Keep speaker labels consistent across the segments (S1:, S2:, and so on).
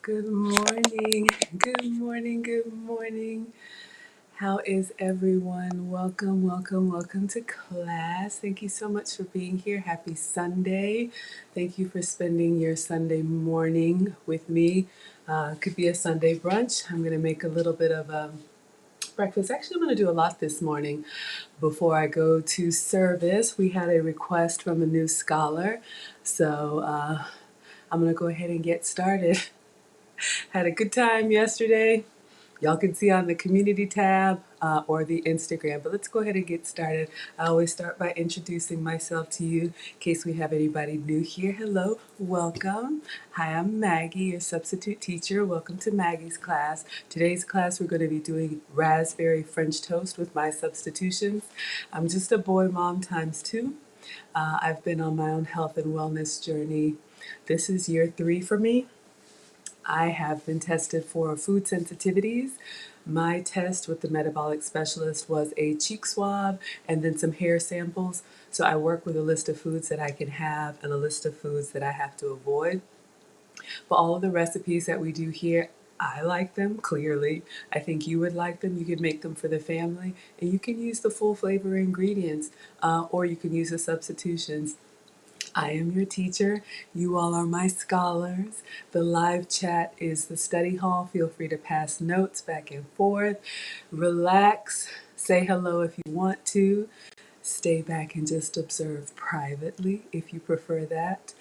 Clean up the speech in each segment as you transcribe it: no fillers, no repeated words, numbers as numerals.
S1: Good morning. Good morning. Good morning. How is everyone? Welcome to class. Thank you so much for being here. Happy Sunday. Thank you for spending your Sunday morning with me. Could be a Sunday brunch. I'm going to make a little bit of breakfast. Actually, I'm going to do a lot this morning. Before I go to service, we had a request from a new scholar. So I'm going to go ahead and get started. Had a good time yesterday. Y'all can see on the community tab or the Instagram, but let's go ahead and get started. I always start by introducing myself to you in case we have anybody new here. Hello, welcome. Hi, I'm Maggie, your substitute teacher. Welcome to Maggie's class. Today's class, we're going to be doing raspberry French toast with my substitutions. I'm just a boy mom times two. I've been on my own health and wellness journey. This is year 3 for me. I have been tested for food sensitivities. My test with the metabolic specialist was a cheek swab and then some hair samples. So I work with a list of foods that I can have and a list of foods that I have to avoid. For all of the recipes that we do here, I like them, clearly. I think you would like them. You could make them for the family, and you can use the full flavor ingredients, or you can use the substitutions. I am your teacher. You all are my scholars. The live chat is the study hall. Feel free to pass notes back and forth. Relax. Say hello if you want to. Stay back and just observe privately if you prefer that.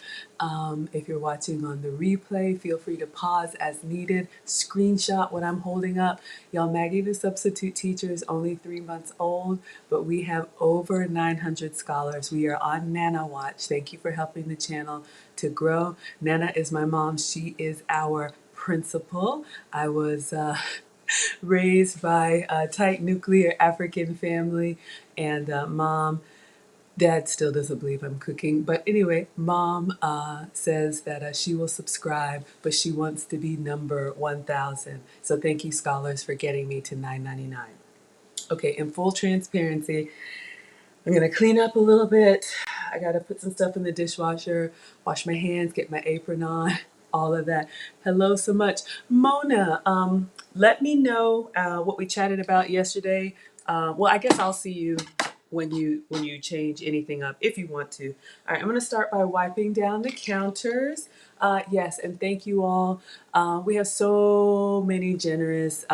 S1: If you're watching on the replay, feel free to pause as needed. Screenshot what I'm holding up. Y'all, Maggie the substitute teacher is only 3 months old, but we have over 900 scholars. We are on Nana Watch. Thank you for helping the channel to grow. Nana is my mom. She is our principal. I was raised by a tight nuclear African family, and dad still doesn't believe I'm cooking. But anyway, mom says that she will subscribe, but she wants to be number 1,000. So thank you, scholars, for getting me to 999. Okay, in full transparency, I'm going to clean up a little bit. I got to put some stuff in the dishwasher, wash my hands, get my apron on, all of that. Hello so much. Mona, let me know what we chatted about yesterday. Well, I guess I'll see you when you change anything up, if you want to. All right, I'm going to start by wiping down the counters. Yes, and thank you all. We have so many generous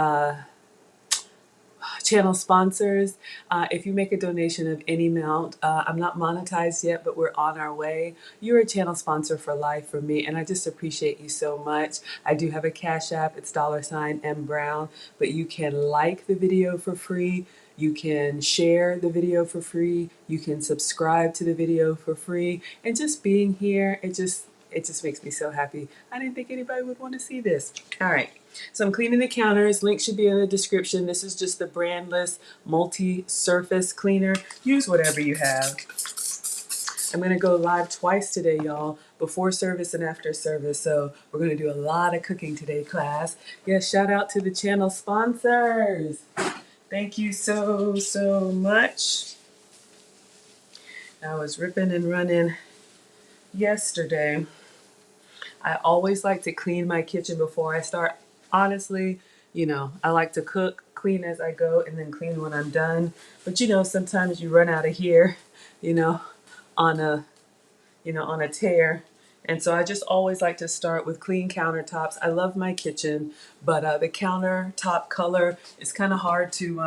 S1: channel sponsors. If you make a donation of any amount, I'm not monetized yet, but we're on our way. You're a channel sponsor for life for me, and I just appreciate you so much. I do have a Cash App. It's $M Brown, but you can like the video for free. You can share the video for free. You can subscribe to the video for free. And just being here, it just makes me so happy. I didn't think anybody would want to see this. All right. So I'm cleaning the counters. Link should be in the description. This is just the Brandless multi-surface cleaner. Use whatever you have. I'm going to go live twice today, y'all, before service and after service. So we're going to do a lot of cooking today, class. Yes, shout out to the channel sponsors. Thank you so much. I was ripping and running yesterday. I always like to clean my kitchen before I start. Honestly, I like to cook, clean as I go, and then clean when I'm done. But sometimes you run out of here, on a, on a tear. And so I just always like to start with clean countertops. I love my kitchen, but the countertop color is kind of hard to,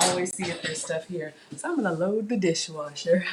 S1: always see if there's stuff here. So I'm gonna load the dishwasher.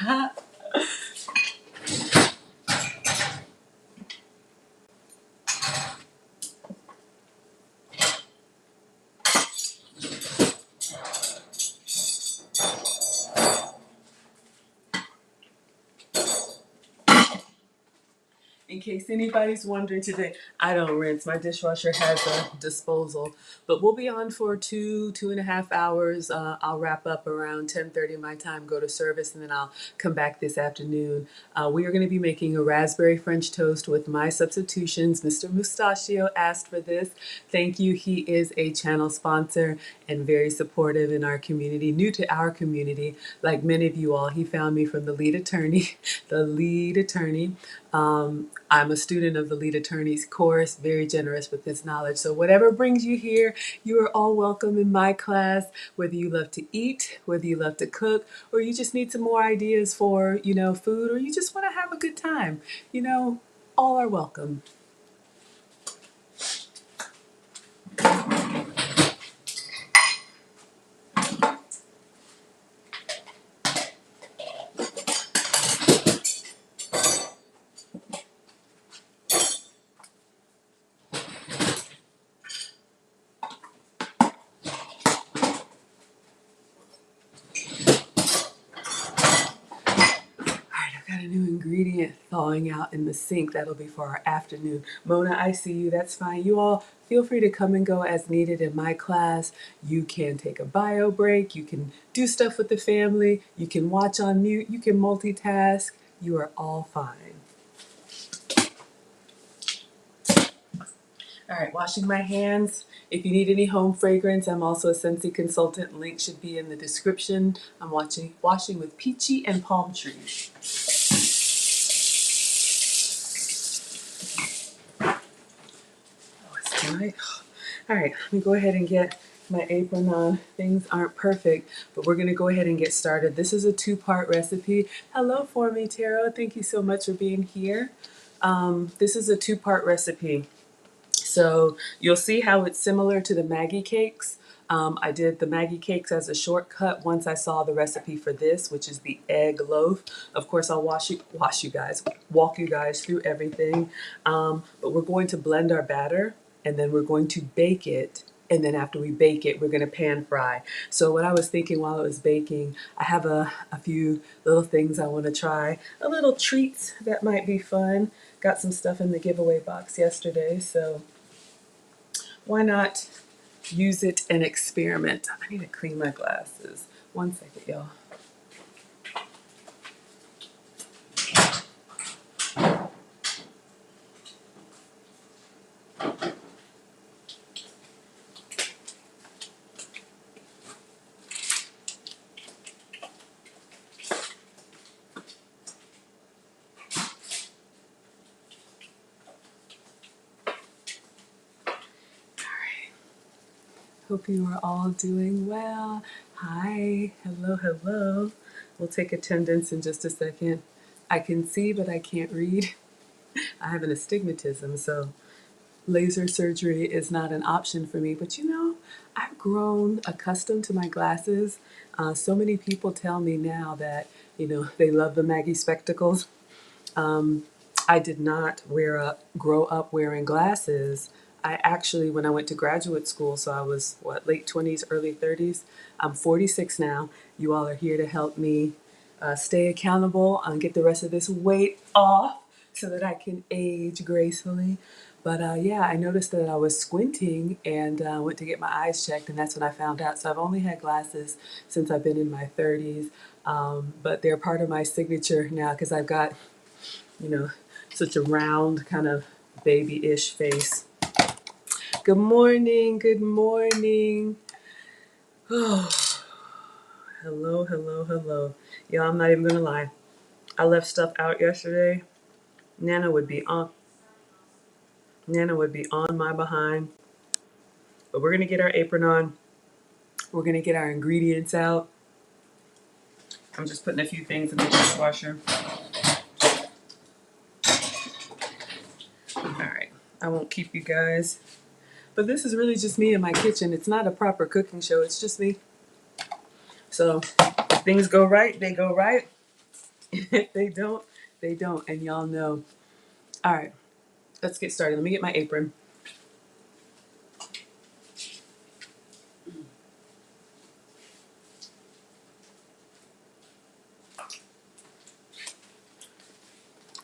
S1: In case anybody's wondering today, I don't rinse. My dishwasher has a disposal, but we'll be on for 2.5 hours. I'll wrap up around 10:30 my time, go to service, and then I'll come back this afternoon. We are going to be making a raspberry French toast with my substitutions. Mr. Mustachio asked for this. Thank you. He is a channel sponsor and very supportive in our community, new to our community. Like many of you all, he found me from the lead attorney, I'm a student of the lead attorney's course, very generous with this knowledge. So whatever brings you here, you are all welcome in my class, whether you love to eat, whether you love to cook, or you just need some more ideas for, food, or you just want to have a good time. All are welcome. Got a new ingredient thawing out in the sink. That'll be for our afternoon. Mona, I see you. That's fine. You all feel free to come and go as needed in my class. You can take a bio break. You can do stuff with the family. You can watch on mute. You can multitask. You are all fine. All right, washing my hands. If you need any home fragrance, I'm also a Scentsy consultant. Link should be in the description. I'm washing with peachy and palm trees. Right. All right, let me go ahead and get my apron on. Things aren't perfect, but we're going to go ahead and get started. This is a two-part recipe. Hello for me, Tara. Thank you so much for being here. This is a two-part recipe. So you'll see how it's similar to the Maggie cakes. I did the Maggie cakes as a shortcut once I saw the recipe for this, which is the egg loaf. Of course, I'll walk you guys through everything. But we're going to blend our batter, and then we're going to bake it. And then after we bake it, we're going to pan fry. So what I was thinking while it was baking, I have a few little things I want to try. A little treats that might be fun. Got some stuff in the giveaway box yesterday, so why not use it and experiment? I need to clean my glasses. 1 second, y'all. Hope you are all doing well. Hi, hello, hello. We'll take attendance in just a second. I can see, but I can't read. I have an astigmatism, so laser surgery is not an option for me. But I've grown accustomed to my glasses. So many people tell me now that, they love the Maggie spectacles. I did not grow up wearing glasses. I actually, when I went to graduate school, so I was, late 20s, early 30s. I'm 46 now. You all are here to help me stay accountable and get the rest of this weight off so that I can age gracefully. But yeah, I noticed that I was squinting and went to get my eyes checked, and that's when I found out. So I've only had glasses since I've been in my 30s, but they're part of my signature now because I've got, such a round kind of baby-ish face. Good morning, good morning. Oh, hello, hello, hello. Y'all, I'm not even gonna lie. I left stuff out yesterday. Nana would be on my behind. But we're gonna get our apron on. We're gonna get our ingredients out. I'm just putting a few things in the dishwasher. All right, I won't keep you guys. But this is really just me in my kitchen. It's not a proper cooking show, it's just me. So if things go right, they go right. If they don't, they don't. And y'all know. All right, let's get started. Let me get my apron.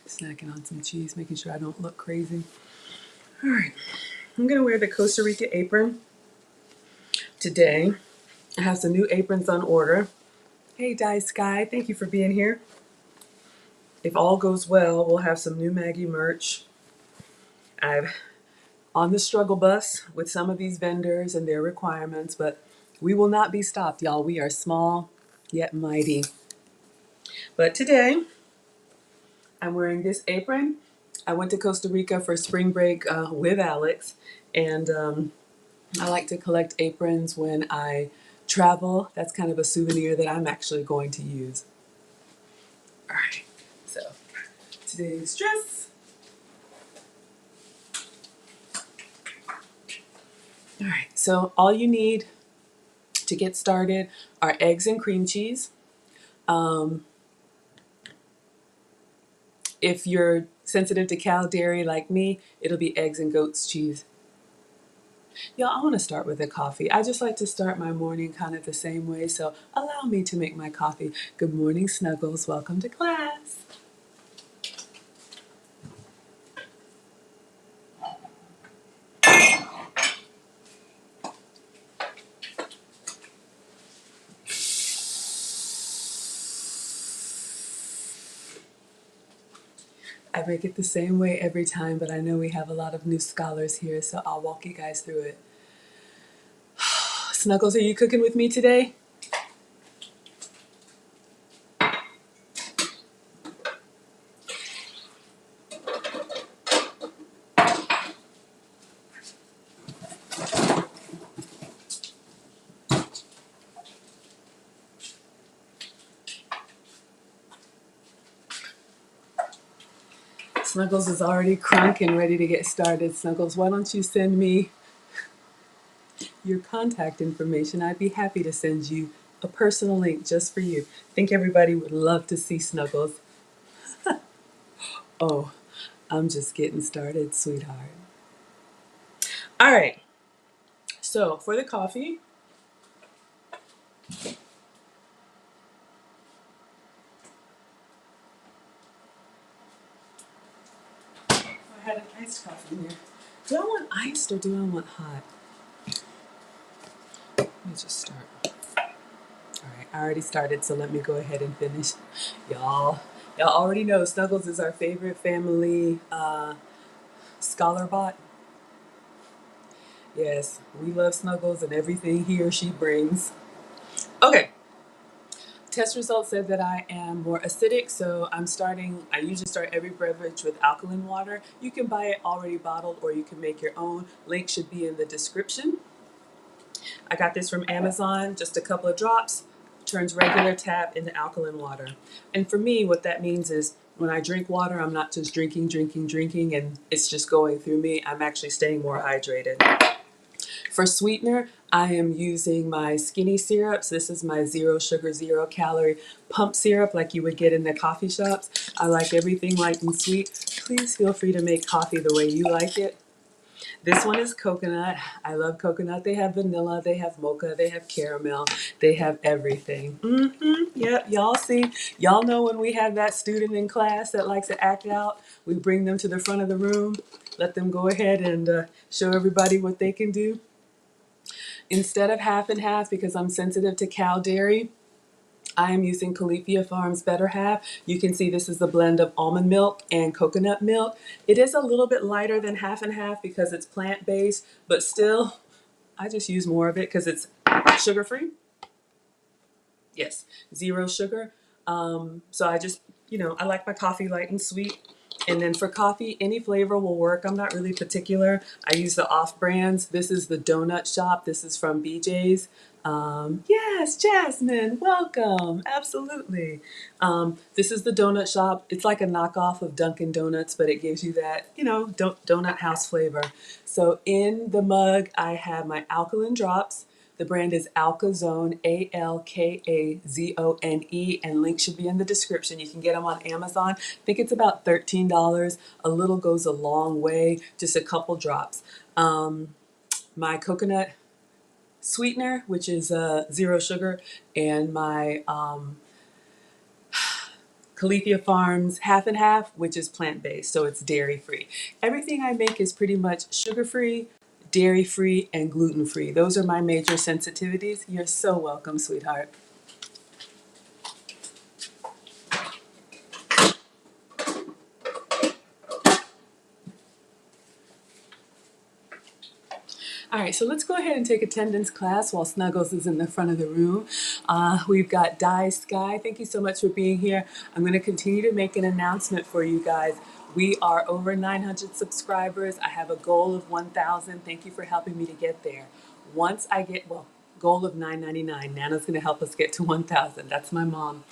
S1: Snacking on some cheese, making sure I don't look crazy. All right, I'm gonna wear the Costa Rica apron today. I have some new aprons on order. Hey, Dye Sky, thank you for being here. If all goes well, we'll have some new Maggie merch. I'm on the struggle bus with some of these vendors and their requirements, but we will not be stopped, y'all. We are small yet mighty. But today, I'm wearing this apron. I went to Costa Rica for spring break with Alex, and I like to collect aprons when I travel. That's kind of a souvenir that I'm actually going to use. All right, so today's dress. All right, so all you need to get started are eggs and cream cheese. If you're sensitive to cow dairy like me, it'll be eggs and goat's cheese. Y'all, I want to start with a coffee. I just like to start my morning kind of the same way, so allow me to make my coffee. Good morning, Snuggles. Welcome to class. I make it the same way every time, but I know we have a lot of new scholars here, so I'll walk you guys through it. Snuggles, are you cooking with me today? Snuggles is already crunk and ready to get started. Snuggles, why don't you send me your contact information? I'd be happy to send you a personal link just for you. I think everybody would love to see Snuggles. Oh, I'm just getting started, sweetheart. All right, so for the coffee, I had an iced coffee here. Do I want iced or do I want hot? Let me just start. All right, I already started, so let me go ahead and finish. Y'all already know Snuggles is our favorite family scholar bot. Yes, we love Snuggles and everything he or she brings. Okay, test results said that I am more acidic, so I usually start every beverage with alkaline water. You can buy it already bottled or you can make your own. Link should be in the description. I got this from Amazon, just a couple of drops, turns regular tap into alkaline water. And for me, what that means is when I drink water, I'm not just drinking, and it's just going through me. I'm actually staying more hydrated. For sweetener, I am using my skinny syrups. This is my 0 sugar, 0 calorie pump syrup like you would get in the coffee shops. I like everything light and sweet. Please feel free to make coffee the way you like it. This one is coconut. I love coconut. They have vanilla, they have mocha, they have caramel, they have everything. Yep, y'all see. Y'all know when we have that student in class that likes to act out, we bring them to the front of the room, let them go ahead and show everybody what they can do. Instead of half and half, because I'm sensitive to cow dairy, I am using Califia Farms Better Half. You can see this is a blend of almond milk and coconut milk. It is a little bit lighter than half and half because it's plant-based, but still, I just use more of it because it's sugar-free. Yes, 0 sugar. So I just, I like my coffee light and sweet. And then for coffee, any flavor will work. I'm not really particular. I use the off brands. This is the Donut Shop. This is from BJ's. Yes, Jasmine, welcome. Absolutely. This is the Donut Shop. It's like a knockoff of Dunkin' Donuts, but it gives you that, donut house flavor. So in the mug, I have my Alkaline Drops. The brand is Alkazone, Alkazone, and link should be in the description. You can get them on Amazon. I think it's about $13. A little goes a long way, just a couple drops. My coconut sweetener, which is 0 sugar, and my Califia Farms half and half, which is plant-based, so it's dairy-free. Everything I make is pretty much sugar-free, dairy-free, and gluten-free. Those are my major sensitivities. You're so welcome, sweetheart. All right, so let's go ahead and take attendance class while Snuggles is in the front of the room. We've got Di Sky. Thank you so much for being here. I'm going to continue to make an announcement for you guys. We are over 900 subscribers. I have a goal of 1,000. Thank you for helping me to get there. Once I get, well, goal of $9.99. Nana's going to help us get to 1,000. That's my mom.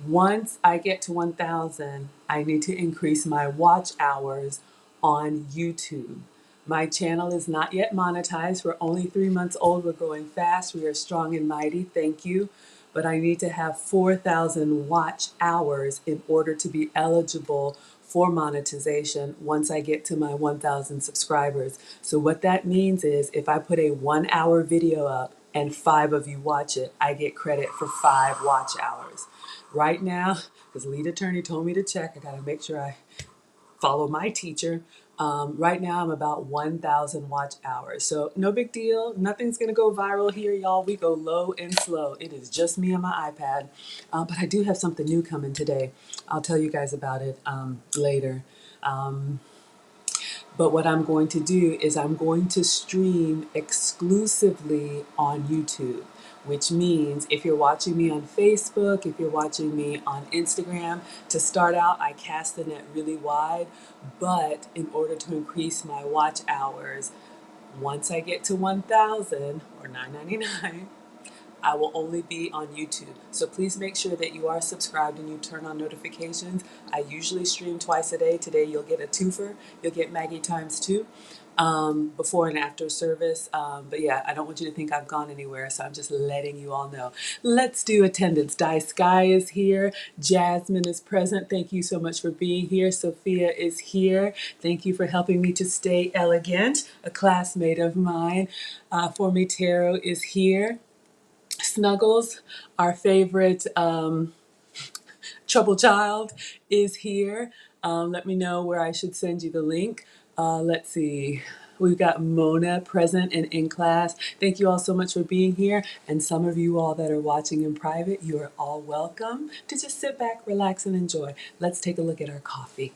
S1: Once I get to 1,000, I need to increase my watch hours on YouTube. My channel is not yet monetized. We're only 3 months old. We're growing fast. We are strong and mighty. Thank you. But I need to have 4,000 watch hours in order to be eligible for monetization once I get to my 1,000 subscribers. So what that means is if I put a 1 hour video up and 5 of you watch it, I get credit for 5 watch hours. Right now, because lead attorney told me to check, I got to make sure I follow my teacher. Right now, I'm about 1,000 watch hours. So no big deal. Nothing's going to go viral here, y'all. We go low and slow. It is just me and my iPad. But I do have something new coming today. I'll tell you guys about it later. But what I'm going to do is I'm going to stream exclusively on YouTube, which means if you're watching me on Facebook, if you're watching me on Instagram, to start out, I cast the net really wide. But in order to increase my watch hours, once I get to 1,000 or $9.99, I will only be on YouTube. So please make sure that you are subscribed and you turn on notifications. I usually stream twice a day. Today you'll get a twofer. You'll get Maggie times 2 before and after service. But yeah, I don't want you to think I've gone anywhere, so I'm just letting you all know. Let's do attendance. Di Sky is here. Jasmine is present. Thank you so much for being here. Sophia is here. Thank you for helping me to stay elegant. A classmate of mine, for me, Taro, is here. Snuggles, our favorite trouble child, is here. Let me know where I should send you the link. Let's see. We've got Mona present and in class. Thank you all so much for being here. And some of you all that are watching in private, you are all welcome to just sit back, relax, and enjoy. Let's take a look at our coffee.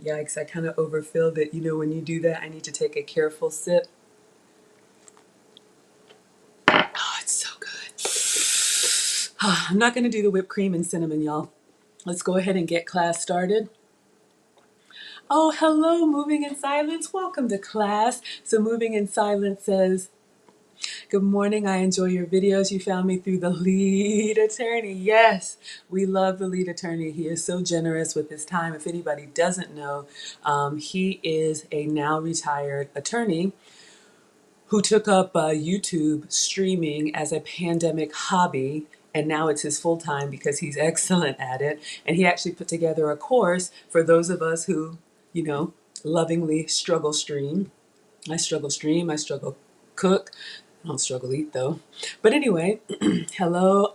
S1: Yikes, I kind of overfilled it. You know, when you do that, I need to take a careful sip. Oh, it's so good. I'm not going to do the whipped cream and cinnamon, y'all. Let's go ahead and get class started. Oh, hello, Moving in Silence. Welcome to class. So Moving in Silence says, good morning. I enjoy your videos. You found me through the lead attorney. Yes, we love the lead attorney. He is so generous with his time. If anybody doesn't know, he is a now retired attorney who took up YouTube streaming as a pandemic hobby. And now it's his full time because he's excellent at it. And he actually put together a course for those of us who, you know, lovingly struggle stream. I struggle stream, I struggle cook. I don't struggle eat though. But anyway, hello.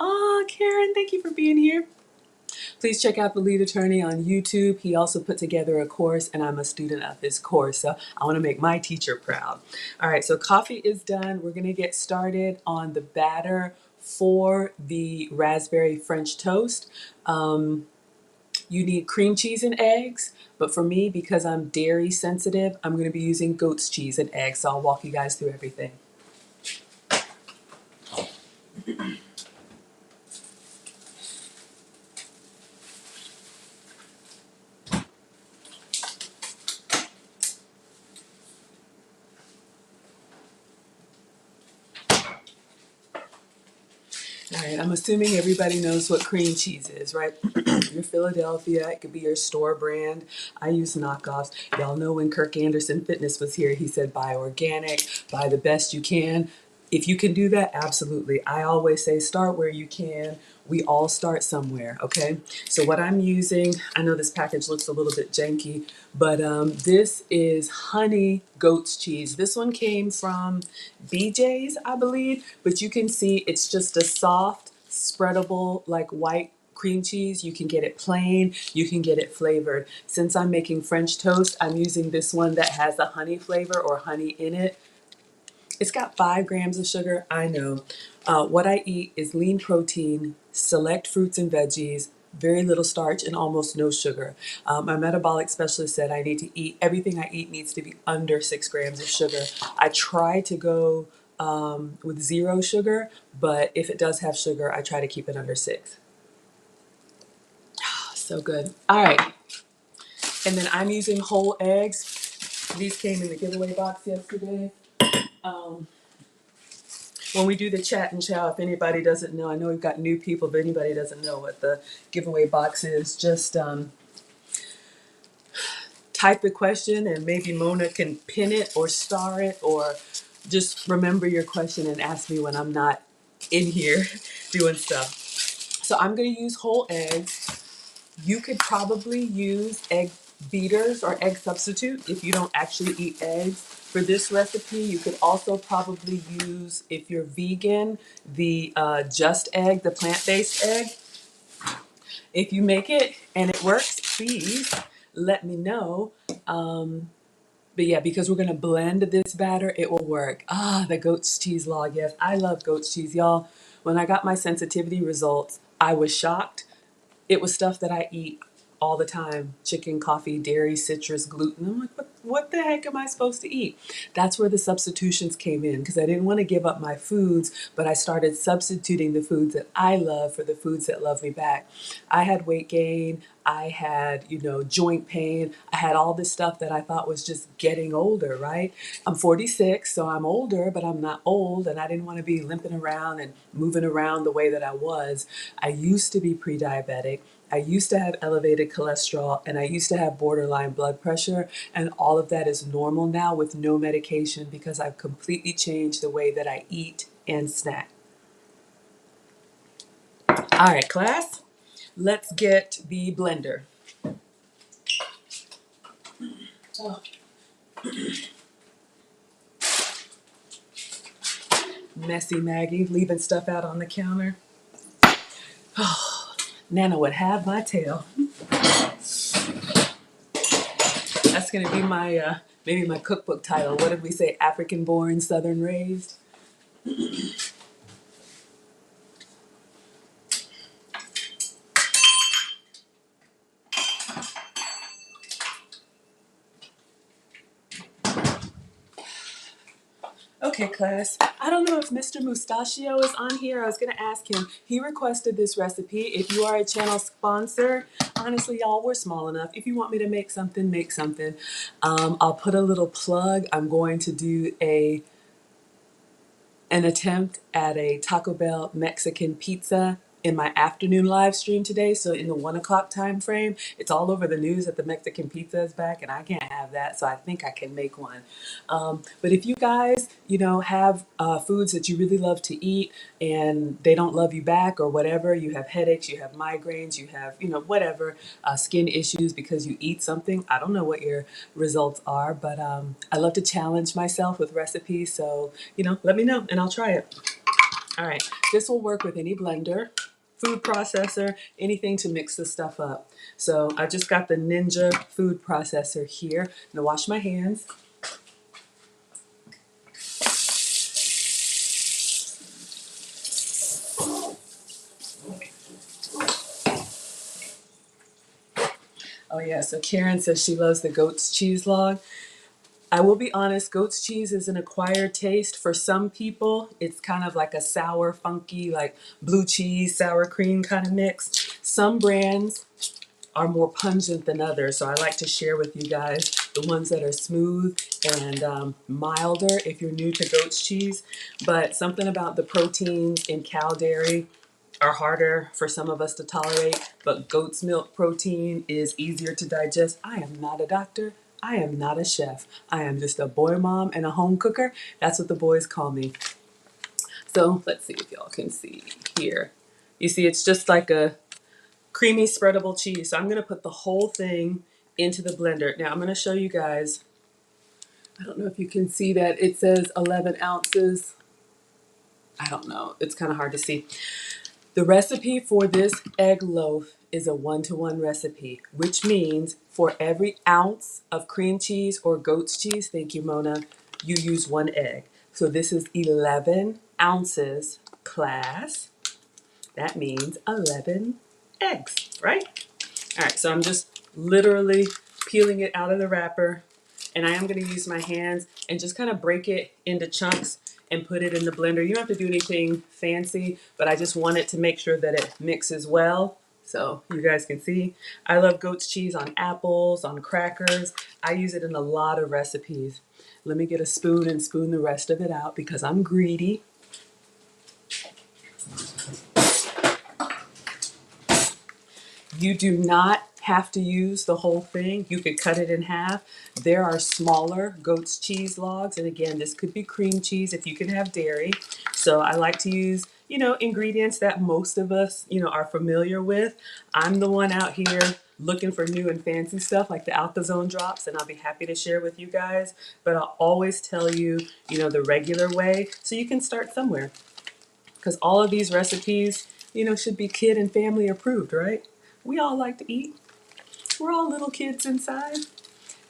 S1: Karen, thank you for being here. Please check out the lead attorney on YouTube. He also put together a course, and I'm a student of his course, so I want to make my teacher proud. All right, so coffee is done. We're going to get started on the batter for the raspberry French toast. You need cream cheese and eggs, but for me, because I'm dairy sensitive, I'm going to be using goat's cheese and eggs, so I'll walk you guys through everything. All right, I'm assuming everybody knows what cream cheese is, right? Your Philadelphia, it could be your store brand. I use knockoffs. Y'all know when Kirk Anderson Fitness was here, he said buy organic, buy the best you can. If you can do that, absolutely. I always say start where you can. We all start somewhere, okay? So what I'm using, I know this package looks a little bit janky, but this is honey goat's cheese. This one came from BJ's, I believe, but you can see it's just a soft, spreadable, like white cream cheese. You can get it plain, you can get it flavored. Since I'm making French toast, I'm using this one that has a honey flavor or honey in it. It's got 5 grams of sugar, I know. What I eat is lean protein, select fruits and veggies, very little starch and almost no sugar. My metabolic specialist said I need to eat, everything I eat needs to be under 6 grams of sugar. I try to go with 0 sugar, but if it does have sugar, I try to keep it under 6. So good. All right. And then I'm using whole eggs. These came in the giveaway box yesterday. When we do the chat and chow, if anybody doesn't know, I know we've got new people, but anybody doesn't know what the giveaway box is, just type the question and maybe Mona can pin it or star it, or just remember your question and ask me when I'm not in here doing stuff. So I'm going to use whole eggs. You could probably use egg beaters or egg substitute if you don't actually eat eggs. For this recipe, you could also probably use, if you're vegan, the Just Egg, the plant-based egg. If you make it and it works, please let me know. But yeah, because we're gonna blend this batter, it will work. Ah, the goat's cheese log. Yes, I love goat's cheese, y'all. When I got my sensitivity results, I was shocked. It was stuff that I eat all the time: chicken, coffee, dairy, citrus, gluten. I'm like, what the heck am I supposed to eat? That's where the substitutions came in, because I didn't want to give up my foods, but I started substituting the foods that I love for the foods that love me back. I had weight gain. I had, joint pain. I had all this stuff that I thought was just getting older, right? I'm 46, so I'm older, but I'm not old, and I didn't want to be limping around and moving around the way that I was. I used to be pre-diabetic. I used to have elevated cholesterol, and I used to have borderline blood pressure, and all of that is normal now with no medication, because I've completely changed the way that I eat and snack. All right, class, let's get the blender. Oh. Messy Maggie, leaving stuff out on the counter. Oh, Nana would have my tail. That's going to be my, maybe my cookbook title. What did we say? African born, Southern raised. Okay, class. I don't know if Mr. Mustachio is on here. I was going to ask him. He requested this recipe. If you are a channel sponsor, honestly, y'all, we're small enough. If you want me to make something, make something. I'll put a little plug. I'm going to do an attempt at a Taco Bell Mexican pizza in my afternoon live stream today. So in the 1 o'clock time frame, it's all over the news that the Mexican pizza is back, and I can't have that. So I think I can make one. But if you guys, have foods that you really love to eat and they don't love you back or whatever, you have headaches, you have migraines, you have, whatever, skin issues because you eat something. I don't know what your results are, but I love to challenge myself with recipes. So, let me know and I'll try it. All right, this will work with any blender, food processor, anything to mix the stuff up. So I just got the Ninja food processor here. I'm gonna wash my hands. Oh yeah, so Karen says she loves the goat's cheese log. I will be honest, goat's cheese is an acquired taste. For some people, it's kind of like a sour, funky, like blue cheese, sour cream kind of mix. Some brands are more pungent than others, so I like to share with you guys the ones that are smooth and milder if you're new to goat's cheese. But something about the proteins in cow dairy are harder for some of us to tolerate, but goat's milk protein is easier to digest. I am not a doctor. I am not a chef. I am just a boy mom and a home cooker. That's what the boys call me. So let's see if y'all can see here. You see, it's just like a creamy spreadable cheese. So I'm going to put the whole thing into the blender. Now I'm going to show you guys. I don't know if you can see that. It says 11 ounces. I don't know. It's kind of hard to see. The recipe for this egg loaf is a 1-to-1 recipe, which means for every ounce of cream cheese or goat's cheese, thank you, Mona, you use 1 egg. So this is 11 ounces, class. That means 11 eggs, right? All right, so I'm just literally peeling it out of the wrapper, and I am going to use my hands and just kind of break it into chunks and put it in the blender. You don't have to do anything fancy, but I just want it to make sure that it mixes well. So you guys can see, I love goat's cheese on apples, on crackers. I use it in a lot of recipes. Let me get a spoon and spoon the rest of it out because I'm greedy. You do not have to use the whole thing. You could cut it in half. There are smaller goat's cheese logs. And again, this could be cream cheese if you can have dairy. So I like to use, ingredients that most of us, are familiar with. I'm the one out here looking for new and fancy stuff like the Alkaline Drops, and I'll be happy to share with you guys. But I'll always tell you, the regular way so you can start somewhere. Because all of these recipes, should be kid and family approved, right? We all like to eat. We're all little kids inside.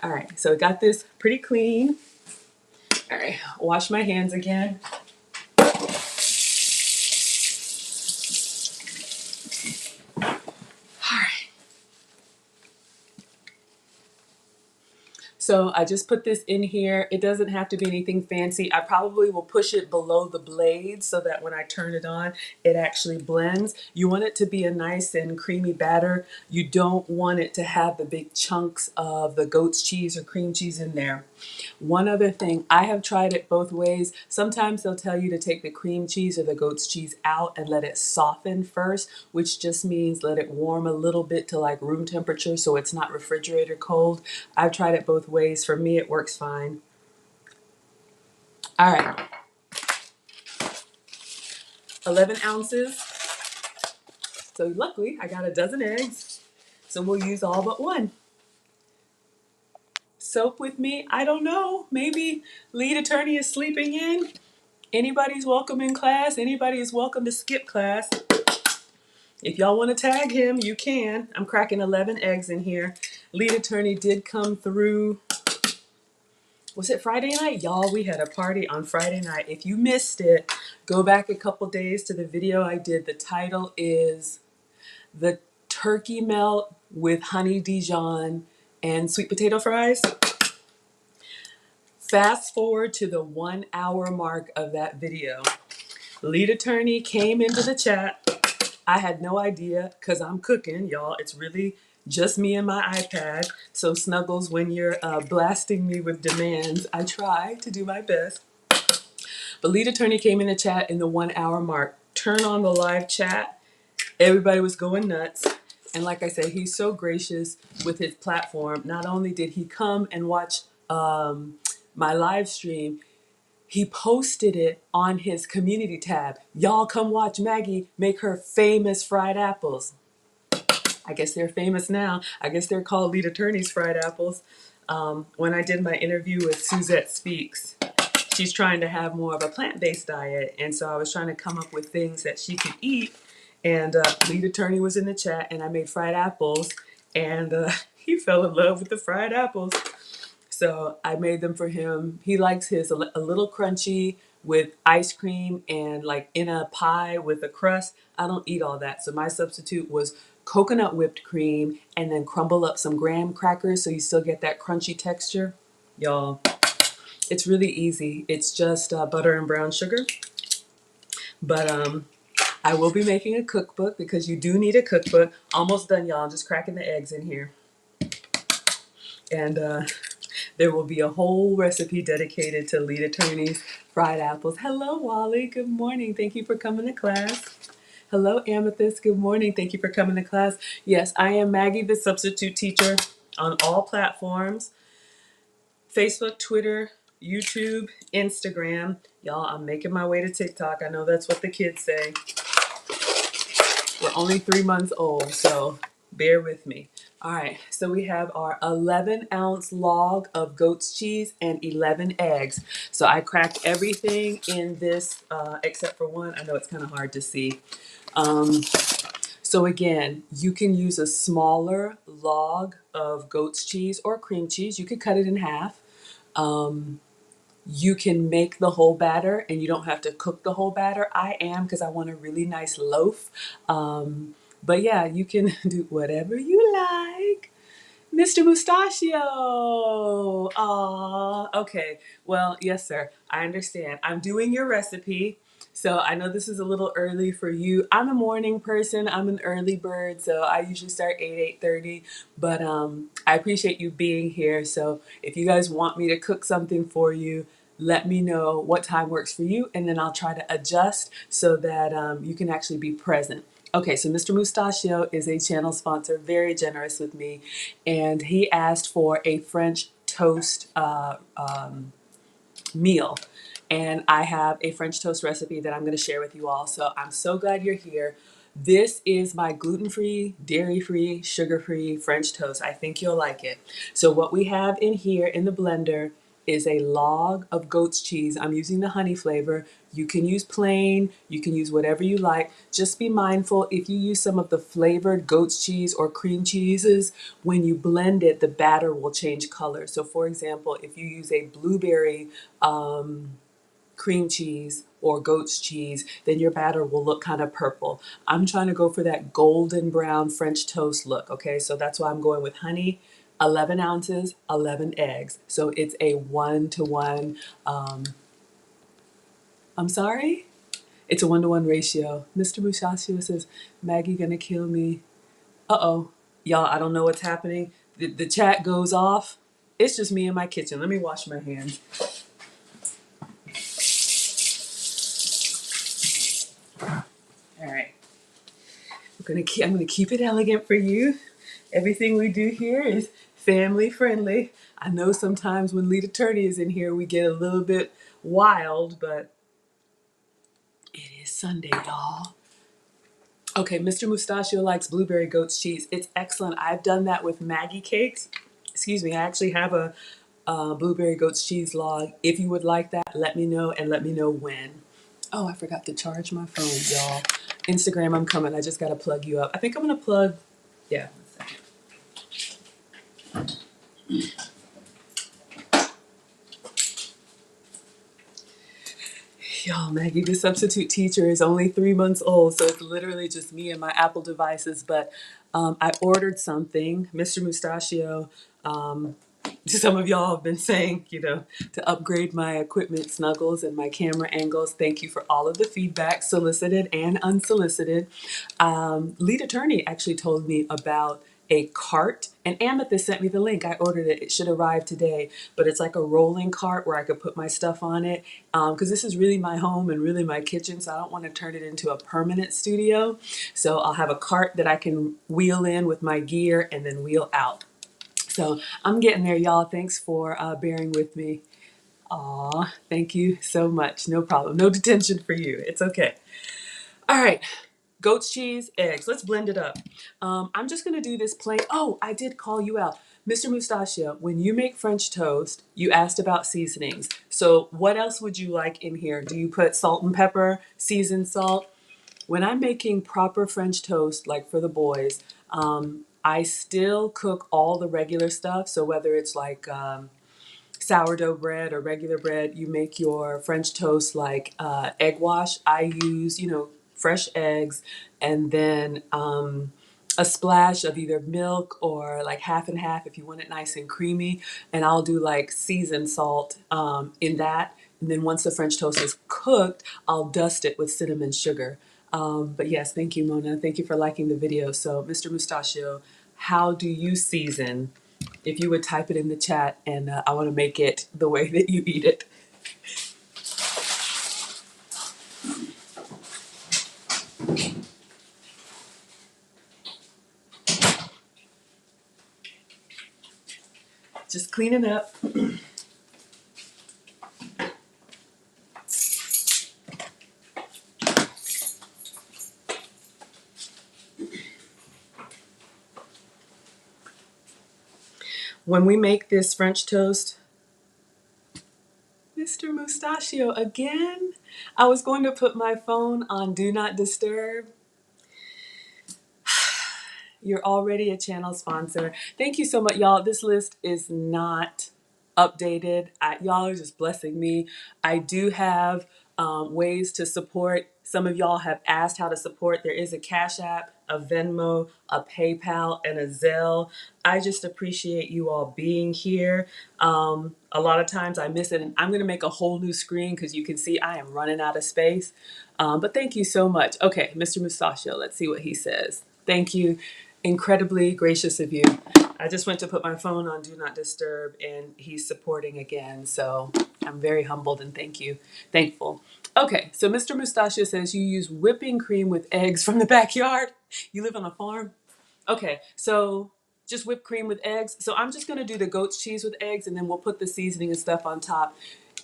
S1: All right, so I got this pretty clean. All right, wash my hands again. All right. So I just put this in here. It doesn't have to be anything fancy. I probably will push it below the blade so that when I turn it on, it actually blends. You want it to be a nice and creamy batter. You don't want it to have the big chunks of the goat's cheese or cream cheese in there. One other thing, I have tried it both ways. Sometimes they'll tell you to take the cream cheese or the goat's cheese out and let it soften first, which just means let it warm a little bit to like room temperature so it's not refrigerator cold. I've tried it both ways. For me, it works fine. All right. 11 ounces. So luckily, I got a dozen eggs. So we'll use all but one. Soap with me? I don't know. Maybe lead attorney is sleeping in. Anybody's welcome in class. Anybody is welcome to skip class. If y'all want to tag him, you can. I'm cracking 11 eggs in here. Lead attorney did come through. Was it Friday night? Y'all, we had a party on Friday night. If you missed it, go back a couple days to the video I did. The title is The Turkey Melt with Honey Dijon and Sweet Potato Fries. Fast forward to the 1 hour mark of that video. Lead attorney came into the chat. I had no idea because I'm cooking, y'all. It's really just me and my iPad. So Snuggles, when you're blasting me with demands, I try to do my best. But lead attorney came in the chat in the 1 hour mark. Turn on the live chat. Everybody was going nuts. And like I said, he's so gracious with his platform. Not only did he come and watch my live stream, he posted it on his community tab. Y'all come watch Maggie make her famous fried apples. I guess they're famous now. I guess they're called lead attorney's fried apples. When I did my interview with Suzette Speaks, she's trying to have more of a plant-based diet. And so I was trying to come up with things that she could eat. And lead attorney was in the chat and I made fried apples. And he fell in love with the fried apples. So I made them for him. He likes his a little crunchy with ice cream and like in a pie with a crust. I don't eat all that. So my substitute was coconut whipped cream and then crumble up some graham crackers so you still get that crunchy texture. Y'all, it's really easy. It's just butter and brown sugar. But I will be making a cookbook because you do need a cookbook. Almost done, y'all. I'm just cracking the eggs in here. And there will be a whole recipe dedicated to lead attorney's fried apples. Hello, Wally. Good morning. Thank you for coming to class. Hello, Amethyst. Good morning. Thank you for coming to class. Yes, I am Maggie, the substitute teacher on all platforms. Facebook, Twitter, YouTube, Instagram. Y'all, I'm making my way to TikTok. I know that's what the kids say. We're only 3 months old, so bear with me. All right, so we have our 11-ounce log of goat's cheese and 11 eggs. So I cracked everything in this except for one. I know it's kind of hard to see. So again, you can use a smaller log of goat's cheese or cream cheese. You could cut it in half. You can make the whole batter and you don't have to cook the whole batter. I am because I want a really nice loaf. But yeah, you can do whatever you like. Mr. Mustachio. Aw, okay. Well, yes, sir. I understand. I'm doing your recipe. So I know this is a little early for you. I'm a morning person. I'm an early bird, so I usually start 8:30. But I appreciate you being here. So if you guys want me to cook something for you, let me know what time works for you, and then I'll try to adjust so that you can actually be present. Okay, so Mr. Mustachio is a channel sponsor, very generous with me, and he asked for a French toast meal. And I have a French toast recipe that I'm going to share with you all. So I'm so glad you're here. This is my gluten-free, dairy-free, sugar-free French toast. I think you'll like it. So what we have in here in the blender is a log of goat's cheese. I'm using the honey flavor. You can use plain, you can use whatever you like. Just be mindful if you use some of the flavored goat's cheese or cream cheeses, when you blend it, the batter will change color. So for example, if you use a blueberry cream cheese or goat's cheese, then your batter will look kind of purple. I'm trying to go for that golden brown French toast look, okay? So that's why I'm going with honey, 11 ounces, 11 eggs. So it's a 1-to-1, I'm sorry? It's a 1-to-1 ratio. Mr. Musashi says, Maggie gonna kill me. Uh-oh. Y'all, I don't know what's happening. The chat goes off. It's just me in my kitchen. Let me wash my hands. All right. I'm gonna keep it elegant for you. Everything we do here is family friendly. I know sometimes when lead attorney is in here, we get a little bit wild, but it is Sunday, y'all. Okay, Mr. Mustachio likes blueberry goat's cheese. It's excellent. I've done that with Maggie cakes. Excuse me, I actually have a blueberry goat's cheese log. If you would like that, let me know, and let me know when. Oh, I forgot to charge my phone, y'all. Instagram, I'm coming. I just got to plug you up. I think I'm going to plug, yeah, 1 second. Y'all, Maggie, the substitute teacher is only 3 months old, so it's literally just me and my Apple devices. But I ordered something, Mr. Mustachio. Some of y'all have been saying, to upgrade my equipment snuggles and my camera angles. Thank you for all of the feedback, solicited and unsolicited. Lead attorney actually told me about a cart, and Amethyst sent me the link. I ordered it. It should arrive today, but it's like a rolling cart where I could put my stuff on it, because this is really my home and really my kitchen, so I don't want to turn it into a permanent studio. So I'll have a cart that I can wheel in with my gear and then wheel out. So I'm getting there, y'all. Thanks for bearing with me. Aw, thank you so much. No problem. No detention for you. It's okay. All right. Goat's cheese, eggs. Let's blend it up. I'm just going to do this plain. Oh, I did call you out. Mr. Mustachio, when you make French toast, you asked about seasonings. So what else would you like in here? Do you put salt and pepper, seasoned salt? When I'm making proper French toast, like for the boys, I still cook all the regular stuff. So whether it's like sourdough bread or regular bread, you make your French toast like egg wash. I use, fresh eggs, and then a splash of either milk or like half and half if you want it nice and creamy. And I'll do like seasoned salt in that. And then once the French toast is cooked, I'll dust it with cinnamon sugar. But yes, thank you, Mona. Thank you for liking the video. So, Mr. Mustachio, how do you season? If you would type it in the chat, and I want to make it the way that you eat it. Just cleaning up. When we make this French toast, Mr. Mustachio again, I was going to put my phone on Do Not Disturb. You're already a channel sponsor. Thank you so much, y'all. This list is not updated. Y'all are just blessing me. I do have ways to support. Some of y'all have asked how to support. There is a Cash App. a Venmo, a PayPal, and a Zelle. I just appreciate you all being here. A lot of times I miss it, and I'm going to make a whole new screen because you can see I am running out of space. But thank you so much. Okay, Mr. Mustachio, let's see what he says. Thank you. Incredibly gracious of you. I just went to put my phone on Do Not Disturb, and he's supporting again. So I'm very humbled and thankful. Okay, so Mr. Mustachio says you use whipping cream with eggs from the backyard. You live on a farm? Okay, so just whipped cream with eggs. So I'm just gonna do the goat's cheese with eggs, and then we'll put the seasoning and stuff on top.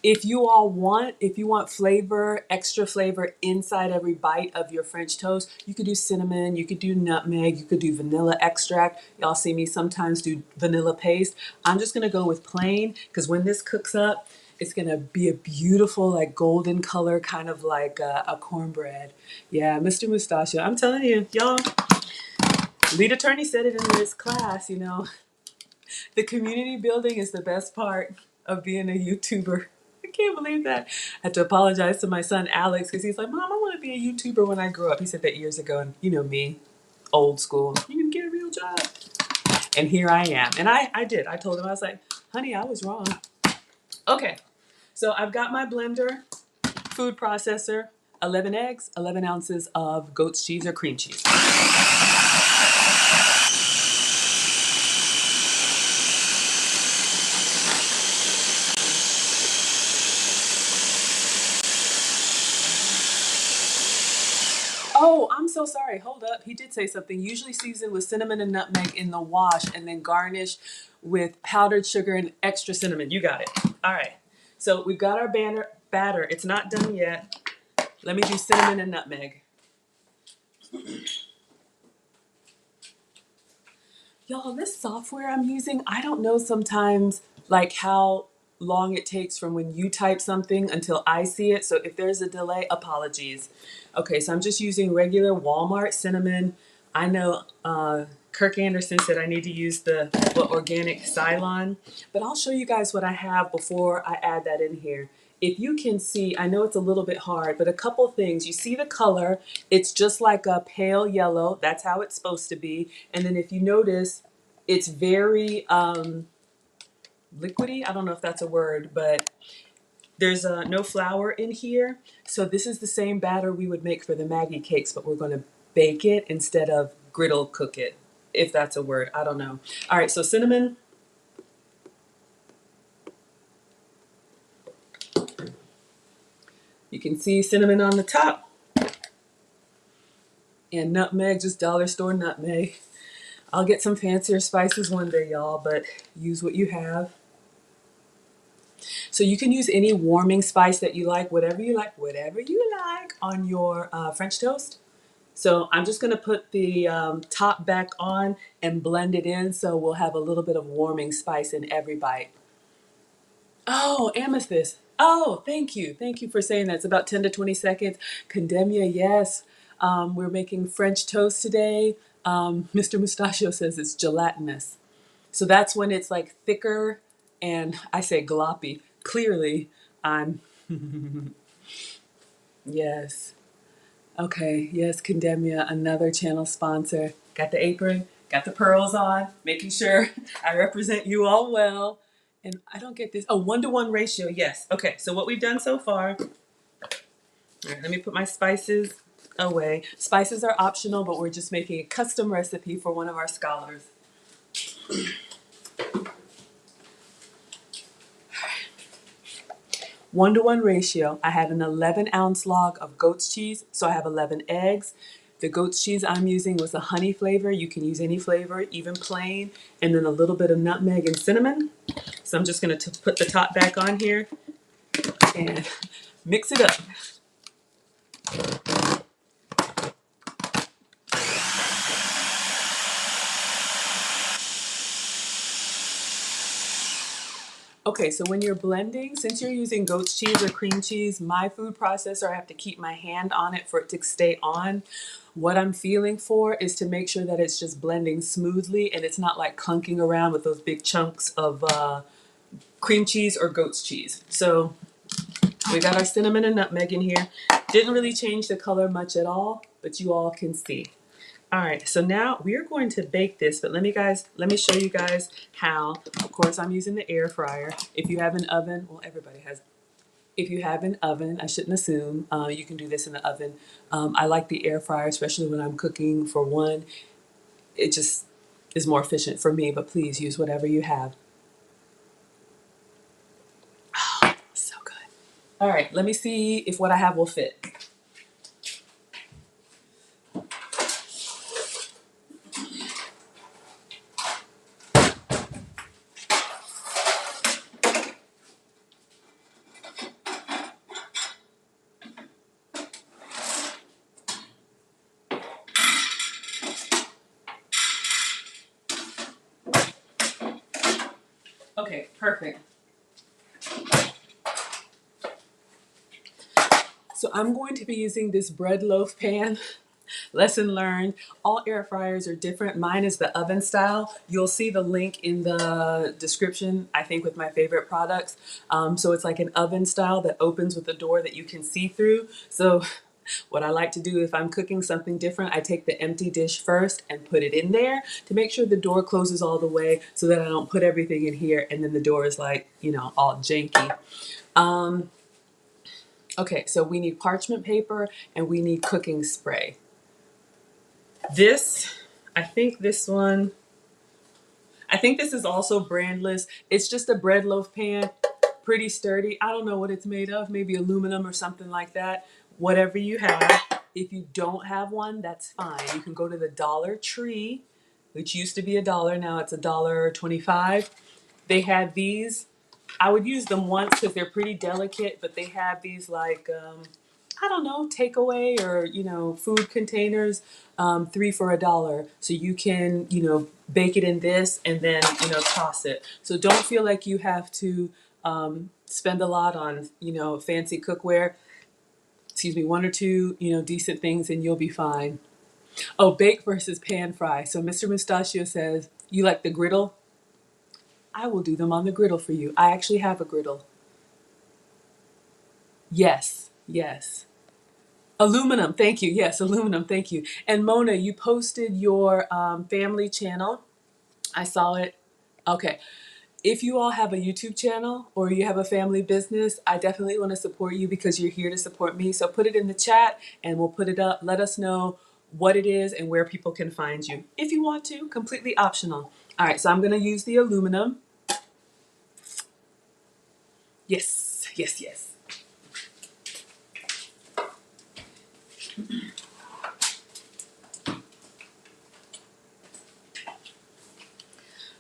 S1: If you want flavor, extra flavor inside every bite of your French toast, you could do cinnamon, you could do nutmeg, you could do vanilla extract. Y'all see me sometimes do vanilla paste. I'm just gonna go with plain, because when this cooks up, it's gonna be a beautiful, like golden color, kind of like a cornbread. Yeah, Mr. Mustachio, I'm telling you, y'all, lead attorney said it in this class, the community building is the best part of being a YouTuber. I can't believe that. I had to apologize to my son Alex because he's like, Mom, I want to be a YouTuber when I grow up. He said that years ago, and you know me, old school. You can get a real job. And here I am. And I did. I told him, I was like, honey, I was wrong. Okay, so I've got my blender, food processor, 11 eggs, 11 ounces of goat's cheese or cream cheese. Oh, I'm so sorry. Hold up. He did say something. Usually season with cinnamon and nutmeg in the wash and then garnish with powdered sugar and extra cinnamon. You got it. All right. So we've got our batter. It's not done yet. Let me do cinnamon and nutmeg. Y'all, this software I'm using, I don't know sometimes like how long it takes from when you type something until I see it. So if there's a delay, apologies. Okay, so I'm just using regular Walmart cinnamon. I know Kirk Anderson said I need to use the organic Ceylon, but I'll show you guys what I have before I add that in here. If you can see, I know it's a little bit hard, but a couple things. You see the color, it's just like a pale yellow. That's how it's supposed to be. And then if you notice, it's very liquidy. I don't know if that's a word, but there's no flour in here. So this is the same batter we would make for the Maggie cakes, but we're going to bake it instead of griddle cook it, if that's a word. I don't know. All right, so cinnamon. You can see cinnamon on the top. And nutmeg, just dollar store nutmeg. I'll get some fancier spices one day, y'all, but use what you have. So you can use any warming spice that you like, whatever you like on your French toast. So I'm just going to put the top back on and blend it in so we'll have a little bit of warming spice in every bite. Oh, amethyst. Oh, thank you. Thank you for saying that. It's about 10 to 20 seconds. Condemnia, yes. We're making French toast today. Mr. Mustachio says it's gelatinous. So that's when it's like thicker and I say gloppy. Clearly, I'm, yes. Okay, yes, Condemnia, another channel sponsor. Got the apron, got the pearls on, making sure I represent you all well. And I don't get this. Oh, 1-to-1 ratio, yes. Okay, so what we've done so far, all right, let me put my spices away. Spices are optional, but we're just making a custom recipe for one of our scholars. 1-to-1 ratio. I have an 11-ounce log of goat's cheese, so I have 11 eggs. The goat's cheese I'm using was a honey flavor. You can use any flavor, even plain, and then a little bit of nutmeg and cinnamon. So I'm just going to put the top back on here and mix it up. Okay, so when you're blending, since you're using goat's cheese or cream cheese, my food processor, I have to keep my hand on it for it to stay on. What I'm feeling for is to make sure that it's just blending smoothly and it's not like clunking around with those big chunks of cream cheese or goat's cheese. So we got our cinnamon and nutmeg in here. Didn't really change the color much at all, but you all can see. All right, so now we are going to bake this, but let me show you guys how. Of course, I'm using the air fryer. If you have an oven, well, everybody has. If you have an oven, I shouldn't assume, you can do this in the oven. I like the air fryer, especially when I'm cooking for one. It just is more efficient for me, but please use whatever you have. Oh, so good. All right, let me see if what I have will fit. Okay, perfect. So I'm going to be using this bread loaf pan. Lesson learned. All air fryers are different. Mine is the oven style. You'll see the link in the description, I think, with my favorite products. So it's like an oven style that opens with a door that you can see through. So what I like to do if I'm cooking something different, I take the empty dish first and put it in there to make sure the door closes all the way so that I don't put everything in here and then the door is like, you know, all janky. Okay, so we need parchment paper and we need cooking spray. This, I think this one, I think this is also brandless. It's just a bread loaf pan, pretty sturdy. I don't know what it's made of, maybe aluminum or something like that. Whatever you have. If you don't have one, that's fine. You can go to the Dollar Tree, which used to be $1, now it's $1.25. They had these. I would use them once because they're pretty delicate, but they have these like, I don't know, takeaway or, you know, food containers, 3 for $1. So you can, you know, bake it in this and then, you know, toss it. So don't feel like you have to spend a lot on, you know, fancy cookware. Excuse me, 1 or 2, you know, decent things and you'll be fine. Oh, bake versus pan fry. So Mr. Mustachio says, you like the griddle? I will do them on the griddle for you. I actually have a griddle. Yes, yes. Aluminum, thank you. Yes, aluminum, thank you. And Mona, you posted your family channel. I saw it. Okay. If you all have a YouTube channel or you have a family business, I definitely want to support you because you're here to support me. So put it in the chat and we'll put it up. Let us know what it is and where people can find you. If you want to, completely optional. All right, so I'm going to use the aluminum. Yes, yes, yes.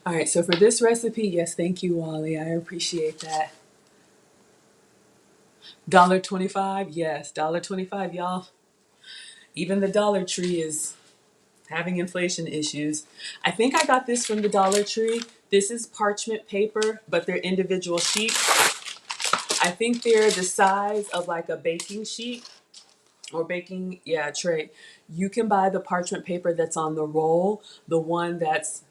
S1: All right, so for this recipe, yes, thank you, Wally. I appreciate that. $1.25, yes, $1.25, y'all. Even the Dollar Tree is having inflation issues. I think I got this from the Dollar Tree. This is parchment paper, but they're individual sheets. I think they're the size of like a baking sheet or baking, yeah, tray. You can buy the parchment paper that's on the roll, the one that's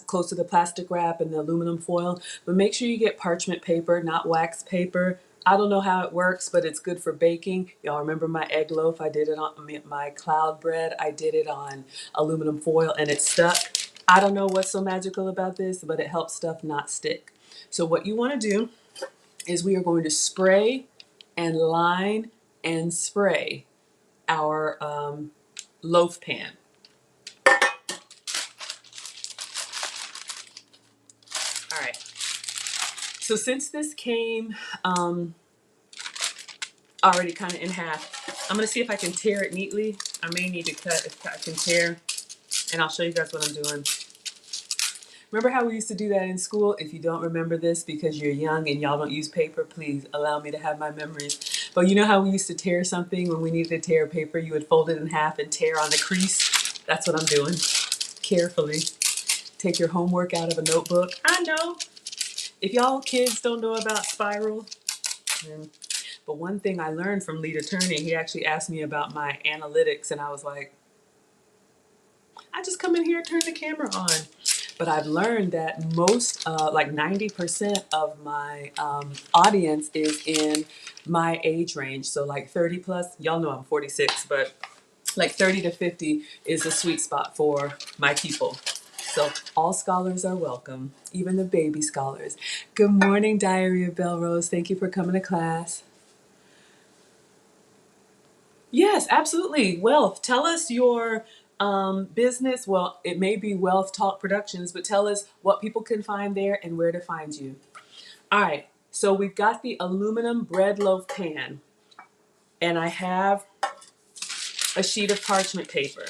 S1: close to the plastic wrap and the aluminum foil. But make sure you get parchment paper, not wax paper. I don't know how it works, but it's good for baking. Y'all remember my egg loaf? I did it on my cloud bread. I did it on aluminum foil and it stuck. I don't know what's so magical about this, but it helps stuff not stick. So what you want to do is we are going to spray and line and spray our loaf pan. All right. So since this came already kind of in half, I'm going to see if I can tear it neatly. I may need to cut if I can tear, and I'll show you guys what I'm doing. Remember how we used to do that in school? If you don't remember this because you're young and y'all don't use paper, please allow me to have my memories. But you know how we used to tear something when we needed to tear paper? You would fold it in half and tear on the crease. That's what I'm doing. Carefully. Take your homework out of a notebook. I know. If y'all kids don't know about spiral, then, but one thing I learned from lead attorney, he actually asked me about my analytics and I was like, I just come in here and turn the camera on. But I've learned that most, like 90% of my audience is in my age range. So like 30 plus, y'all know I'm 46, but Like 30 to 50 is a sweet spot for my people. So all scholars are welcome, even the baby scholars. Good morning, Diary of Belle Rose. Thank you for coming to class. Yes, absolutely. Wealth. Tell us your business. Well, it may be Wealth Talk Productions, but tell us what people can find there and where to find you. All right. So we've got the aluminum bread loaf pan, and I have a sheet of parchment paper.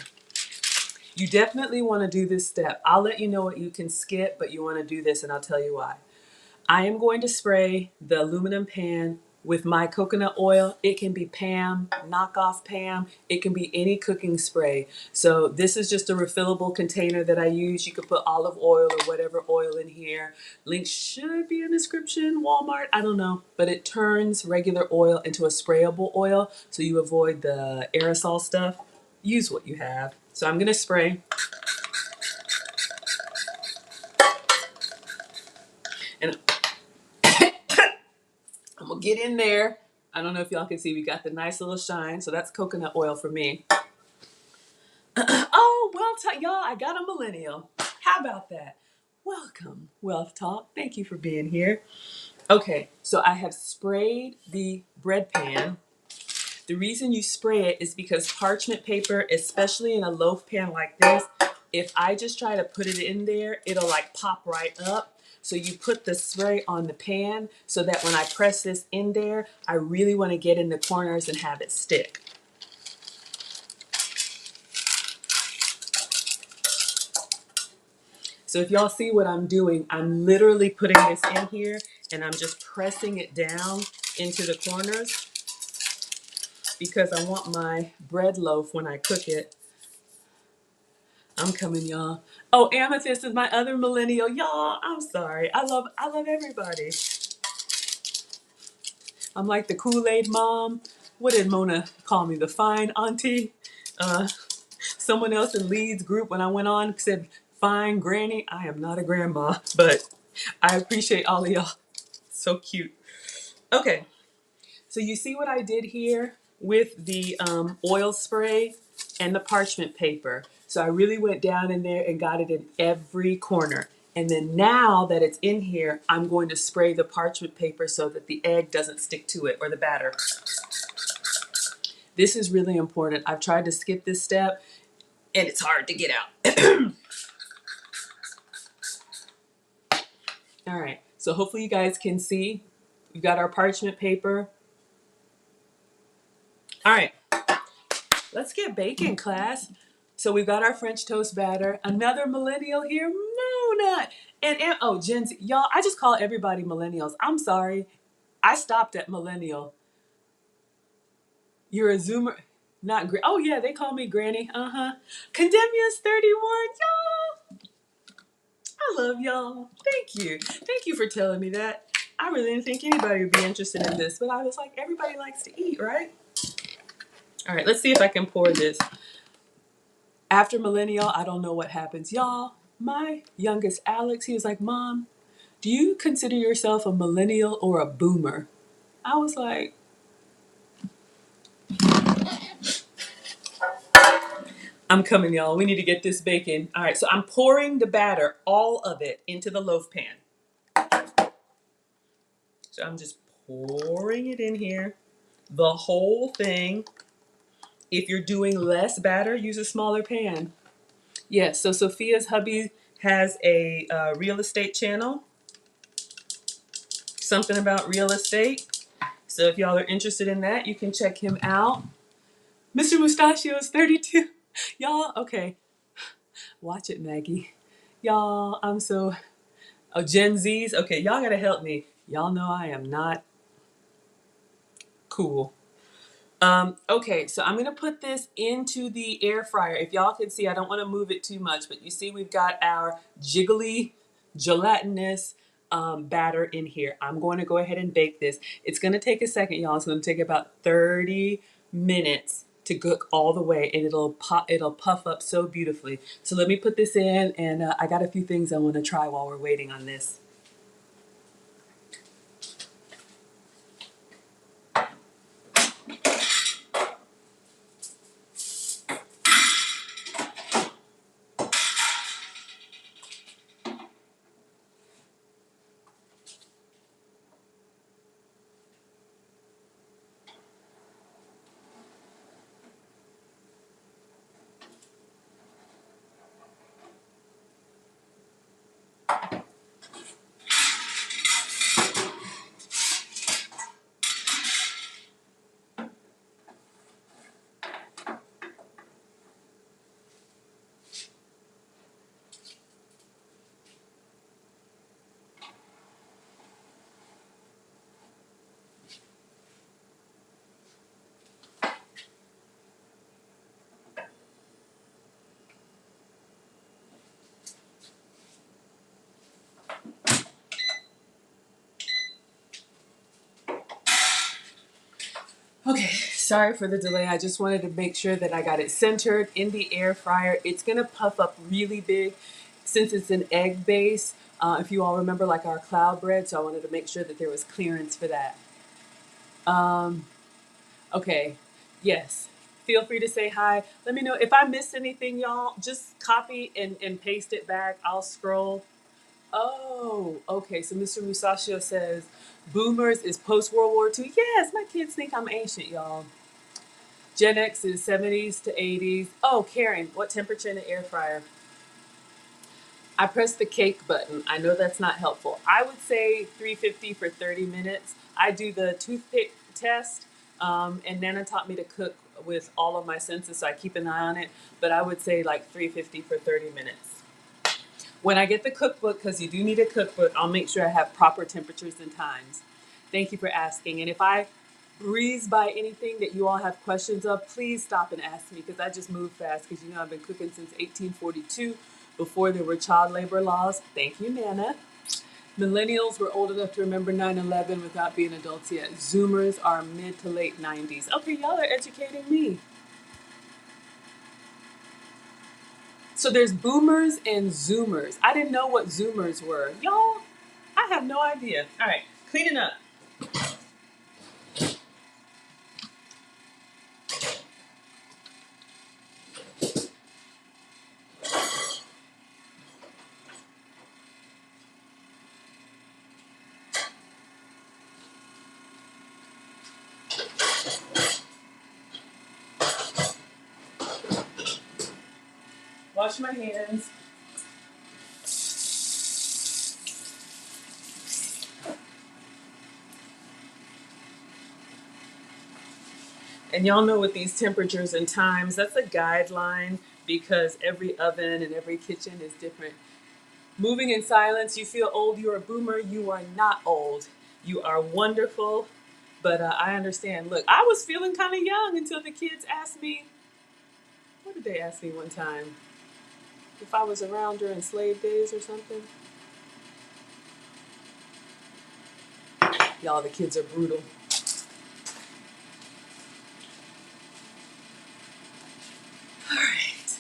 S1: You definitely want to do this step. I'll let you know what you can skip, but you want to do this, and I'll tell you why. I am going to spray the aluminum pan with my coconut oil. It can be Pam, knockoff Pam. It can be any cooking spray. So this is just a refillable container that I use. You could put olive oil or whatever oil in here. Link should be in the description, Walmart, I don't know. But it turns regular oil into a sprayable oil, so you avoid the aerosol stuff. Use what you have. So I'm gonna spray. And I'm gonna get in there. I don't know if y'all can see, we got the nice little shine. So that's coconut oil for me. Oh, well, y'all, I got a millennial. How about that? Welcome, Wealth Talk. Thank you for being here. Okay, so I have sprayed the bread pan. The reason you spray it is because parchment paper, especially in a loaf pan like this, if I just try to put it in there, it'll like pop right up. So you put the spray on the pan so that when I press this in there, I really want to get in the corners and have it stick. So if y'all see what I'm doing, I'm literally putting this in here and I'm just pressing it down into the corners because I want my bread loaf when I cook it. I'm coming, y'all. Oh, Amethyst is my other millennial. Y'all, I'm sorry. I love everybody. I'm like the Kool-Aid mom. What did Mona call me? The fine auntie? Someone else in Lee's group when I went on said, fine granny. I am not a grandma, but I appreciate all of y'all. So cute. Okay, so you see what I did here with the oil spray and the parchment paper. So I really went down in there and got it in every corner. And then now that it's in here, I'm going to spray the parchment paper so that the egg doesn't stick to it or the batter. This is really important. I've tried to skip this step and it's hard to get out. All right, so hopefully you guys can see. We've got our parchment paper. All right, let's get baking, class. So we've got our French toast batter. Another millennial here, Mona. And oh, Gen Z. Y'all, I just call everybody millennials. I'm sorry. I stopped at millennial. You're a Zoomer. Not oh yeah, they call me Granny. Condemia's 31. Y'all, I love y'all. Thank you. Thank you for telling me that. I really didn't think anybody would be interested in this, but I was like, everybody likes to eat, right? All right, let's see if I can pour this. After millennial, I don't know what happens. Y'all, my youngest Alex, he was like, Mom, do you consider yourself a millennial or a boomer? I was like, I'm coming, y'all. We need to get this bacon. All right, so I'm pouring the batter, all of it, into the loaf pan. So I'm just pouring it in here, the whole thing. If you're doing less batter, use a smaller pan. Yes, so Sophia's hubby has a real estate channel. Something about real estate. So if y'all are interested in that, you can check him out. Mr. Mustachio is 32. Y'all, okay. Watch it, Maggie. Y'all, I'm so... Oh, Gen Zs? Okay, y'all gotta help me. Y'all know I am not cool. Okay, so I'm gonna put this into the air fryer. If y'all can see, I don't wanna move it too much, but you see we've got our jiggly, gelatinous batter in here. I'm going to go ahead and bake this. It's gonna take a second, y'all. It's gonna take about 30 minutes to cook all the way, and it'll puff up so beautifully. So let me put this in, and I got a few things I wanna try while we're waiting on this. Okay, sorry for the delay. I just wanted to make sure that I got it centered in the air fryer. It's gonna puff up really big since it's an egg base. If you all remember, like our cloud bread, so I wanted to make sure that there was clearance for that. Um, okay, yes. Feel free to say hi. Let me know if I missed anything, y'all. Just copy and paste it back. I'll scroll. Oh, okay. So Mr. Musashio says, Boomers is post World War II. Yes, my kids think I'm ancient, y'all. Gen X is 70s to 80s. Oh, Karen, what temperature in the air fryer? I pressed the cake button. I know that's not helpful. I would say 350 for 30 minutes. I do the toothpick test, and Nana taught me to cook with all of my senses, so I keep an eye on it. But I would say like 350 for 30 minutes. When I get the cookbook, because you do need a cookbook, I'll make sure I have proper temperatures and times. Thank you for asking. And if I breeze by anything that you all have questions of, please stop and ask me because I just move fast because you know I've been cooking since 1842 before there were child labor laws. Thank you, Nana. Millennials were old enough to remember 9/11 without being adults yet. Zoomers are mid to late 90s. Okay, y'all are educating me. So there's boomers and zoomers. I didn't know what zoomers were. Y'all, I have no idea. All right, cleaning up. Wash my hands. And y'all know with these temperatures and times, that's a guideline because every oven and every kitchen is different. Moving in silence, you feel old, you're a boomer, you are not old. You are wonderful, but I understand. Look, I was feeling kind of young until the kids asked me, what did they ask me one time? If I was around during slave days or something. Y'all, the kids are brutal. All right.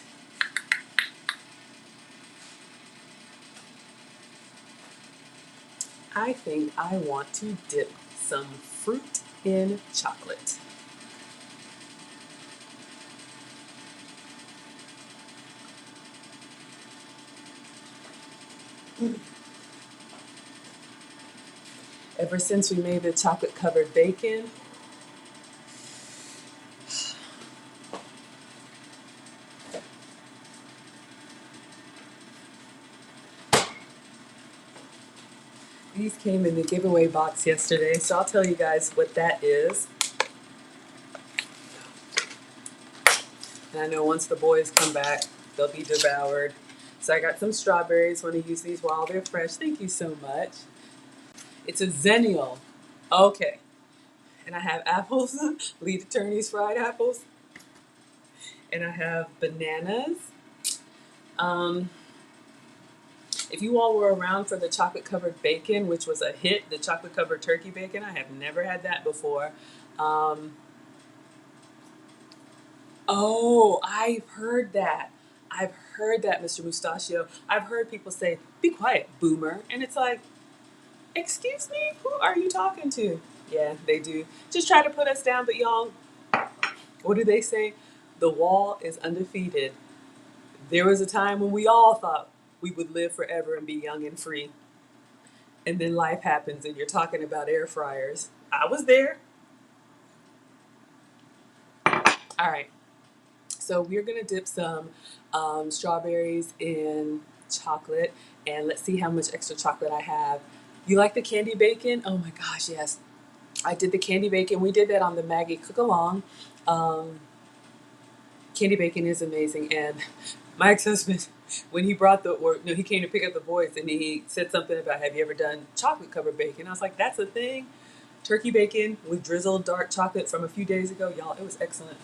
S1: I think I want to dip some fruit in chocolate. Ever since we made the chocolate covered bacon, these came in the giveaway box yesterday, so I'll tell you guys what that is. And I know once the boys come back, they'll be devoured. So I got some strawberries. Want to use these while they're fresh. Thank you so much. It's a zennial. Okay. And I have apples, lead attorney's fried apples. And I have bananas. Um, if you all were around for the chocolate covered bacon, which was a hit, the chocolate covered turkey bacon, I have never had that before. Um, Oh, I've heard that. I've heard that, Mr. Mustachio. I've heard people say, be quiet, boomer. And it's like, excuse me, who are you talking to? Yeah, they do. Just try to put us down, but y'all, what do they say? The wall is undefeated. There was a time when we all thought we would live forever and be young and free. And then life happens and you're talking about air fryers. I was there. All right. So we're gonna dip some strawberries in chocolate, and let's see how much extra chocolate I have. You like the candy bacon? Oh my gosh, yes. I did the candy bacon. We did that on the Maggie Cook Along. Um, Candy bacon is amazing, and my ex-husband, when he brought the, or no, he came to pick up the boys, and he said something about, "Have you ever done chocolate covered bacon?" I was like, "That's a thing." Turkey bacon with drizzled dark chocolate from a few days ago, y'all. It was excellent.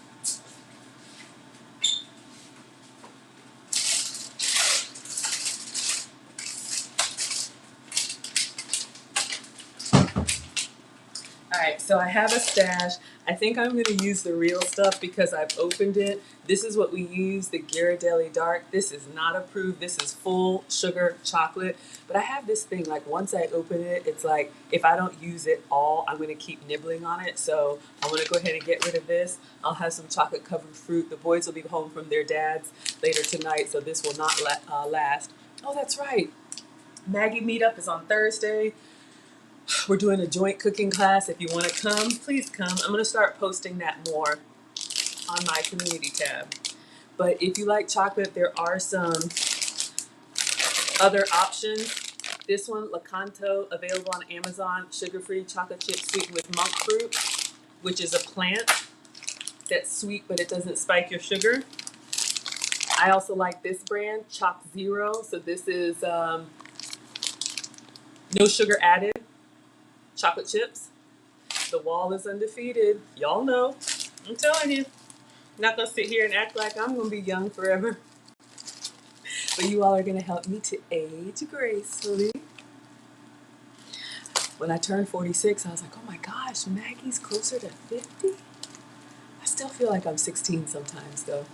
S1: All right, so I have a stash. I think I'm going to use the real stuff because I've opened it. This is what we use, the Ghirardelli Dark. This is not approved. This is full sugar chocolate. But I have this thing, like once I open it, it's like if I don't use it all, I'm going to keep nibbling on it. So I'm going to go ahead and get rid of this. I'll have some chocolate covered fruit. The boys will be home from their dads later tonight, so this will not last. Oh, that's right. Maggie meetup is on Thursday. We're doing a joint cooking class. If you want to come, please come. I'm going to start posting that more on my community tab. But if you like chocolate, there are some other options. This one, Lakanto, available on Amazon, sugar-free chocolate chip sweetened with monk fruit, which is a plant that's sweet, but it doesn't spike your sugar. I also like this brand, Choc Zero. So this is no sugar added chocolate chips. The wall is undefeated. Y'all know. I'm telling you. I'm not going to sit here and act like I'm going to be young forever. But you all are going to help me to age gracefully. When I turned 46, I was like, oh my gosh, Maggie's closer to 50? I still feel like I'm 16 sometimes, though.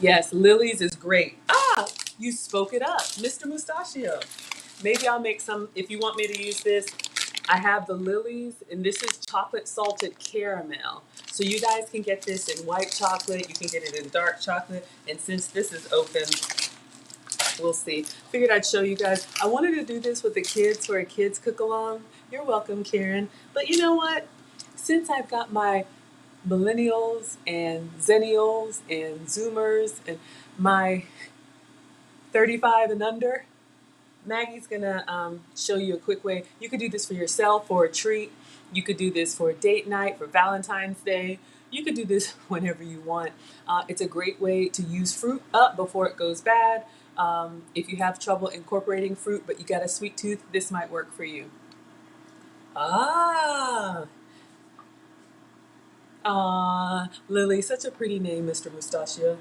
S1: Yes, Lily's is great. Ah, you spoke it up, Mr. Mustachio. Maybe I'll make some, if you want me to use this, I have the Lily's, and this is chocolate salted caramel. So you guys can get this in white chocolate, you can get it in dark chocolate, and since this is open, we'll see. Figured I'd show you guys. I wanted to do this with the kids for a kids cook along. You're welcome, Karen. But you know what? Since I've got my millennials and zennials and zoomers and my 35 and under, Maggie's gonna show you a quick way. You could do this for yourself for a treat. You could do this for a date night, for Valentine's Day. You could do this whenever you want. It's a great way to use fruit up before it goes bad. If you have trouble incorporating fruit, but you got a sweet tooth, this might work for you. Ah, Lily, such a pretty name, Mr. Mustachio.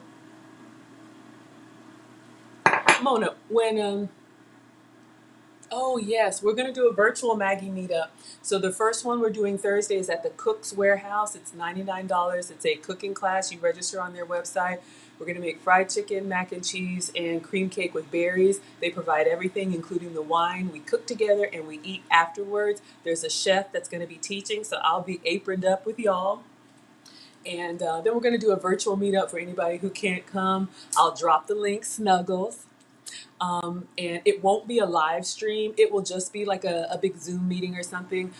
S1: Mona, when oh yes, we're gonna do a virtual Maggie meetup. So the first one we're doing Thursday is at the Cook's Warehouse. It's $99. It's a cooking class. You register on their website. We're gonna make fried chicken, mac and cheese, and cream cake with berries. They provide everything, including the wine. We cook together and we eat afterwards. There's a chef that's gonna be teaching, so I'll be aproned up with y'all. And then we're gonna do a virtual meetup for anybody who can't come. I'll drop the link, Snuggles. And it won't be a live stream. It will just be like a big Zoom meeting or something.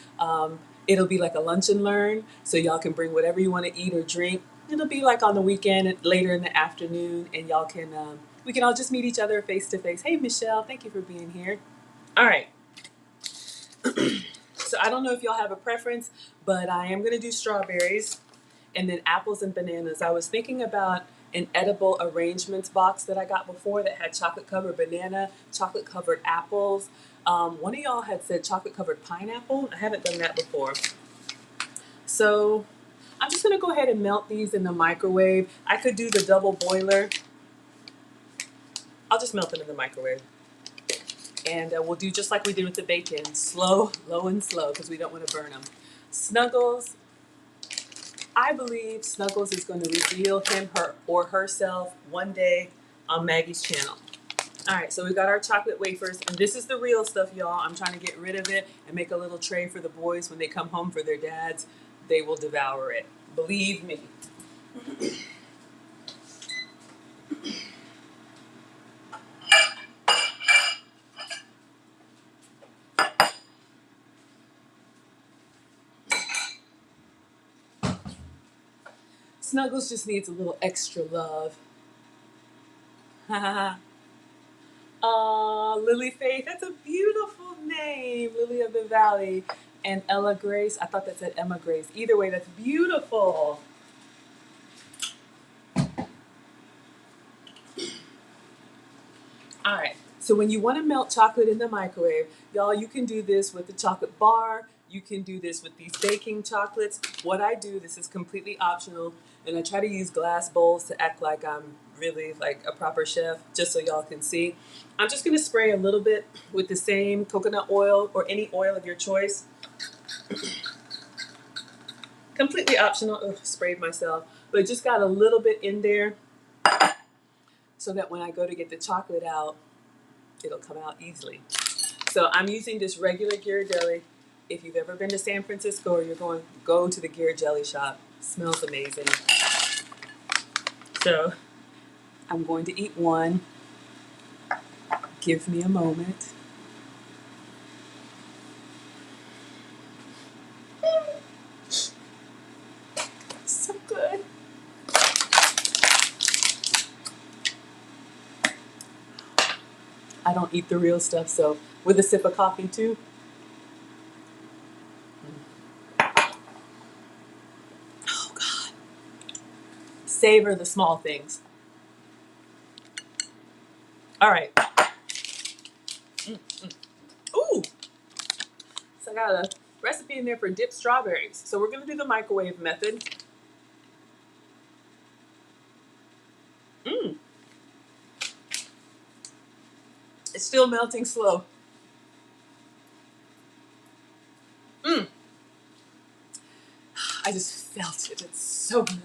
S1: It'll be like a lunch and learn, so y'all can bring whatever you want to eat or drink. It'll be like on the weekend, later in the afternoon, and y'all can we can all just meet each other face to face. Hey, Michelle, thank you for being here. All right. So I don't know if y'all have a preference, but I am gonna do strawberries and then apples and bananas. I was thinking about an edible arrangements box that I got before that had chocolate covered banana, chocolate covered apples. One of y'all had said chocolate covered pineapple. I haven't done that before. So I'm just gonna go ahead and melt these in the microwave. I could do the double boiler. I'll just melt them in the microwave. And we'll do just like we did with the bacon, slow, low and slow, because we don't want to burn them. Snuggles, I believe Snuggles is going to reveal him, her, or herself one day on Maggie's channel. All right, so we got our chocolate wafers, and this is the real stuff, y'all. I'm trying to get rid of it and make a little tray for the boys when they come home for their dads. They will devour it. Believe me. Snuggles just needs a little extra love. Lily Faith, that's a beautiful name. Lily of the Valley. And Ella Grace, I thought that said Emma Grace. Either way, that's beautiful. All right, so when you want to melt chocolate in the microwave, y'all, you can do this with the chocolate bar. You can do this with these baking chocolates. What I do, this is completely optional, and I try to use glass bowls to act like I'm really like a proper chef, just so y'all can see. I'm just gonna spray a little bit with the same coconut oil or any oil of your choice. Completely optional. Ugh, sprayed myself, but just got a little bit in there so that when I go to get the chocolate out, it'll come out easily. So I'm using this regular Ghirardelli. If you've ever been to San Francisco or you're going, go to the Ghirardelli shop. It smells amazing. So I'm going to eat one. Give me a moment. So good. I don't eat the real stuff, so with a sip of coffee too. Oh God. Savor the small things. All right. Ooh. So I got a recipe in there for dipped strawberries. So we're gonna do the microwave method. Mmm. It's still melting slow. Mmm. I just felt it. It's so good.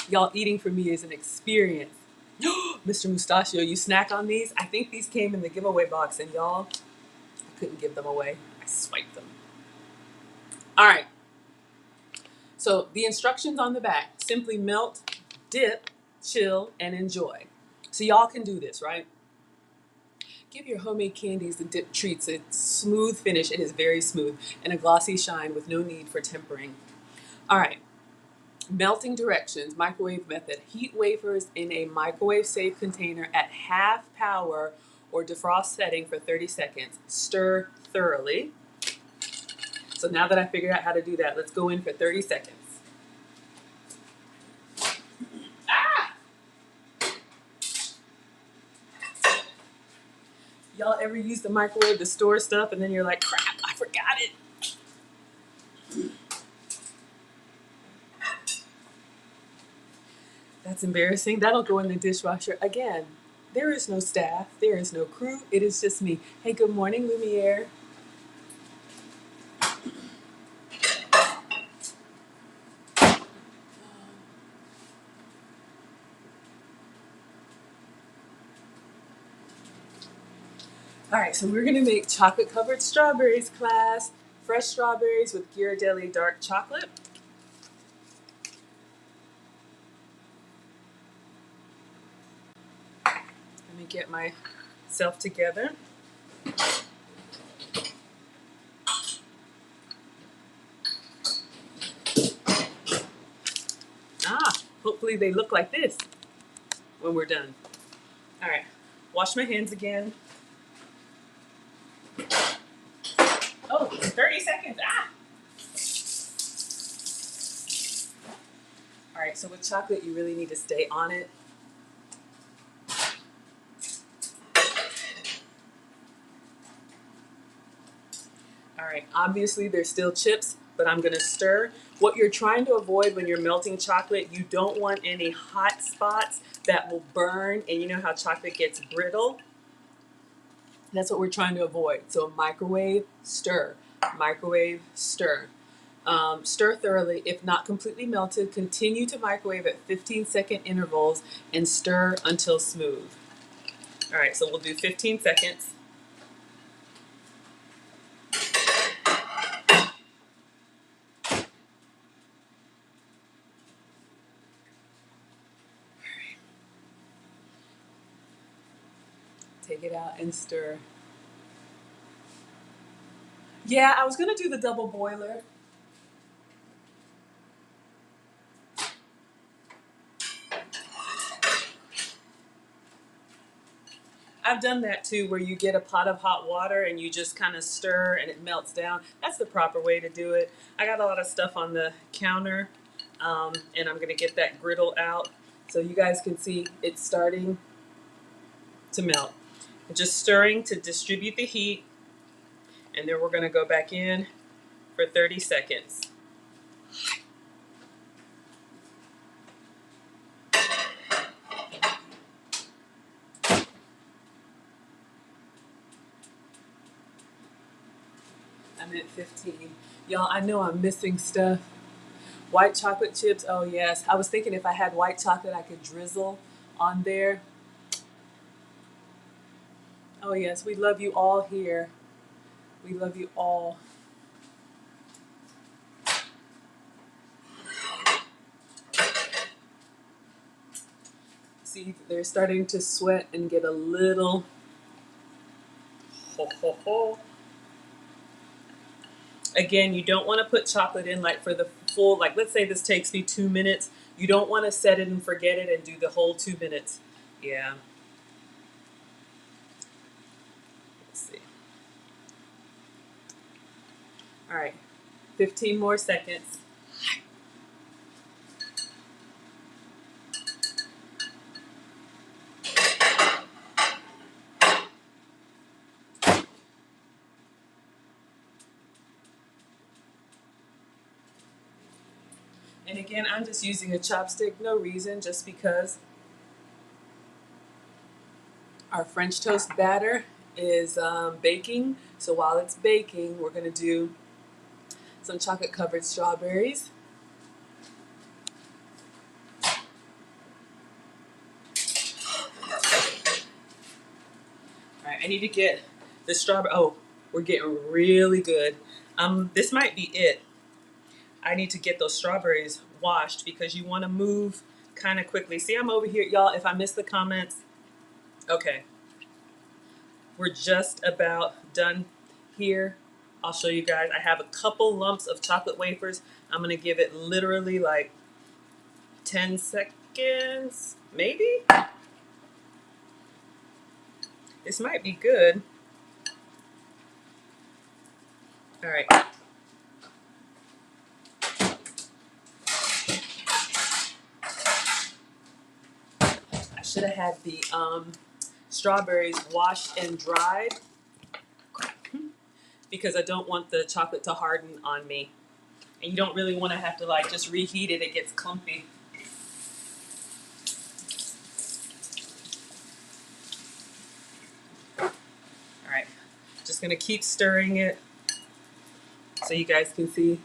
S1: Y'all, eating for me is an experience. Mr. Mustachio, you snack on these? I think these came in the giveaway box, and y'all, I couldn't give them away. I swiped them. All right. So the instructions on the back, simply melt, dip, chill, and enjoy. So y'all can do this, right? Give your homemade candies the dip treats a smooth finish. It is very smooth and a glossy shine with no need for tempering. All right. Melting directions, microwave method. Heat wafers in a microwave safe container at half power or defrost setting for 30 seconds. Stir thoroughly. So now that I figured out how to do that, let's go in for 30 seconds. Ah! Y'all ever use the microwave to store stuff and then you're like, crap, I forgot it. That's embarrassing. That'll go in the dishwasher. Again, there is no staff. There is no crew. It is just me. Hey, good morning, Lumiere. All right, so we're gonna make chocolate covered strawberries, class. Fresh strawberries with Ghirardelli dark chocolate. Let me get myself together. Hopefully they look like this when we're done. All right, wash my hands again. Oh, 30 seconds, All right, so with chocolate, you really need to stay on it. All right, obviously there's still chips, but I'm gonna stir. What you're trying to avoid when you're melting chocolate, you don't want any hot spots that will burn, and you know how chocolate gets brittle? That's what we're trying to avoid. So microwave, stir, microwave, stir. Stir thoroughly. If not completely melted, continue to microwave at 15-second intervals and stir until smooth. All right, so we'll do 15 seconds. Take it out and stir. Yeah, I was gonna do the double boiler. I've done that too, where you get a pot of hot water and you just kind of stir and it melts down. That's the proper way to do it. I got a lot of stuff on the counter, and I'm gonna get that griddle out so you guys can see it's starting to melt. Just stirring to distribute the heat, and then we're gonna go back in for 30 seconds. I'm at 15. Y'all, I know I'm missing stuff. White chocolate chips, oh yes. I was thinking if I had white chocolate, I could drizzle on there. Oh yes, we love you all here. We love you all. See, they're starting to sweat and get a little ho ho ho. Again, you don't want to put chocolate in like for the full, like let's say this takes me 2 minutes. You don't want to set it and forget it and do the whole 2 minutes. Yeah. Let's see. All right. 15 more seconds. And again, I'm just using a chopstick, no reason, just because our French toast batter is baking. So while it's baking, we're going to do some chocolate covered strawberries. All right, I need to get the strawberry. Oh, we're getting really good. This might be it. I need to get those strawberries washed because you want to move kind of quickly. See, I'm over here, y'all. If I miss the comments, okay. We're just about done here. I'll show you guys. I have a couple lumps of chocolate wafers. I'm going to give it literally like 10 seconds, maybe? This might be good. All right. I should have had the strawberries washed and dried because I don't want the chocolate to harden on me. And you don't really want to have to like just reheat it. It gets clumpy. All right. Just going to keep stirring it so you guys can see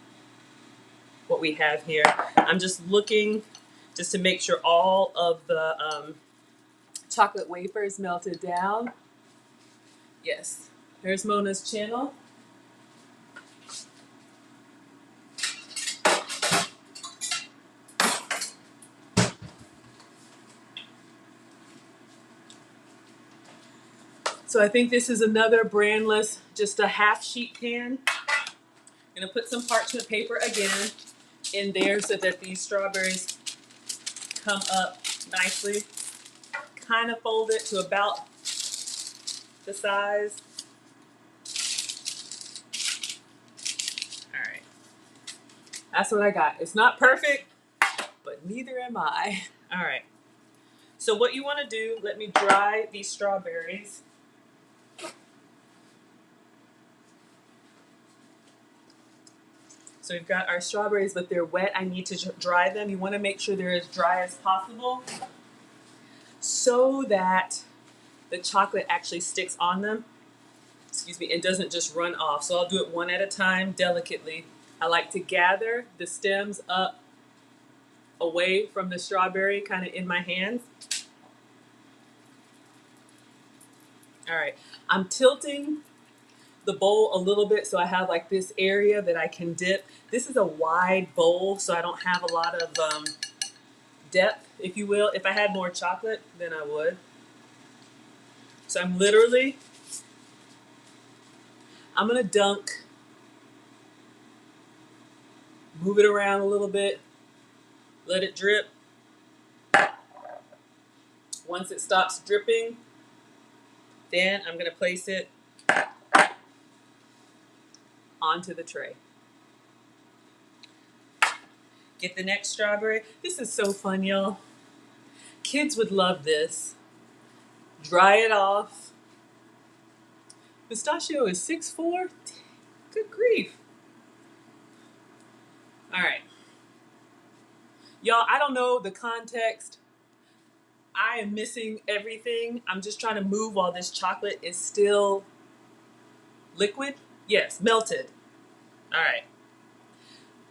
S1: what we have here. I'm just looking just to make sure all of the chocolate wafers melted down. Yes. There's Mona's channel. So I think this is another brandless, just a half sheet pan. I'm gonna put some parchment paper again in there so that these strawberries come up nicely. Kind of fold it to about the size. All right, that's what I got. It's not perfect, but neither am I. All right, so what you wanna do, let me dry these strawberries. So we've got our strawberries, but they're wet. I need to dry them. You want to make sure they're as dry as possible so that the chocolate actually sticks on them, excuse me, and doesn't just run off. So I'll do it one at a time, delicately. I like to gather the stems up away from the strawberry, kind of in my hands. All right, I'm tilting the bowl a little bit so I have like this area that I can dip. This is a wide bowl, so I don't have a lot of depth, if you will. If I had more chocolate, then I would. So I'm gonna dunk, move it around a little bit, let it drip. Once it stops dripping, then I'm gonna place it onto the tray. Get the next strawberry. This is so fun, y'all. Kids would love this. Dry it off. Pistachio is 6'4". Good grief. All right. Y'all, I don't know the context. I am missing everything. I'm just trying to move while this chocolate is still liquid. Yes, melted. All right.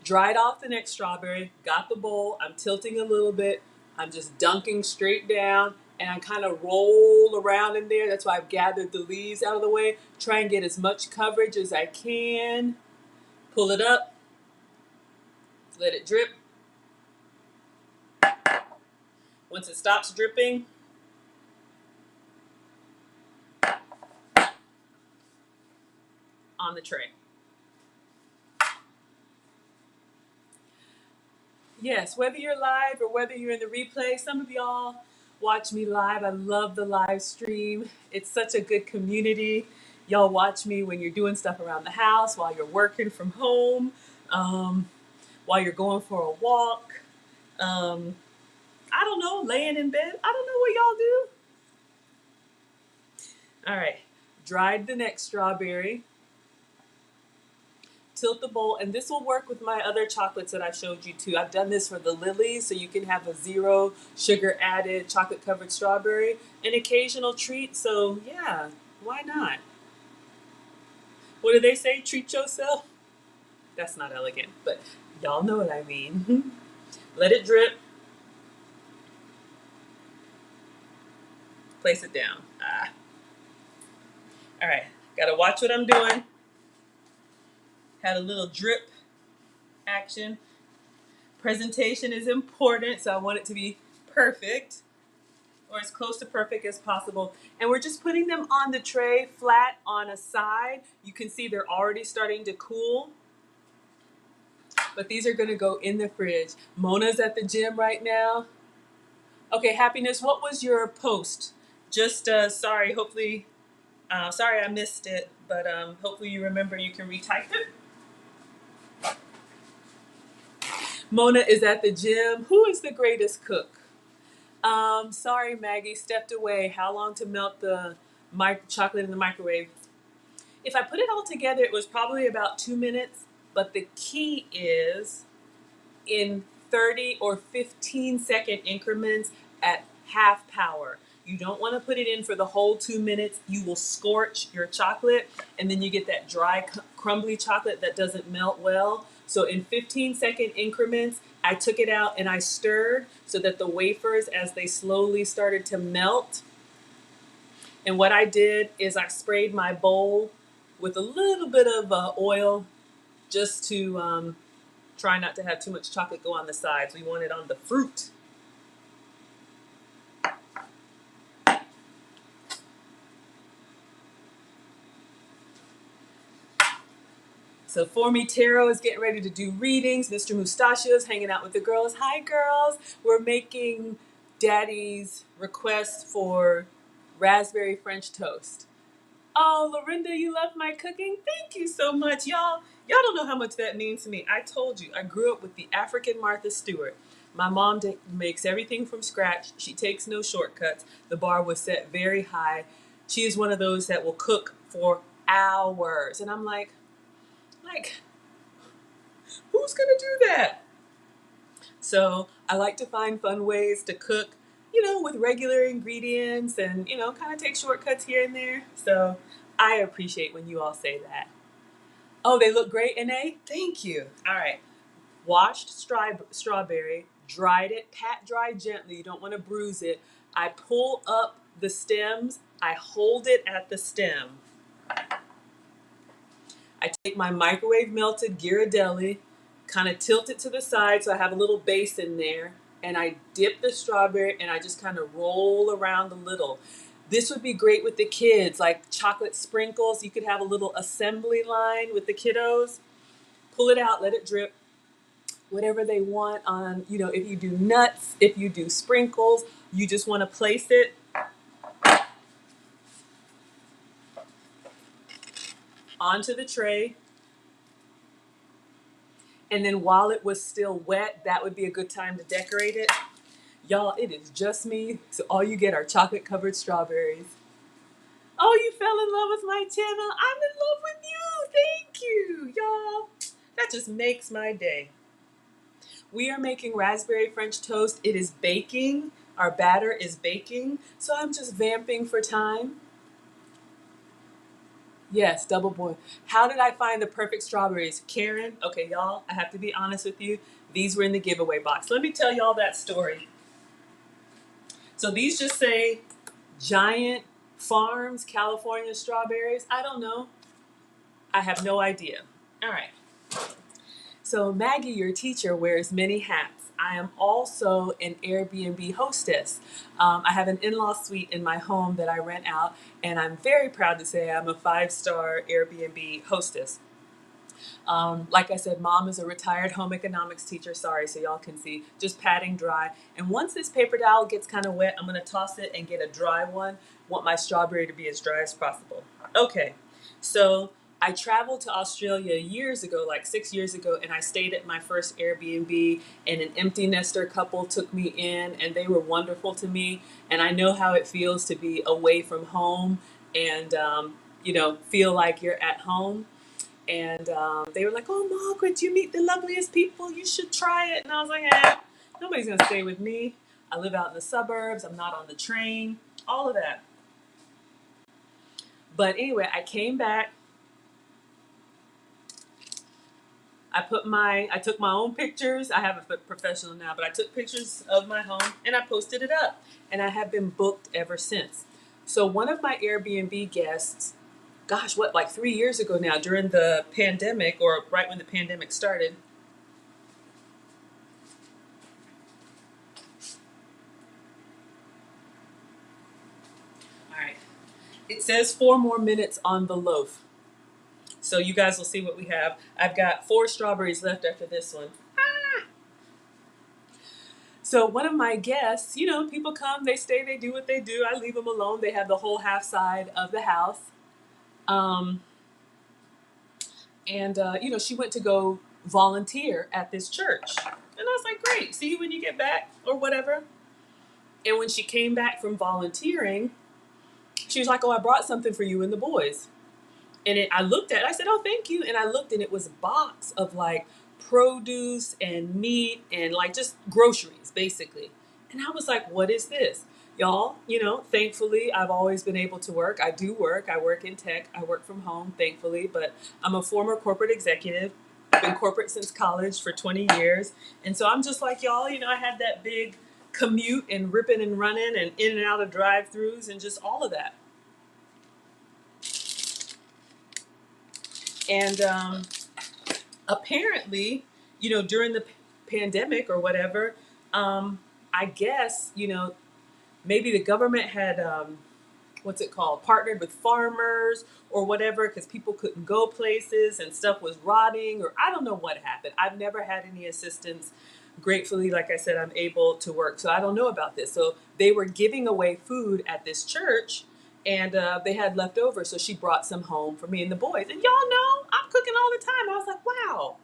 S1: Dried off the next strawberry, got the bowl, I'm tilting a little bit, I'm just dunking straight down, and I kind of roll around in there. That's why I've gathered the leaves out of the way. Try and get as much coverage as I can. Pull it up, let it drip. Once it stops dripping, on the tray. Yes, whether you're live or whether you're in the replay, some of y'all watch me live. I love the live stream. It's such a good community. Y'all watch me when you're doing stuff around the house, while you're working from home, while you're going for a walk. I don't know, laying in bed. I don't know what y'all do. All right, dried the next strawberry. Tilt the bowl, and this will work with my other chocolates that I showed you too. I've done this for the lilies, so you can have a 0 sugar added chocolate covered strawberry, an occasional treat. So yeah, why not? What do they say? Treat yourself. That's not elegant, but y'all know what I mean. Let it drip. Place it down. All right, gotta watch what I'm doing. Had a little drip action. Presentation is important, so I want it to be perfect, or as close to perfect as possible. And we're just putting them on the tray flat on a side. You can see they're already starting to cool, but these are gonna go in the fridge. Mona's at the gym right now. Okay, Happiness, what was your post? Just sorry, hopefully, sorry I missed it, but hopefully you remember, you can retype it. Mona is at the gym. Who is the greatest cook? Sorry, Maggie, stepped away. How long to melt the chocolate in the microwave? If I put it all together, it was probably about 2 minutes, but the key is in 30 or 15-second increments at half power. You don't want to put it in for the whole 2 minutes. You will scorch your chocolate, and then you get that dry, crumbly chocolate that doesn't melt well. So in 15-second increments, I took it out and I stirred so that the wafers, as they slowly started to melt. And what I did is I sprayed my bowl with a little bit of oil, just to try not to have too much chocolate go on the sides. We want it on the fruit. So for me, Taro is getting ready to do readings. Mr. Mustachio's hanging out with the girls. Hi, girls. We're making Daddy's request for raspberry French toast. Oh, Lorinda, you love my cooking? Thank you so much. Y'all don't know how much that means to me. I told you, I grew up with the African Martha Stewart. My mom makes everything from scratch. She takes no shortcuts. The bar was set very high. She is one of those that will cook for hours. And I'm like, who's gonna do that? So I like to find fun ways to cook, with regular ingredients and, kind of take shortcuts here and there. So I appreciate when you all say that. Oh, they look great, Ine? Thank you. All right. Washed strawberry, dried it, pat dry gently. You don't want to bruise it. I pull up the stems. I hold it at the stem. I take my microwave melted Ghirardelli, kind of tilt it to the side so I have a little base in there, and I dip the strawberry and I just kind of roll around a little. This would be great with the kids, like chocolate sprinkles. You could have a little assembly line with the kiddos. Pull it out, let it drip. Whatever they want on, if you do nuts, if you do sprinkles, you just want to place it onto the tray. And then while it was still wet, that would be a good time to decorate it. Y'all, it is just me, so all you get are chocolate covered strawberries. Oh, you fell in love with my channel. I'm in love with you. Thank you, y'all. That just makes my day. We are making raspberry French toast. It is baking. Our batter is baking. So I'm just vamping for time. Yes, double boil. How did I find the perfect strawberries? Karen, okay, y'all, I have to be honest with you. These were in the giveaway box. Let me tell y'all that story. So these just say Giant Farms California strawberries. I don't know. I have no idea. All right. So Maggie, your teacher, wears many hats. I am also an Airbnb hostess. I have an in-law suite in my home that I rent out, and I'm very proud to say I'm a 5-star Airbnb hostess. Like I said, mom is a retired home economics teacher. Sorry, so y'all can see, just patting dry. And once this paper towel gets kind of wet, I'm going to toss it and get a dry one. Want my strawberry to be as dry as possible. Okay, so I traveled to Australia years ago, like 6 years ago, and I stayed at my first Airbnb, and an empty nester couple took me in, and they were wonderful to me. And I know how it feels to be away from home and, feel like you're at home. And they were like, "Oh, Margaret, you meet the loveliest people. You should try it." And I was like, nobody's going to stay with me. I live out in the suburbs. I'm not on the train, all of that. But anyway, I came back. I took my own pictures. I have a professional now, but I took pictures of my home and I posted it up. And I have been booked ever since. So one of my Airbnb guests, gosh, what, like 3 years ago now, during the pandemic, or right when the pandemic started. All right. It says 4 more minutes on the loaf. So you guys will see what we have. I've got 4 strawberries left after this one. So one of my guests, people come, they stay, they do what they do. I leave them alone. They have the whole half side of the house. Um, and she went to go volunteer at this church. And I was like, great, see you when you get back or whatever. And when she came back from volunteering, she was like, oh, I brought something for you and the boys. And I looked at it, I said, oh, thank you. And I looked, and it was a box of like produce and meat and like just groceries, basically. And I was like, what is this? Y'all, thankfully, I've always been able to work. I do work. I work in tech. I work from home, thankfully. But I'm a former corporate executive. I've been corporate since college for 20 years. And so I'm just like y'all, I had that big commute and ripping and running and in and out of drive-throughs and just all of that. And apparently, during the pandemic or whatever, I guess, maybe the government had, what's it called, partnered with farmers or whatever, because people couldn't go places and stuff was rotting, or I don't know what happened. I've never had any assistance. Gratefully, like I said, I'm able to work. So I don't know about this. So they were giving away food at this church, and they had leftovers. So she brought some home for me and the boys. And y'all know I'm cooking all the time. I was like, wow.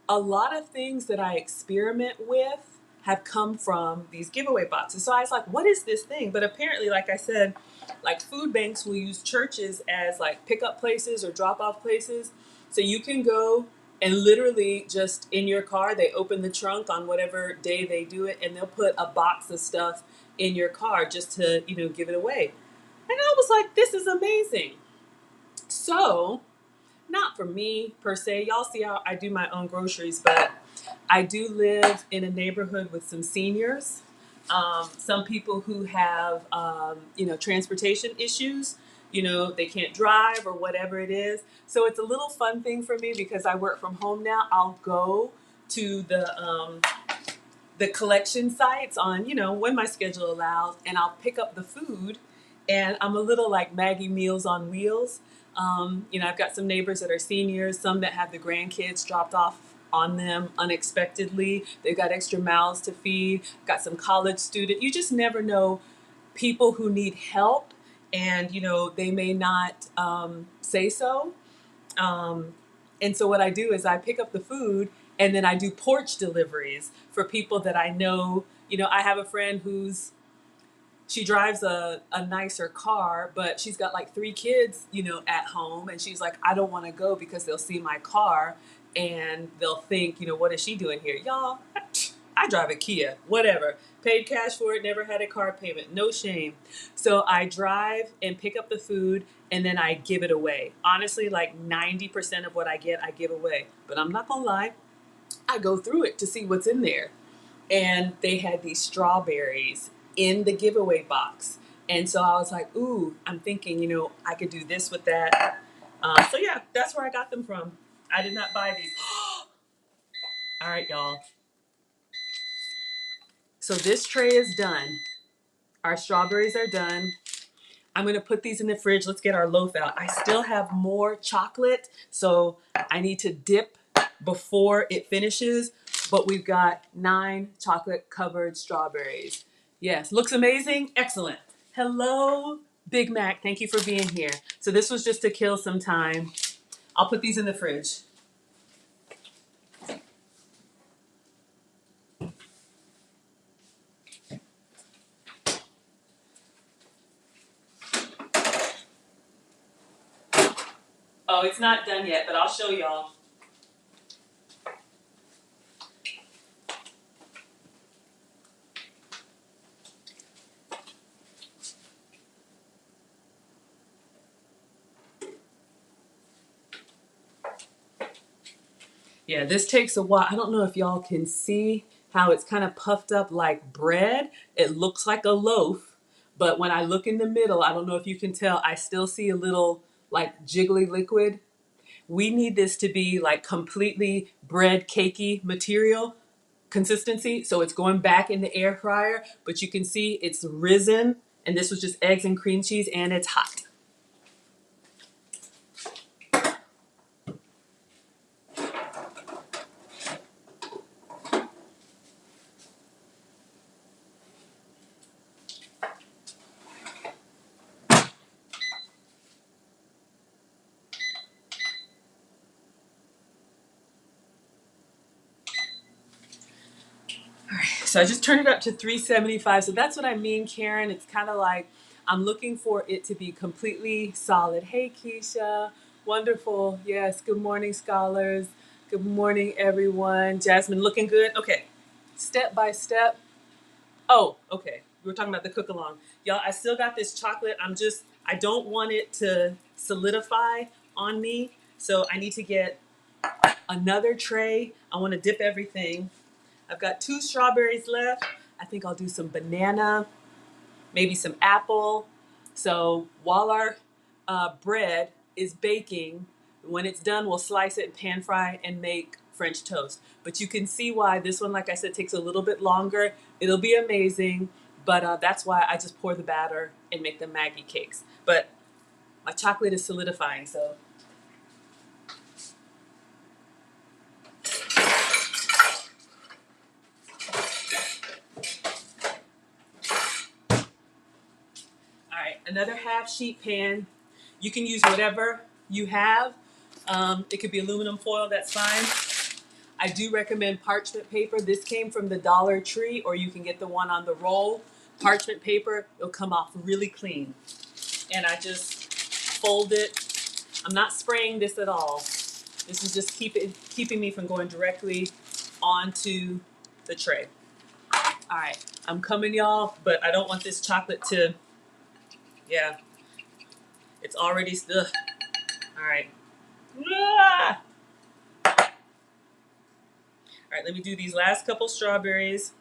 S1: A lot of things that I experiment with have come from these giveaway boxes. So I was like, what is this thing? But apparently, like I said, like food banks will use churches as like pickup places or drop off places. So you can go and literally just in your car, they open the trunk on whatever day they do it, and they'll put a box of stuff in your car just to, give it away. And I was like, this is amazing. So, not for me per se. Y'all see how I do my own groceries, but I do live in a neighborhood with some seniors, some people who have, transportation issues. They can't drive or whatever it is. So it's a little fun thing for me because I work from home now. I'll go to the collection sites on, when my schedule allows, and I'll pick up the food. And I'm a little like Maggie Meals on Wheels. I've got some neighbors that are seniors, some that have the grandkids dropped off on them unexpectedly. They've got extra mouths to feed, got some college student. You just never know people who need help, and, they may not say so. And so what I do is I pick up the food, and then I do porch deliveries for people that I know. I have a friend she drives a nicer car, but she's got like 3 kids, at home. And she's like, I don't want to go because they'll see my car and they'll think, what is she doing here? Y'all, I drive a Kia, whatever. Paid cash for it, never had a car payment, no shame. So I drive and pick up the food and then I give it away. Honestly, like 90% of what I get, I give away. But I'm not gonna lie, I go through it to see what's in there. And they had these strawberries in the giveaway box. And so I was like, ooh, I'm thinking, I could do this with that. So yeah, that's where I got them from. I did not buy these. All right, y'all. So this tray is done. Our strawberries are done. I'm going to put these in the fridge. Let's get our loaf out. I still have more chocolate, so I need to dip before it finishes. But we've got 9 chocolate covered strawberries. Yes, looks amazing. Excellent. Hello, Big Mac. Thank you for being here. So this was just to kill some time. I'll put these in the fridge. Oh, it's not done yet, but I'll show y'all. Yeah, this takes a while. I don't know if y'all can see how it's kind of puffed up like bread. It looks like a loaf, but when I look in the middle, I don't know if you can tell, I still see a little like jiggly liquid. We need this to be like completely bread cakey material consistency. So it's going back in the air fryer, but you can see it's risen, and this was just eggs and cream cheese, and it's hot. So I just turned it up to 375. So that's what I mean, Karen. It's kind of like I'm looking for it to be completely solid. Hey, Keisha. Wonderful. Yes. Good morning, scholars. Good morning, everyone. Jasmine, looking good? Okay. Step by step. Oh, okay. We were talking about the cook along. Y'all, I still got this chocolate. I don't want it to solidify on me. So I need to get another tray. I want to dip everything. I've got 2 strawberries left. I think I'll do some banana, maybe some apple. So while our bread is baking, when it's done, we'll slice it, pan fry, and make French toast. But you can see why this one, like I said, takes a little bit longer. It'll be amazing, but that's why I just pour the batter and make the Maggie cakes. But my chocolate is solidifying, so. All right, another half sheet pan. You can use whatever you have. It could be aluminum foil, that's fine. I do recommend parchment paper. This came from the Dollar Tree, or you can get the one on the roll. Parchment paper, it'll come off really clean. And I just fold it. I'm not spraying this at all. This is just keeping me from going directly onto the tray. All right, I'm coming, y'all, but I don't want this chocolate to, yeah, it's already, ugh. All right. Ah! All right, let me do these last couple strawberries.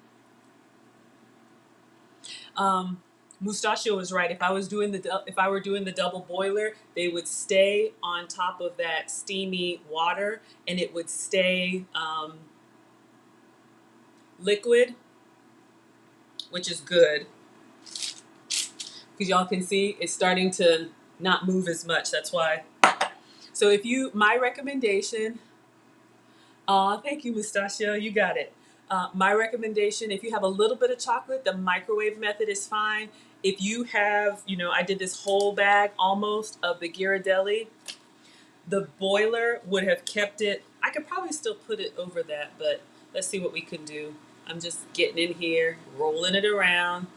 S1: Mustachio was right. If I were doing the double boiler, they would stay on top of that steamy water, and it would stay liquid, which is good because y'all can see it's starting to not move as much. That's why. So my recommendation. Thank you, Mustachio. You got it. My recommendation, if you have a little bit of chocolate, the microwave method is fine. If you have, I did this whole bag almost of the Ghirardelli, the boiler would have kept it. I could probably still put it over that, but let's see what we can do. I'm just getting in here, rolling it around.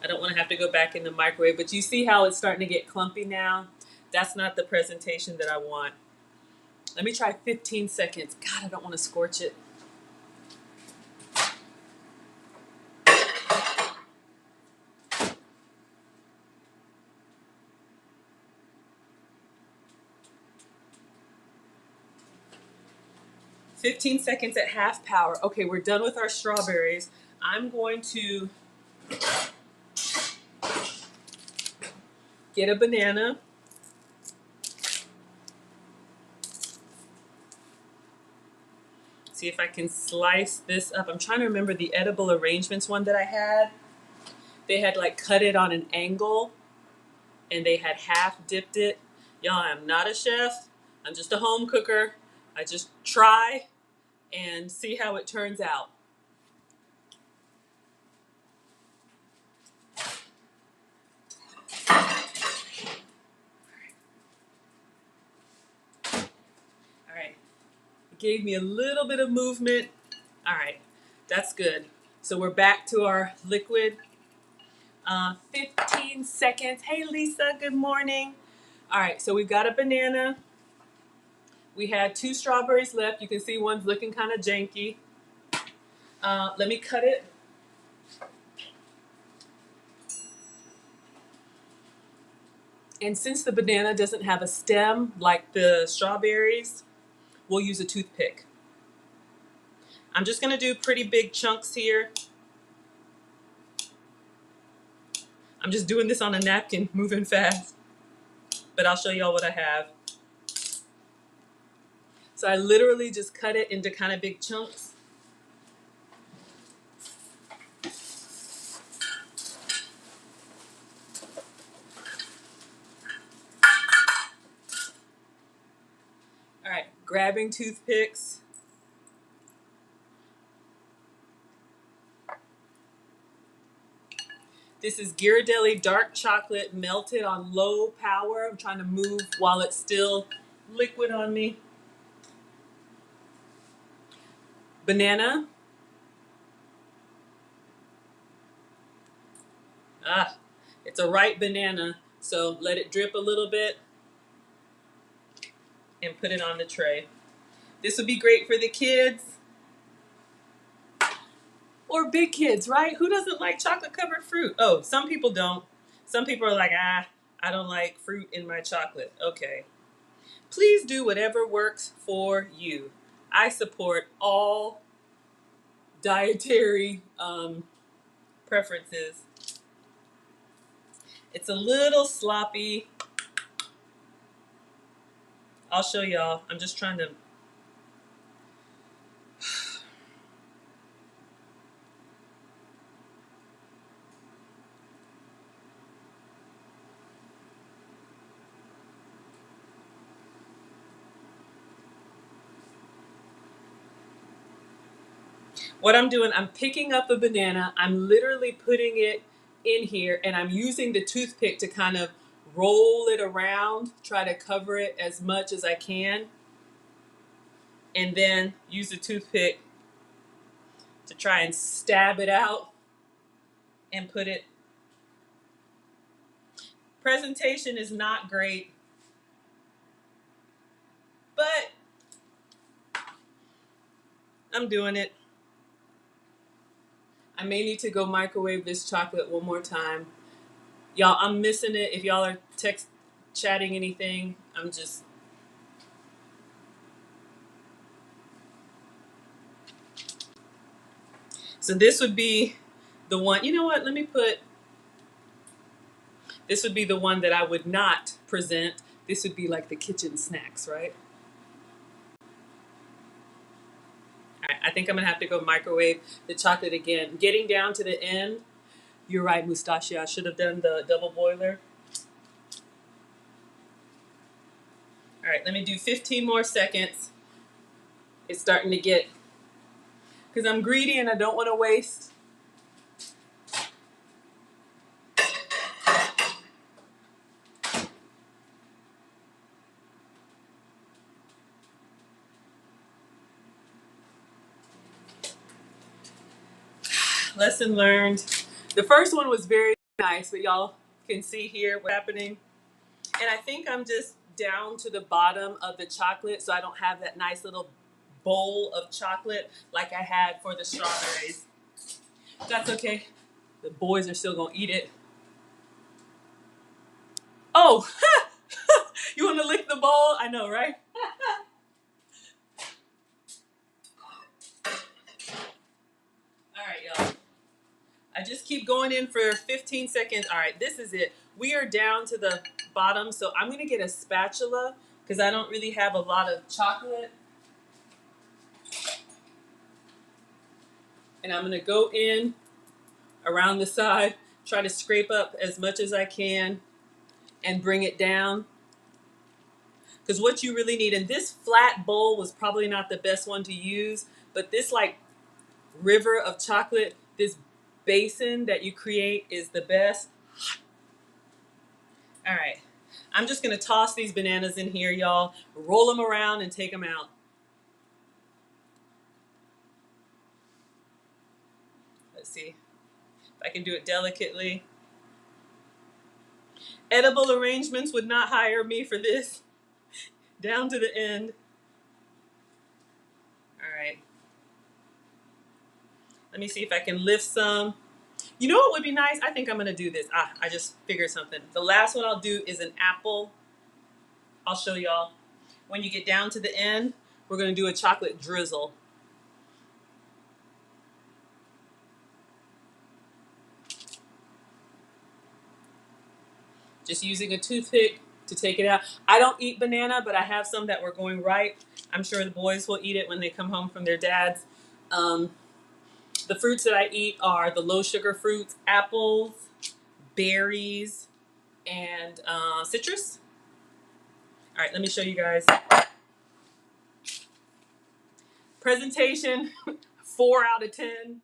S1: I don't want to have to go back in the microwave, but you see how it's starting to get clumpy now? That's not the presentation that I want. Let me try 15 seconds. God, I don't want to scorch it. "15 seconds at half power." Okay, we're done with our strawberries. I'm going to get a banana. See if I can slice this up. I'm trying to remember the edible arrangements one that I had. They had like cut it on an angle and they had half dipped it. Y'all, I'm not a chef. I'm just a home cooker. I just try and see how it turns out. All right. It gave me a little bit of movement. All right. That's good. So we're back to our liquid. 15 seconds. Hey, Lisa, good morning. All right, so we've got a banana. We had 2 strawberries left. You can see one's looking kind of janky. Let me cut it. And since the banana doesn't have a stem like the strawberries, we'll use a toothpick. I'm just going to do pretty big chunks here. I'm just doing this on a napkin, moving fast. But I'll show y'all what I have. So I literally just cut it into kind of big chunks. All right, grabbing toothpicks. This is Ghirardelli dark chocolate melted on low power. I'm trying to move while it's still liquid on me. Banana. It's a ripe banana, so let it drip a little bit and put it on the tray. This would be great for the kids or big kids, right? Who doesn't like chocolate covered fruit? Oh, some people don't. Some people are like, I don't like fruit in my chocolate. Okay. Please do whatever works for you. I support all dietary preferences. It's a little sloppy. I'll show y'all. I'm just trying to. What I'm doing, I'm picking up a banana. I'm literally putting it in here and I'm using the toothpick to kind of roll it around, try to cover it as much as I can. And then use the toothpick to try and stab it out and put it. Presentation is not great, but I'm doing it. I may need to go microwave this chocolate one more time. Y'all, I'm missing it. If y'all are chatting anything, I'm just. So this would be the one, you know what, let me put, this would be the one that I would not present. This would be like the kitchen snacks, right? All right, I think I'm gonna have to go microwave the chocolate again. Getting down to the end, you're right, Mustachia, I should have done the double boiler. All right, let me do 15 more seconds. It's starting to get, because I'm greedy and I don't want to waste. Lesson learned. The first one was very nice, but y'all can see here what's happening. And I think I'm just down to the bottom of the chocolate so I don't have that nice little bowl of chocolate like I had for the strawberries. That's okay. The boys are still gonna eat it. Oh, you want to lick the bowl? I know, right? All right, y'all. I just keep going in for 15 seconds. All right, this is it. We are down to the bottom, so I'm gonna get a spatula because I don't really have a lot of chocolate. And I'm gonna go in around the side, try to scrape up as much as I can and bring it down. Because what you really need, and this flat bowl was probably not the best one to use, but this like river of chocolate, this basin that you create is the best. All right, I'm just gonna toss these bananas in here, y'all. Roll them around and take them out. Let's see if I can do it delicately. Edible Arrangements would not hire me for this. Down to the end. All right. Let me see if I can lift some. You know what would be nice? I think I'm going to do this. I just figured something. The last one I'll do is an apple. I'll show y'all. When you get down to the end, we're going to do a chocolate drizzle. Just using a toothpick to take it out. I don't eat banana, but I have some that were going ripe. I'm sure the boys will eat it when they come home from their dads. The fruits that I eat are the low sugar fruits, apples, berries, and citrus. All right, let me show you guys. Presentation, 4 out of 10.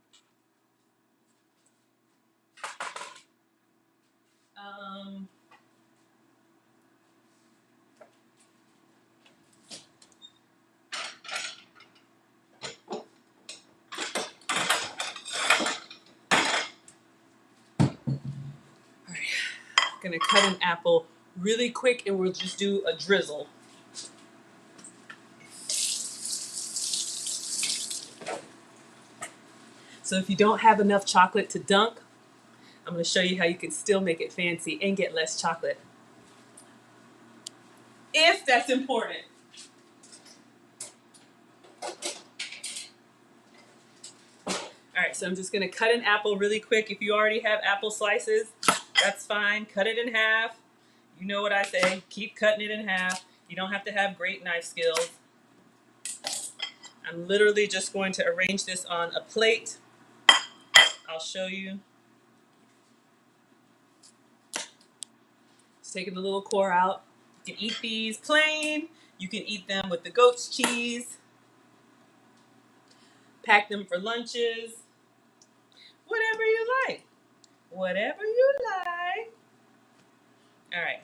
S1: Gonna cut an apple really quick and we'll just do a drizzle. So if you don't have enough chocolate to dunk, I'm gonna show you how you can still make it fancy and get less chocolate. If that's important. All right, so I'm just gonna cut an apple really quick. If you already have apple slices, that's fine. Cut it in half. You know what I say, keep cutting it in half. You don't have to have great knife skills. I'm literally just going to arrange this on a plate. I'll show you. Just taking the little core out. You can eat these plain. You can eat them with the goat's cheese. Pack them for lunches. Whatever you like. Whatever you like. All right.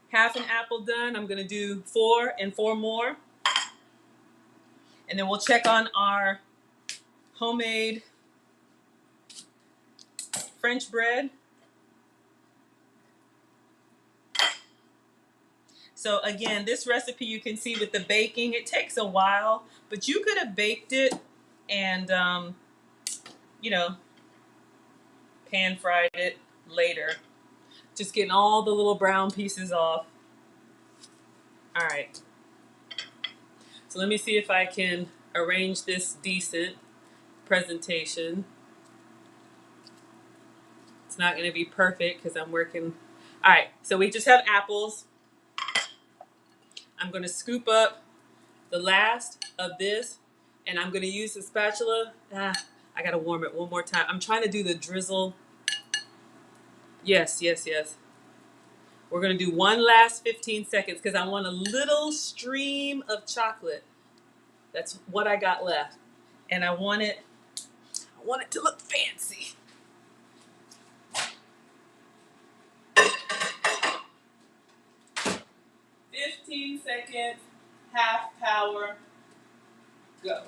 S1: Half an apple done. I'm going to do 4 and 4 more. And then we'll check on our homemade French bread. So again, this recipe you can see with the baking, it takes a while, but you could have baked it and, you know, pan fried it later. Just getting all the little brown pieces off. All right. So let me see if I can arrange this decent presentation. It's not going to be perfect because I'm working. All right. So we just have apples. I'm going to scoop up the last of this and I'm going to use the spatula. I got to warm it one more time. I'm trying to do the drizzle. Yes, yes, yes. We're going to do one last 15 seconds because I want a little stream of chocolate. That's what I got left. And I want it to look fancy. Seconds, half power, go.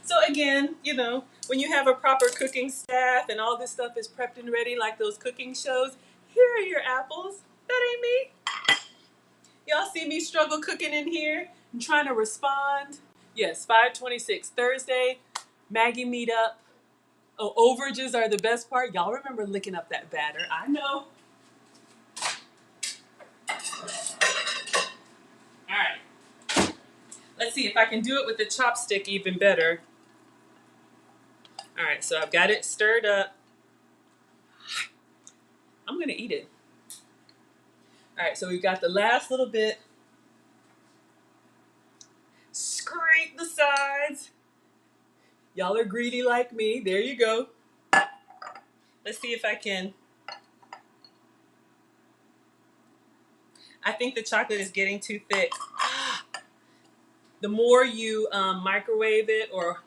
S1: So again, you know, when you have a proper cooking staff and all this stuff is prepped and ready like those cooking shows, here are your apples. That ain't me. Y'all see me struggle cooking in here and trying to respond? Yes, 5:26 Thursday, Maggie meetup. Oh, overages are the best part. Y'all remember licking up that batter. I know. All right. Let's see if I can do it with the chopstick even better. All right, so I've got it stirred up. I'm going to eat it. All right, so we've got the last little bit. Scrape the sides. Y'all are greedy like me. There you go. Let's see if I can. I think the chocolate is getting too thick. The more you microwave it, or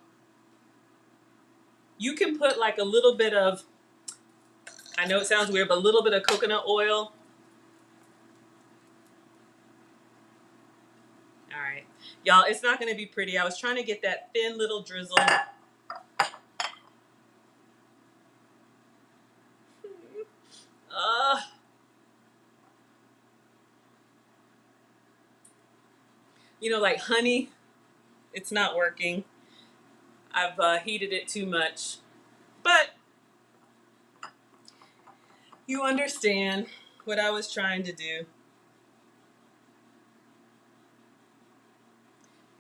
S1: you can put like a little bit of, I know it sounds weird, but a little bit of coconut oil. All right. Y'all, it's not going to be pretty. I was trying to get that thin little drizzle. You know, like honey, it's not working. I've heated it too much. But you understand what I was trying to do.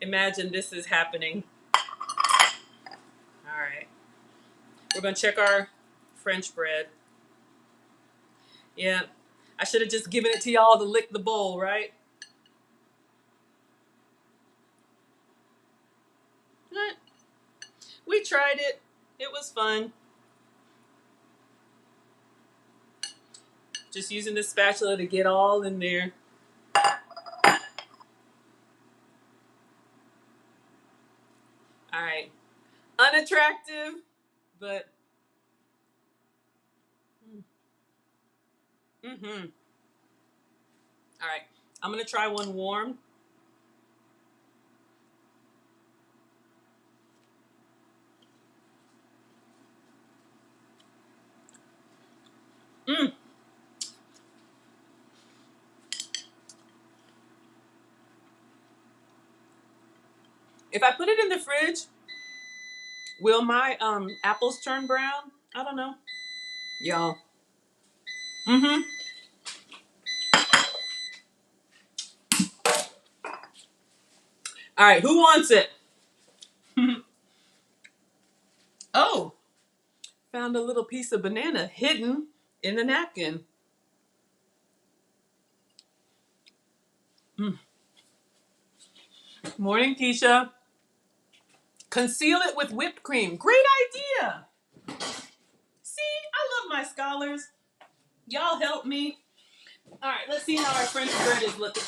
S1: Imagine this is happening. All right. We're going to check our French bread. Yeah. I should have just given it to y'all to lick the bowl, right? But we tried it. It was fun. Just using the spatula to get all in there. All right. Unattractive, but mm-hmm. All right. I'm going to try one warm. Mm. If I put it in the fridge, will my apples turn brown? I don't know. Y'all. Mm-hmm. All right, who wants it? Oh, found a little piece of banana hidden in the napkin. Mm. Morning, Keisha. Conceal it with whipped cream. Great idea. See, I love my scholars. Y'all help me. All right, let's see how our French bread is looking.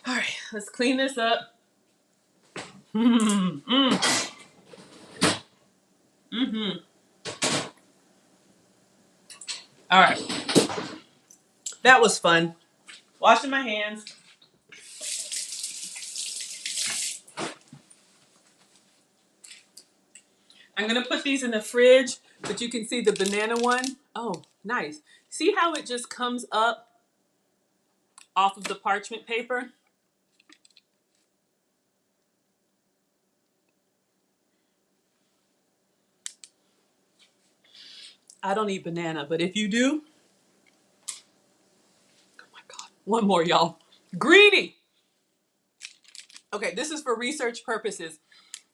S1: All right, let's clean this up. Mm-hmm. Mm-hmm. All right, that was fun. Washing my hands. I'm gonna put these in the fridge, but you can see the banana one. Oh, nice. See how it just comes up off of the parchment paper? I don't eat banana, but if you do, oh my God. One more, y'all. Greedy. Okay, this is for research purposes.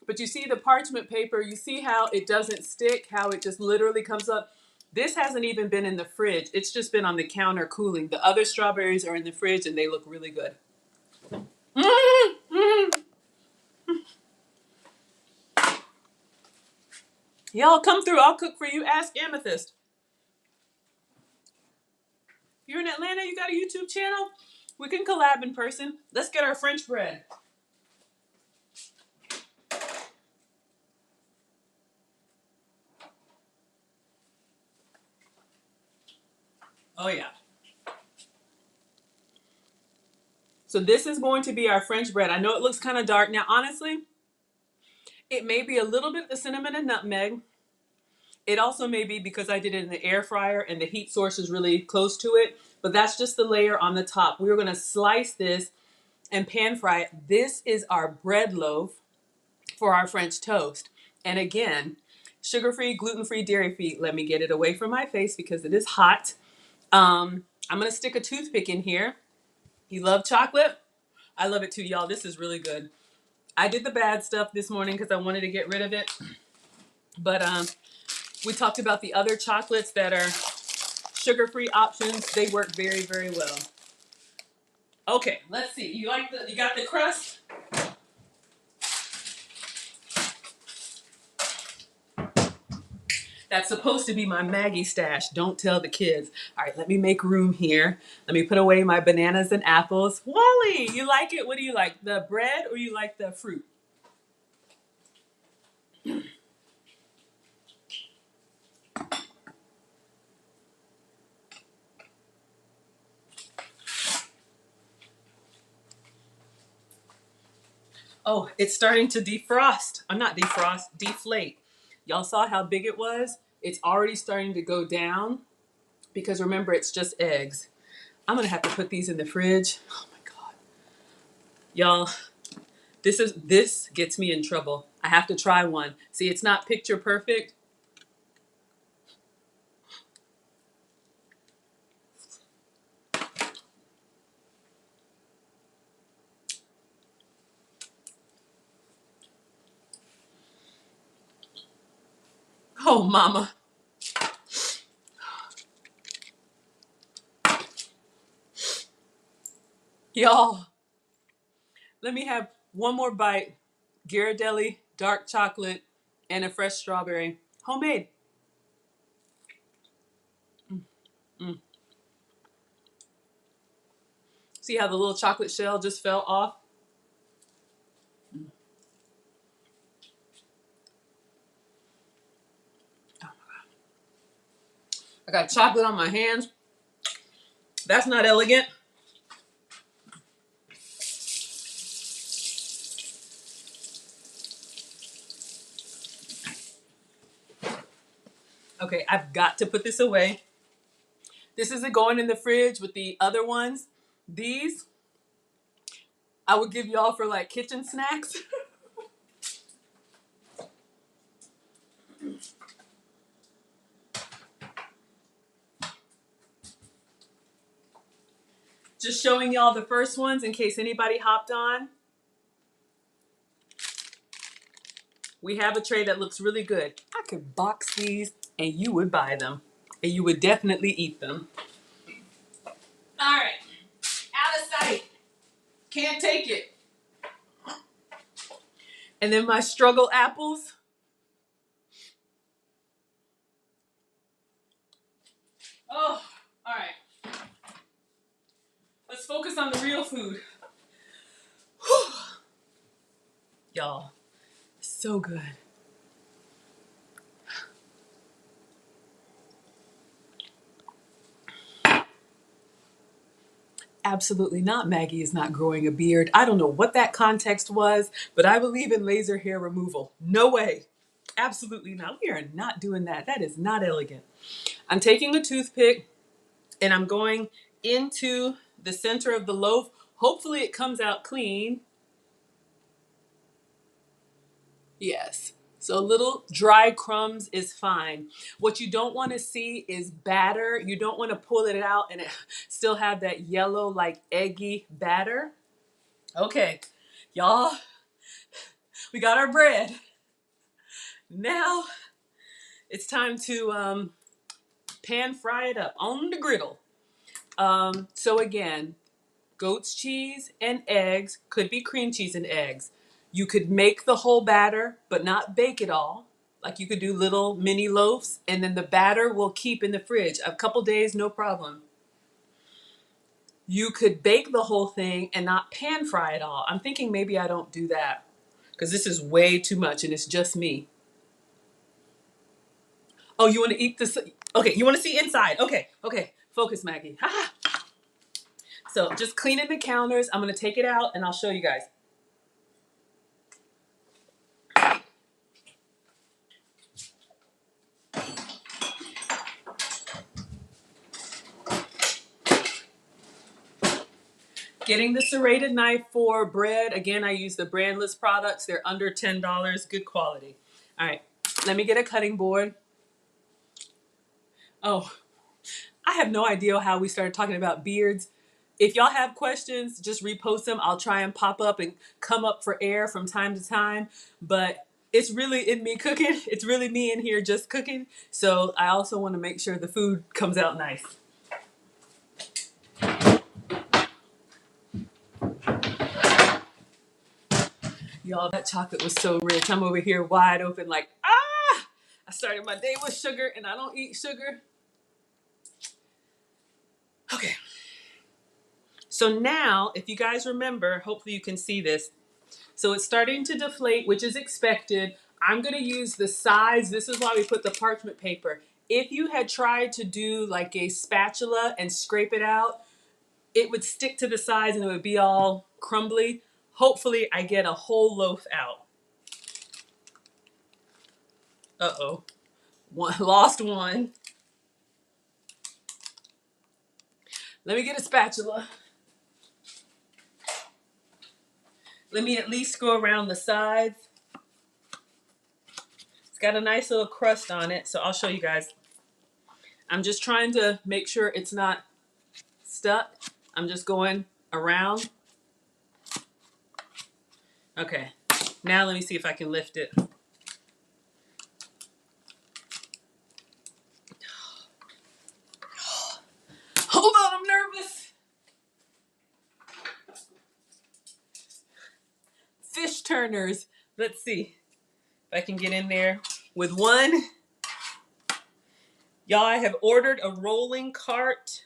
S1: But you see the parchment paper, you see how it doesn't stick, how it just literally comes up. This hasn't even been in the fridge. It's just been on the counter cooling. The other strawberries are in the fridge and they look really good. Y'all come through. I'll cook for you. Ask Amethyst. If you're in Atlanta, you got a YouTube channel? We can collab in person. Let's get our French bread. Oh, yeah. So this is going to be our French bread. I know it looks kind of dark. Now, honestly, it may be a little bit of the cinnamon and nutmeg. It also may be because I did it in the air fryer and the heat source is really close to it, but that's just the layer on the top. We're gonna slice this and pan fry it. This is our bread loaf for our French toast. And again, sugar-free, gluten-free, dairy-free. Let me get it away from my face because it is hot. I'm gonna stick a toothpick in here. You love chocolate? I love it too, y'all. This is really good. I did the bad stuff this morning because I wanted to get rid of it. But we talked about the other chocolates that are sugar-free options. They work very, very well. Okay, let's see. You got the crust? That's supposed to be my Maggie stash. Don't tell the kids. All right, let me make room here. Let me put away my bananas and apples. Wally, you like it? What do you like? The bread or you like the fruit? Oh, it's starting to defrost. I'm not defrost, deflate. Y'all saw how big it was? It's already starting to go down because remember, it's just eggs. I'm gonna have to put these in the fridge. Oh my God. Y'all, this gets me in trouble. I have to try one. See, it's not picture perfect. Oh, mama. Y'all, let me have one more bite. Ghirardelli, dark chocolate, and a fresh strawberry. Homemade. Mm. See how the little chocolate shell just fell off? Mm. Oh my God. I got chocolate on my hands. That's not elegant. Okay, I've got to put this away. This isn't going in the fridge with the other ones. These, I would give y'all for like kitchen snacks. Just showing y'all the first ones in case anybody hopped on. We have a tray that looks really good. I could box these and you would buy them. And you would definitely eat them. All right, out of sight. Can't take it. And then my struggle apples. Oh, all right. Let's focus on the real food. Whew. Y'all, so good. Absolutely not. Maggie is not growing a beard. I don't know what that context was, but I believe in laser hair removal. No way. Absolutely not. We are not doing that. That is not elegant. I'm taking a toothpick and I'm going into the center of the loaf. Hopefully it comes out clean. Yes. So little dry crumbs is fine. What you don't want to see is batter. You don't want to pull it out and it still have that yellow, like eggy batter. Okay, y'all, we got our bread. Now it's time to pan fry it up on the griddle. So again, goat's cheese and eggs, could be cream cheese and eggs. You could make the whole batter, but not bake it all. Like you could do little mini loaves, and then the batter will keep in the fridge a couple days, no problem. You could bake the whole thing and not pan fry it all. I'm thinking maybe I don't do that because this is way too much and it's just me. Oh, you want to eat this? Okay, you want to see inside. Okay, okay. Focus, Maggie. Ha! So just cleaning the counters. I'm going to take it out and I'll show you guys. Getting the serrated knife for bread. Again, I use the Brandless Products. They're under $10, good quality. All right, let me get a cutting board. Oh, I have no idea how we started talking about beards. If y'all have questions, just repost them. I'll try and pop up and come up for air from time to time. But it's really in me cooking. It's really me in here just cooking. So I also want to make sure the food comes out nice. Y'all, that chocolate was so rich. I'm over here wide open like, ah! I started my day with sugar and I don't eat sugar. Okay. So now, if you guys remember, hopefully you can see this. So it's starting to deflate, which is expected. I'm going to use the sides. This is why we put the parchment paper. If you had tried to do like a spatula and scrape it out, it would stick to the sides and it would be all crumbly. Hopefully I get a whole loaf out. Uh-oh. Lost one. Let me get a spatula. Let me at least go around the sides. It's got a nice little crust on it, so I'll show you guys. I'm just trying to make sure it's not stuck. I'm just going around. Okay, now let me see if I can lift it. Hold on, I'm nervous. Fish turners. Let's see if I can get in there with one. Y'all, I have ordered a rolling cart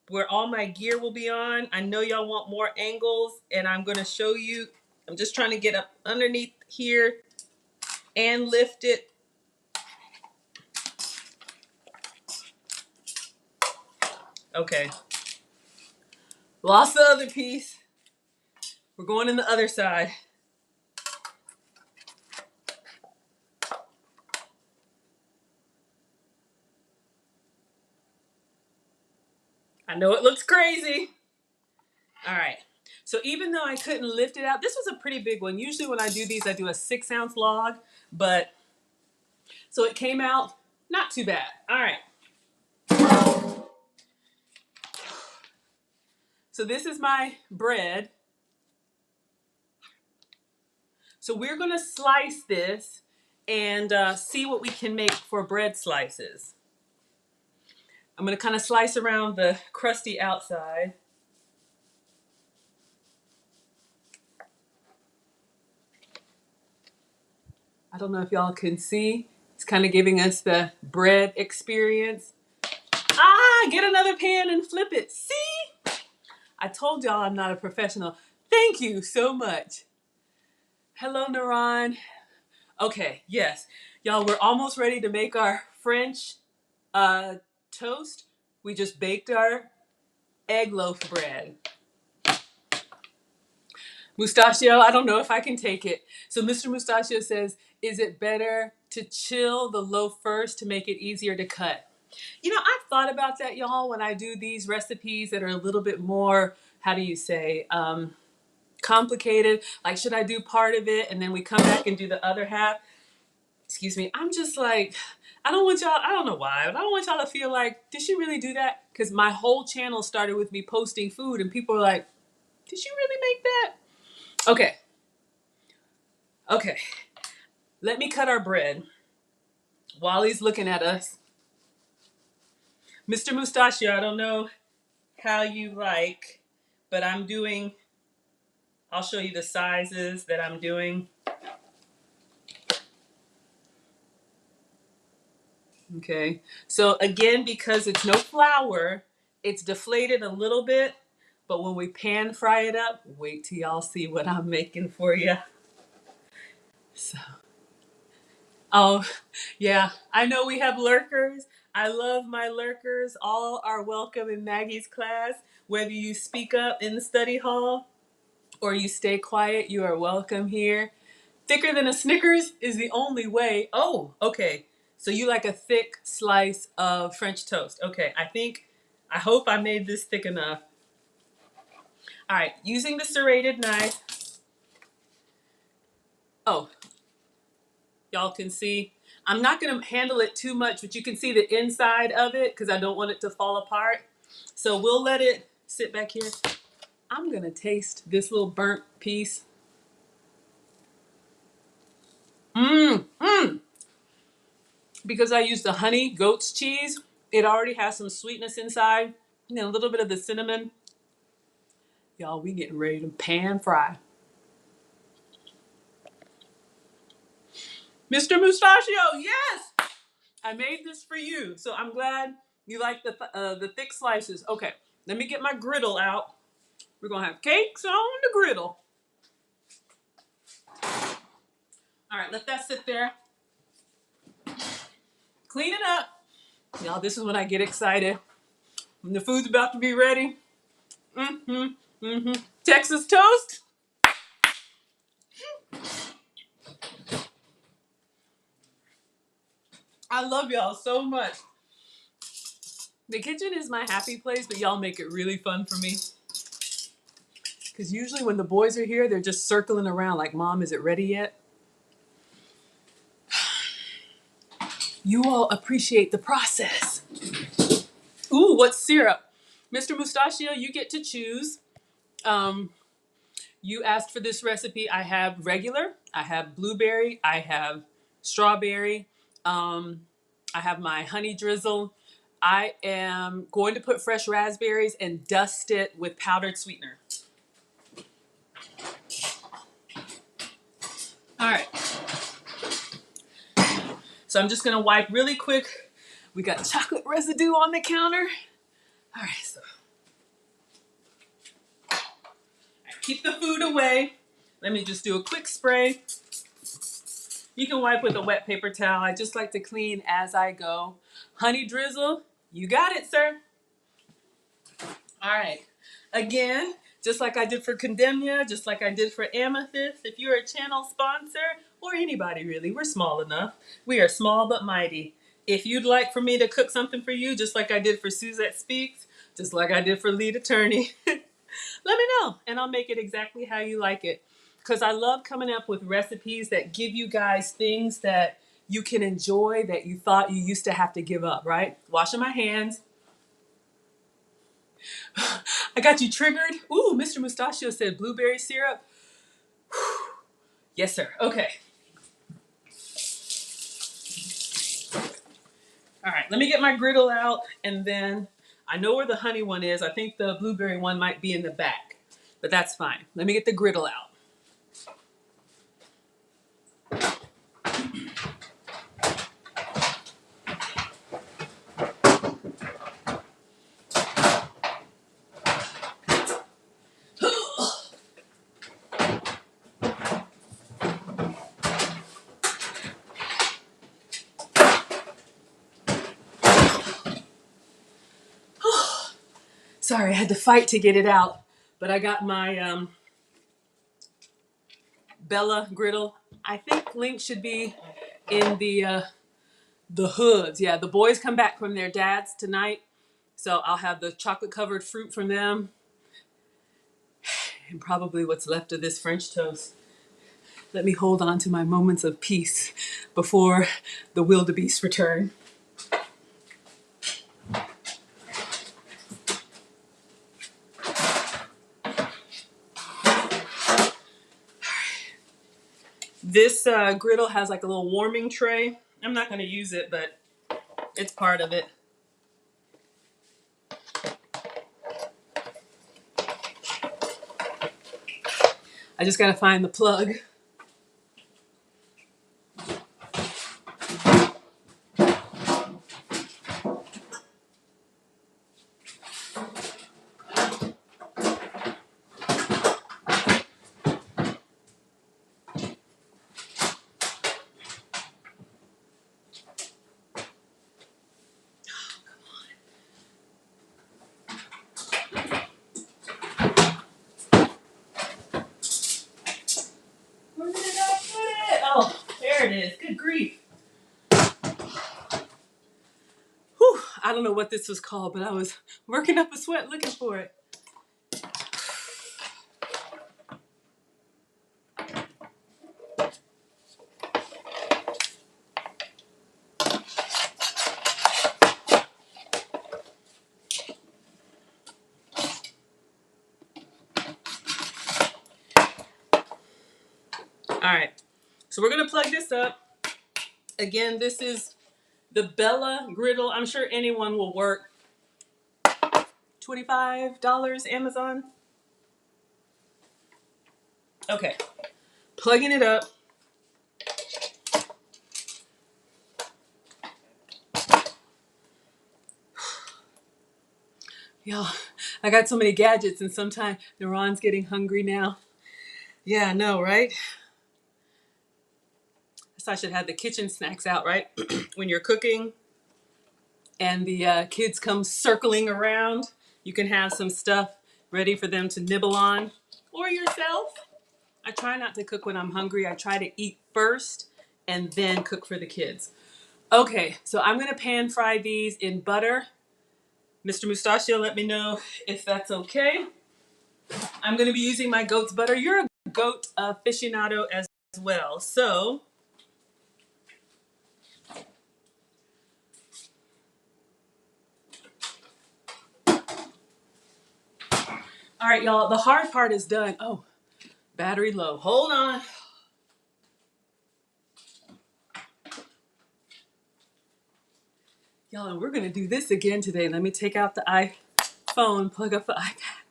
S1: where all my gear will be on. I know y'all want more angles, and I'm going to show you. I'm just trying to get up underneath here and lift it. Okay. Lost the other piece. We're going in the other side. I know it looks crazy. All right. So even though I couldn't lift it out, this was a pretty big one. Usually when I do these, I do a 6-ounce log, but so it came out not too bad. All right. So this is my bread. So we're going to slice this and see what we can make for bread slices. I'm going to kind of slice around the crusty outside. I don't know if y'all can see. It's kind of giving us the bread experience. Ah, get another pan and flip it. See? I told y'all I'm not a professional. Thank you so much. Hello, Naran. Okay, yes. Y'all, we're almost ready to make our French toast. We just baked our egg loaf bread. Mustachio, I don't know if I can take it. So Mr. Mustachio says, is it better to chill the loaf first to make it easier to cut? You know, I've thought about that, y'all, when I do these recipes that are a little bit more, how do you say, complicated. Like, should I do part of it and then we come back and do the other half? Excuse me. I'm just like, I don't want y'all, I don't know why, but I don't want y'all to feel like, did she really do that? Because my whole channel started with me posting food and people were like, did she really make that? Okay. Okay. Let me cut our bread while he's looking at us. Mr. Mustachio, I don't know how you like, but I'm doing, I'll show you the sizes that I'm doing. Okay, so again, because it's no flour, it's deflated a little bit, but when we pan fry it up, wait till y'all see what I'm making for you. So, oh, yeah, I know we have lurkers. I love my lurkers. All are welcome in Maggie's class. Whether you speak up in the study hall or you stay quiet, you are welcome here. Thicker than a Snickers is the only way. Oh, okay. So you like a thick slice of French toast. Okay, I hope I made this thick enough. All right, using the serrated knife. Oh, y'all can see. I'm not gonna handle it too much, but you can see the inside of it because I don't want it to fall apart. So we'll let it sit back here. I'm gonna taste this little burnt piece. Because I used the honey goat's cheese, it already has some sweetness inside, and then a little bit of the cinnamon. Y'all, we getting ready to pan fry. Mr. Mustachio, yes! I made this for you, so I'm glad you like the thick slices. Okay, let me get my griddle out. We're gonna have cakes on the griddle. All right, let that sit there. Clean it up. Y'all, this is when I get excited. When the food's about to be ready. Texas toast. I love y'all so much. The kitchen is my happy place, but y'all make it really fun for me. Because usually when the boys are here, they're just circling around like, Mom, is it ready yet? You all appreciate the process. Ooh, what syrup? Mr. Mustachio, you get to choose. You asked for this recipe. I have regular, I have blueberry, I have strawberry, I have my honey drizzle. I am going to put fresh raspberries and dust it with powdered sweetener. All right. So I'm just gonna wipe really quick. We got chocolate residue on the counter. All right, so keep the food away. Let me just do a quick spray. You can wipe with a wet paper towel. I just like to clean as I go. Honey drizzle, you got it, sir. All right. Again, just like I did for Condemnia, just like I did for Amethyst, if you're a channel sponsor, or anybody really, we're small enough. We are small but mighty. If you'd like for me to cook something for you, just like I did for Suzette Speaks, just like I did for Lead Attorney, let me know and I'll make it exactly how you like it. Because I love coming up with recipes that give you guys things that you can enjoy that you thought you used to have to give up, right? Washing my hands. I got you triggered. Ooh, Mr. Mustachio said blueberry syrup. Yes, sir. Okay. All right, let me get my griddle out, and then I know where the honey one is. I think the blueberry one might be in the back, but that's fine. Let me get the griddle out. Sorry, I had to fight to get it out, but I got my Bella griddle. I think link should be in the hoods. Yeah, the boys come back from their dads tonight, so I'll have the chocolate covered fruit from them and probably what's left of this French toast. Let me hold on to my moments of peace before the wildebeest return. This griddle has like a little warming tray. I'm not going to use it, but it's part of it. I just got to find the plug. Where did I put it? Oh, there it is. Good grief. Whew, I don't know what this was called, but I was working up a sweat looking for it. All right, so we're gonna plug this up. Again, this is the Bella griddle. I'm sure anyone will work. $25 Amazon. Okay, plugging it up. Yo, I got so many gadgets, and sometimes Naron's getting hungry now. Yeah, I know, right? So I should have the kitchen snacks out, right? When you're cooking and the kids come circling around, you can have some stuff ready for them to nibble on, or yourself. I try not to cook when I'm hungry. I try to eat first and then cook for the kids. Okay, so I'm gonna pan fry these in butter. Mr. Mustachio, let me know if that's okay. I'm gonna be using my goat's butter. You're a goat aficionado as well, so all right, y'all, the hard part is done. Oh, battery low. Hold on. Y'all, and we're going to do this again today. Let me take out the iPhone, plug up the iPad.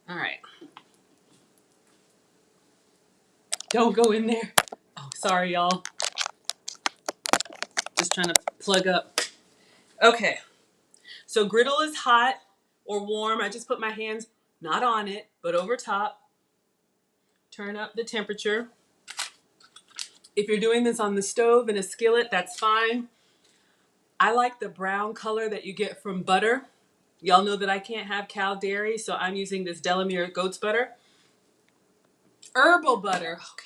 S1: All right. Don't go in there. Oh, sorry, y'all. Just trying to plug up. Okay. So griddle is hot or warm. I just put my hands not on it, but over top. Turn up the temperature. If you're doing this on the stove in a skillet, that's fine. I like the brown color that you get from butter. Y'all know that I can't have cow dairy, so I'm using this Delamere goat's butter. Herbal butter. Okay.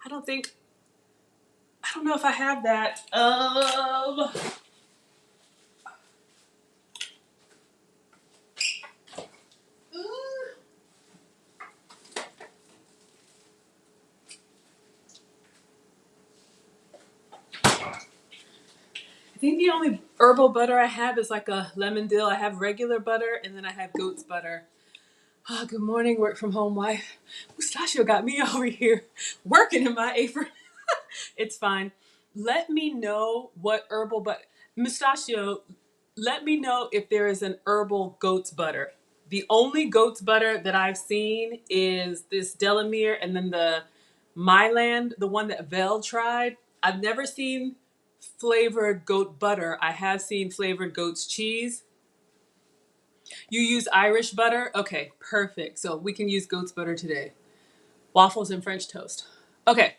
S1: I don't know if I have that. I think the only herbal butter I have is like a lemon dill. I have regular butter and then I have goat's butter. Oh, good morning, work from home wife. Mustachio got me over here working in my apron. It's fine. Let me know what herbal butter. Mustachio, let me know if there is an herbal goat's butter. The only goat's butter that I've seen is this Delamere and then the Myland, the one that Vel tried. I've never seen flavored goat butter. I have seen flavored goat's cheese. You use Irish butter? Okay, perfect. So we can use goat's butter today. Waffles and French toast. Okay.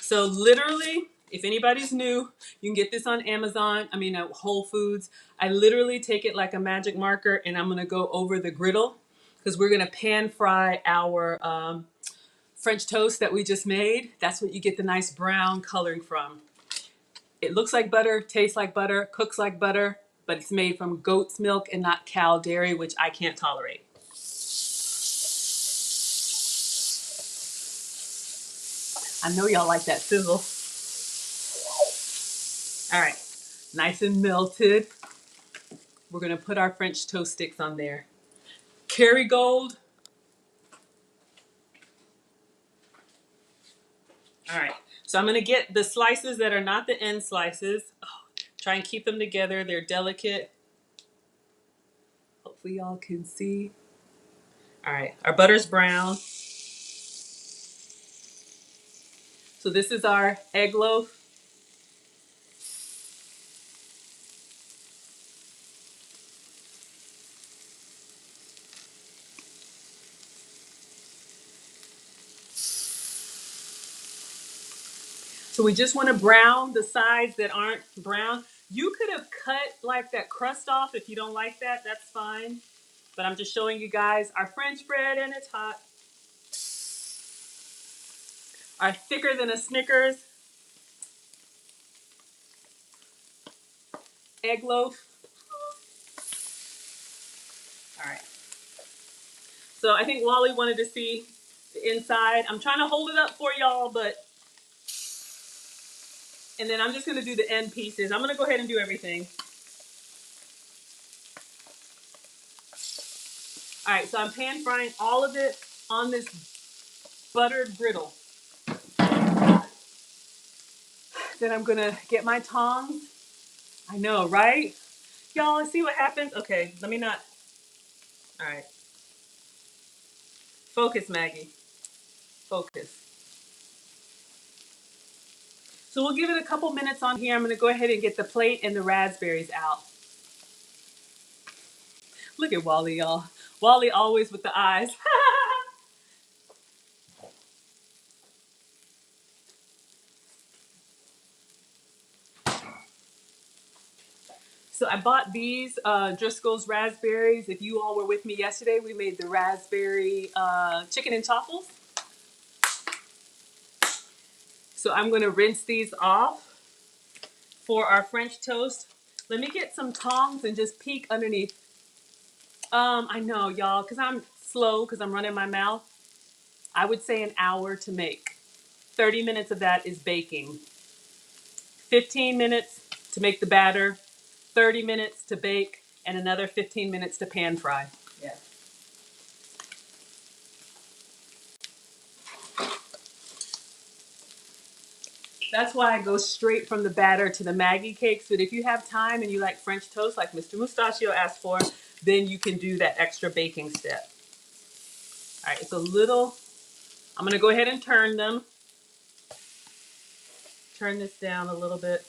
S1: So literally, if anybody's new, you can get this on Amazon. Whole Foods. I literally take it like a magic marker and I'm going to go over the griddle because we're going to pan fry our French toast that we just made. That's what you get the nice brown coloring from. It looks like butter, tastes like butter, cooks like butter, but it's made from goat's milk and not cow dairy, which I can't tolerate. I know y'all like that sizzle. All right, nice and melted. We're gonna put our French toast sticks on there. Kerrygold. All right, so I'm gonna get the slices that are not the end slices. Oh, try and keep them together, they're delicate. Hopefully y'all can see. All right, our butter's brown. So this is our egg loaf. So we just want to brown the sides that aren't brown. You could have cut like that crust off if you don't like that, that's fine. But I'm just showing you guys our French bread and it's hot. Our thicker than a Snickers egg loaf. All right. So I think Wally wanted to see the inside. I'm trying to hold it up for y'all, and then I'm just gonna do the end pieces. I'm gonna go ahead and do everything. All right, so I'm pan frying all of it. on this buttered griddle. Then I'm gonna get my tongs. I know, right? Y'all, see what happens? Okay, let me not. All right. Focus, Maggie. Focus. So we'll give it a couple minutes on here. I'm gonna go ahead and get the plate and the raspberries out. Look at Wally, y'all. Wally always with the eyes. So I bought these Driscoll's raspberries. If you all were with me yesterday, we made the raspberry chicken and truffles. So I'm gonna rinse these off for our French toast. Let me get some tongs and just peek underneath. I know, y'all, because I'm slow, because I'm running my mouth. I would say an hour to make. 30 minutes of that is baking. 15 minutes to make the batter, 30 minutes to bake, and another 15 minutes to pan fry. Yeah. That's why I go straight from the batter to the Maggie cakes. But if you have time and you like French toast, like Mr. Mustachio asked for, then you can do that extra baking step. All right, it's a little, I'm gonna go ahead and turn them. Turn this down a little bit.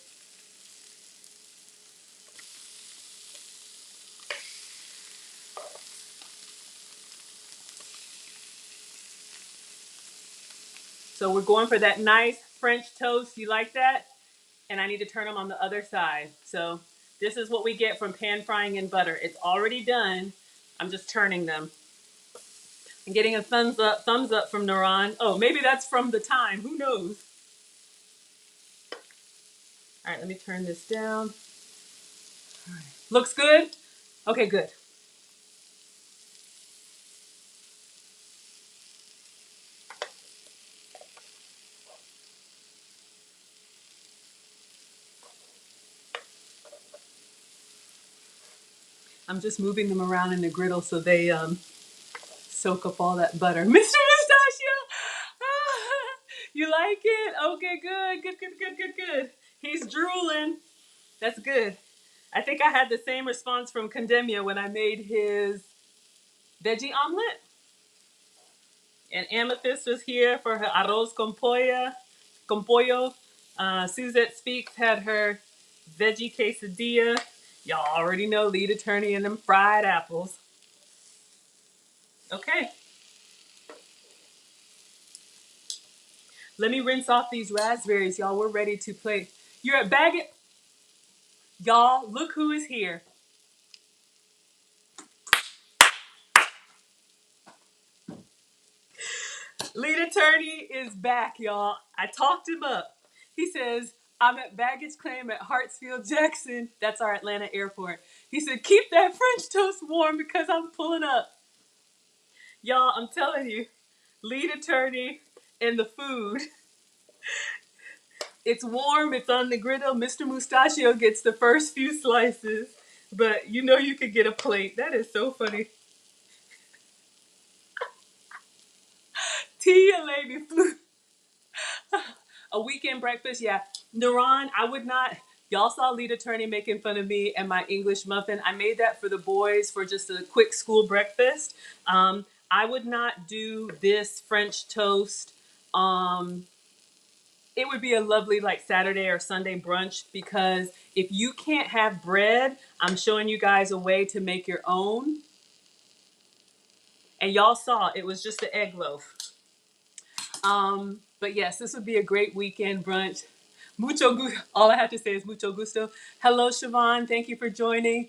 S1: So we're going for that nice French toast. You like that? And I need to turn them on the other side. So this is what we get from pan frying in butter. It's already done. I'm just turning them. I'm getting a thumbs up from Naran. Oh, maybe that's from the time. Who knows? All right, let me turn this down. All right. Looks good? Okay, good. I'm just moving them around in the griddle so they soak up all that butter. Mr. Mustachio! You like it? Okay, good, good, good, good, good, good. He's drooling. That's good. I think I had the same response from Condemnia when I made his veggie omelet. And Amethyst was here for her arroz con pollo. Suzette Speaks had her veggie quesadilla. Y'all already know lead attorney and them fried apples. Okay. Let me rinse off these raspberries, y'all. We're ready to play. You're at Baggett. Y'all, look who is here. Lead attorney is back, y'all. I talked him up. He says, I'm at baggage claim at Hartsfield Jackson. That's our Atlanta airport. He said, keep that French toast warm because I'm pulling up. Y'all, I'm telling you, lead attorney and the food. It's warm, it's on the griddle. Mr. Mustachio gets the first few slices, but you know you could get a plate. That is so funny. Tia lady flew. A weekend breakfast, yeah. Naran, I would not. Y'all saw lead attorney making fun of me and my English muffin. I made that for the boys for just a quick school breakfast. I would not do this French toast. It would be a lovely like Saturday or Sunday brunch because if you can't have bread, I'm showing you guys a way to make your own. And y'all saw it was just the egg loaf. But yes, this would be a great weekend brunch. Mucho gusto. All I have to say is mucho gusto. Hello, Siobhan. Thank you for joining.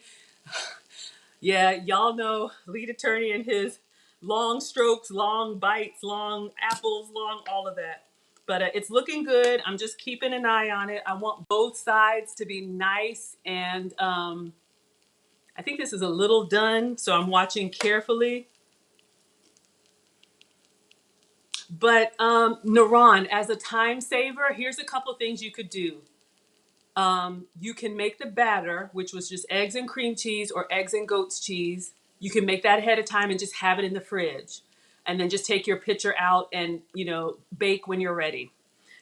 S1: Yeah, y'all know lead attorney and his long strokes, long bites, long apples, long all of that. But it's looking good. I'm just keeping an eye on it. I want both sides to be nice. And I think this is a little done, so I'm watching carefully. But Naran, as a time saver, here's a couple things you could do. You can make the batter, which was just eggs and cream cheese or eggs and goat's cheese. You can make that ahead of time and just have it in the fridge. and then just take your pitcher out and, bake when you're ready.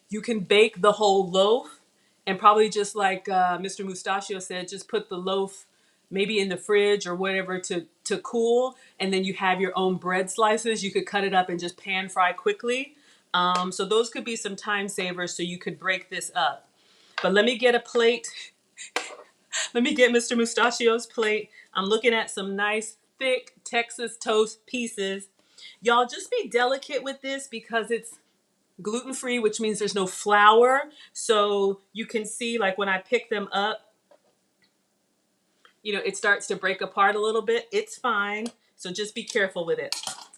S1: You can bake the whole loaf, and probably just like Mr. Mustachio said, just put the loaf maybe in the fridge or whatever to cool, and then you have your own bread slices. You could cut it up and just pan fry quickly. So those could be some time savers, so you could break this up. But let me get a plate. Let me get Mr. Mustachio's plate. I'm looking at some nice thick Texas toast pieces. Y'all, just be delicate with this because it's gluten-free, which means there's no flour. So you can see, like, when I pick them up, it starts to break apart a little bit. It's fine. So just be careful with it.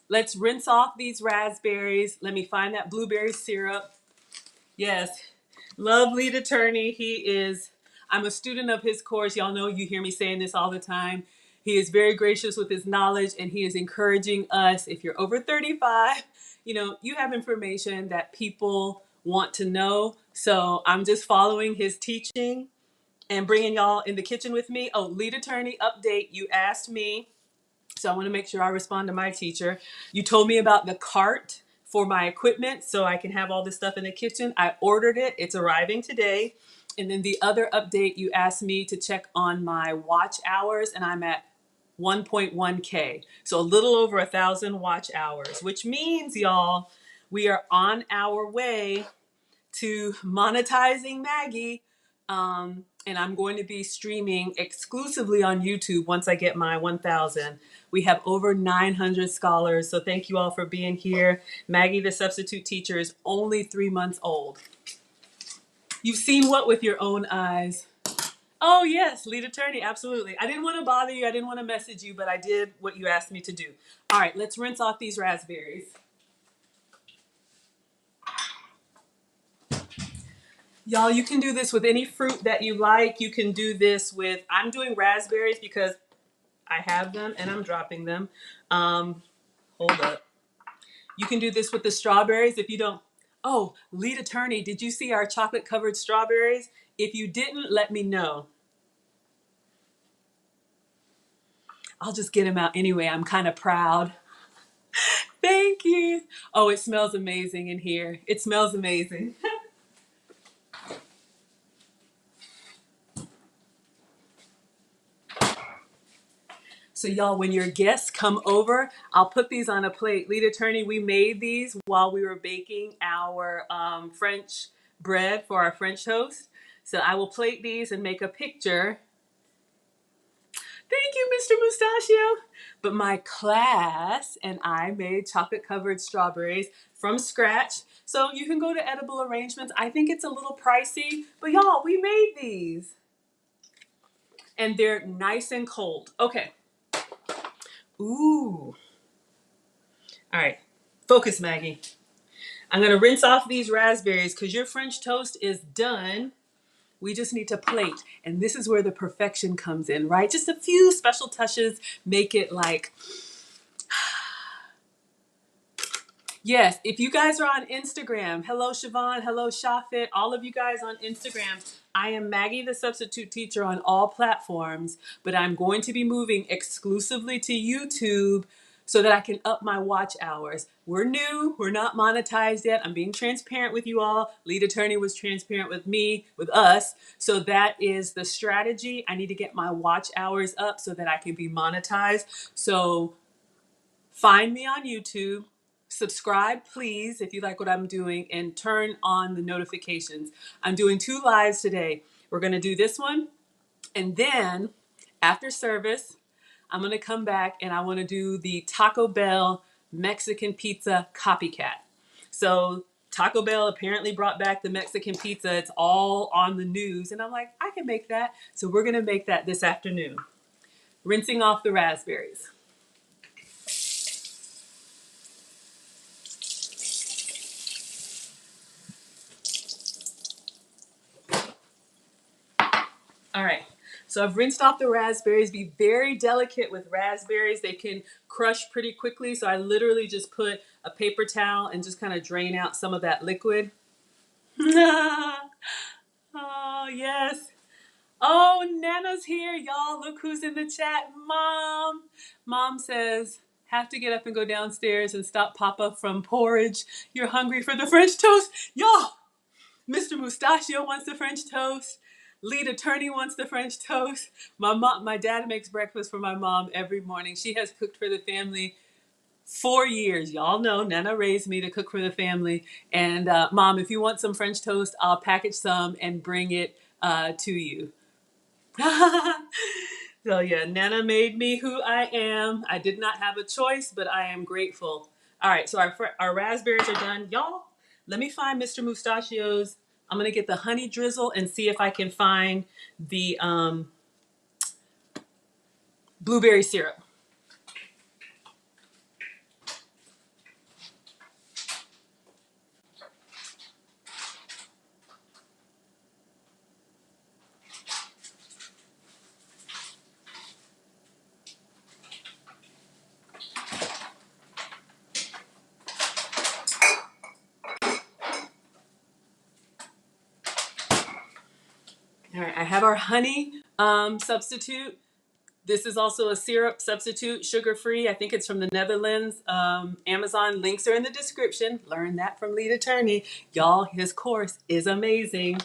S1: Let's rinse off these raspberries. Let me find that blueberry syrup. Yes. Love lead attorney. I'm a student of his course. Y'all know, you hear me saying this all the time. He is very gracious with his knowledge, and he is encouraging us. If you're over 35, you have information that people want to know. So I'm just following his teaching and bringing y'all in the kitchen with me. Oh, lead attorney update. You asked me, so I want to make sure I respond to my teacher. You told me about the cart for my equipment so I can have all this stuff in the kitchen. I ordered it. It's arriving today. And then the other update, you asked me to check on my watch hours, and I'm at 1.1K. So a little over 1,000 watch hours, which means, y'all, we are on our way to monetizing Maggie. And I'm going to be streaming exclusively on YouTube once I get my 1,000. We have over 900 scholars, so thank you all for being here. Maggie, the substitute teacher, is only 3 months old. You've seen what with your own eyes? Oh yes, lead attorney, absolutely. I didn't want to bother you, I didn't want to message you, but I did what you asked me to do. All right, let's rinse off these raspberries. Y'all, you can do this with any fruit that you like. You can do this with, I'm doing raspberries because I have them and I'm dropping them. Hold up. You can do this with the strawberries if you don't. Oh, lead attorney, did you see our chocolate covered strawberries? If you didn't, let me know. I'll just get them out anyway. I'm kind of proud. Thank you. Oh, it smells amazing in here. It smells amazing. So y'all, when your guests come over, I'll put these on a plate. Lead attorney, we made these while we were baking our French bread for our French toast. So I will plate these and make a picture. Thank you, Mr. Mustachio. But my class and I made chocolate covered strawberries from scratch. So you can go to Edible Arrangements. I think it's a little pricey, but y'all, we made these. And they're nice and cold. Okay. Ooh. All right. Focus, Maggie. I'm going to rinse off these raspberries because your French toast is done. We just need to plate. And this is where the perfection comes in, right? Just a few special touches make it like... Yes, if you guys are on Instagram, hello Siobhan, hello Shafit, all of you guys on Instagram. I am Maggie, the substitute teacher, on all platforms, but I'm going to be moving exclusively to YouTube so that I can up my watch hours. We're new, we're not monetized yet. I'm being transparent with you all. Lead attorney was transparent with me, with us. So that is the strategy. I need to get my watch hours up so that I can be monetized. So find me on YouTube. Subscribe, please, if you like what I'm doing, and turn on the notifications. I'm doing 2 lives today. We're going to do this one, and then after service, I'm going to come back and I want to do the Taco Bell Mexican pizza copycat. So Taco Bell apparently brought back the Mexican pizza. It's all on the news, and I'm like, I can make that. So we're going to make that this afternoon. Rinsing off the raspberries. All right, so I've rinsed off the raspberries. Be very delicate with raspberries. They can crush pretty quickly, so I literally just put a paper towel and just kind of drain out some of that liquid. Oh, yes. Oh, Nana's here, y'all. Look who's in the chat. Mom. Mom says, have to get up and go downstairs and stop Papa from porridge. You're hungry for the French toast? Y'all, Mr. Mustachio wants the French toast. Lead attorney wants the French toast. My dad makes breakfast for my mom every morning. She has cooked for the family 4 years. Y'all know Nana raised me to cook for the family. And Mom, if you want some French toast, I'll package some and bring it to you. So yeah, Nana made me who I am. I did not have a choice, but I am grateful. All right, so our raspberries are done. Y'all, let me find Mr. Mustachio's. I'm gonna get the honey drizzle and see if I can find the blueberry syrup. All right, I have our honey substitute. This is also a syrup substitute, sugar-free. I think it's from the Netherlands. Amazon links are in the description. Learn that from Lead Attorney. Y'all, his course is amazing.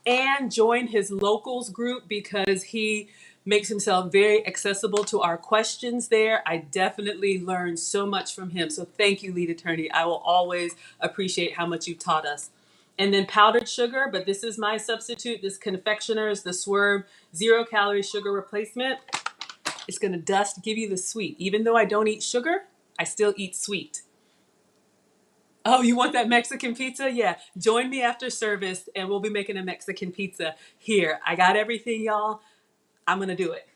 S1: And join his locals group because he makes himself very accessible to our questions there. I definitely learned so much from him. So thank you, Lead Attorney. I will always appreciate how much you've taught us. And then powdered sugar, but this is my substitute. This Confectioner's, the Swerve 0-calorie sugar replacement. It's gonna give you the sweet. Even though I don't eat sugar, I still eat sweet. Oh, you want that Mexican pizza? Yeah, join me after service and we'll be making a Mexican pizza here. I got everything, y'all. I'm gonna do it.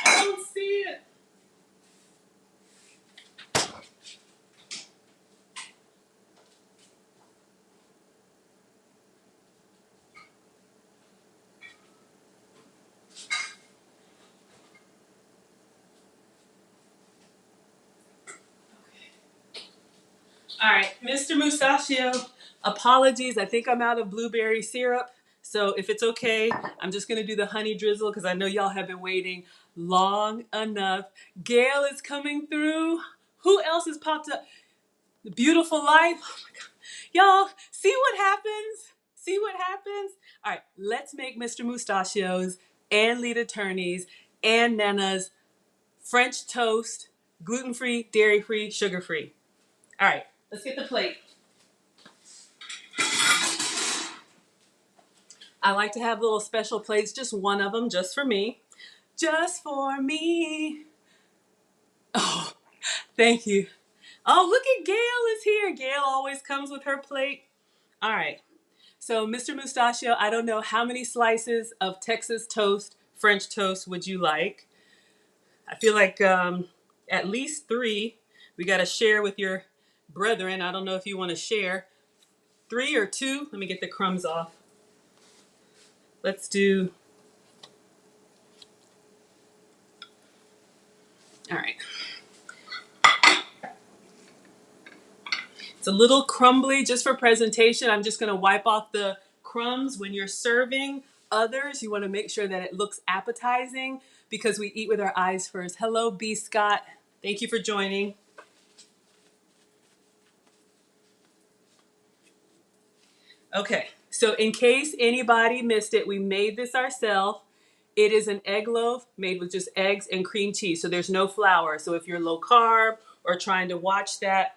S1: I don't see it. All right, Mr. Mustachio, apologies. I think I'm out of blueberry syrup. So if it's okay, I'm just gonna do the honey drizzle because I know y'all have been waiting long enough. Gail is coming through. Who else has popped up? The Beautiful Life. Oh my God. Y'all, see what happens? See what happens? All right, let's make Mr. Mustachio's and Lead Attorney's and Nana's French toast, gluten-free, dairy-free, sugar-free. All right, let's get the plate. I like to have little special plates, just one of them, just for me. Just for me. Oh, thank you. Oh, look at Gail is here. Gail always comes with her plate. All right. So, Mr. Mustachio, I don't know how many slices of Texas toast, French toast would you like? I feel like at least 3. We got to share with your brethren. I don't know if you want to share. 3 or 2. Let me get the crumbs off. Let's do. All right. It's a little crumbly just for presentation. I'm just going to wipe off the crumbs. When you're serving others, you want to make sure that it looks appetizing because we eat with our eyes first. Hello, B. Scott. Thank you for joining. Okay, so in case anybody missed it, we made this ourselves. It is an egg loaf made with just eggs and cream cheese, so there's no flour. So if you're low carb or trying to watch that,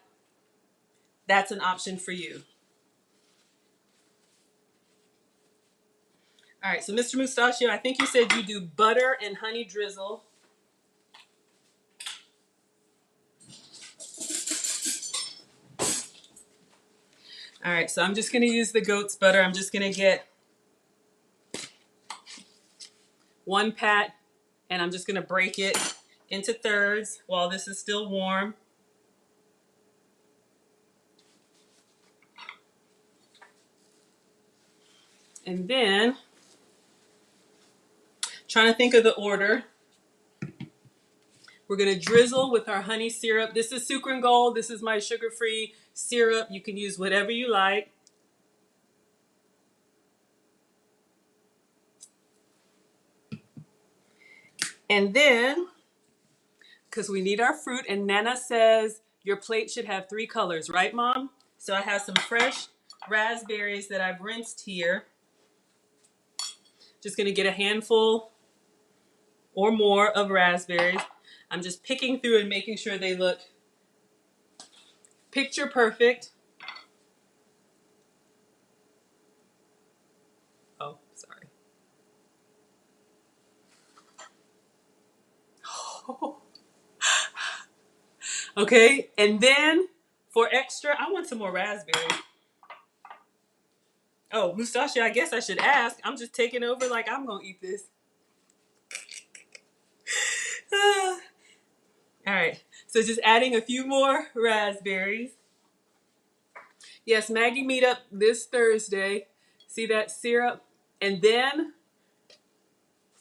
S1: that's an option for you. All right, so Mr. Mustachio, I think you said you do butter and honey drizzle. All right, so I'm just gonna use the goat's butter. I'm just gonna get 1 pat and I'm just gonna break it into thirds while this is still warm. And then, trying to think of the order. We're going to drizzle with our honey syrup. This is Sucre and Gold. This is my sugar-free syrup. You can use whatever you like. And then, because we need our fruit, and Nana says your plate should have 3 colors, right, Mom? So I have some fresh raspberries that I've rinsed here. Just going to get a handful or more of raspberries. I'm just picking through and making sure they look picture perfect. Oh, sorry. Okay, and then for extra, I want some more raspberries. Oh, Mustachio, I guess I should ask. I'm just taking over like I'm going to eat this. All right, so just adding a few more raspberries. Yes, Maggie meetup this Thursday. See that syrup? And then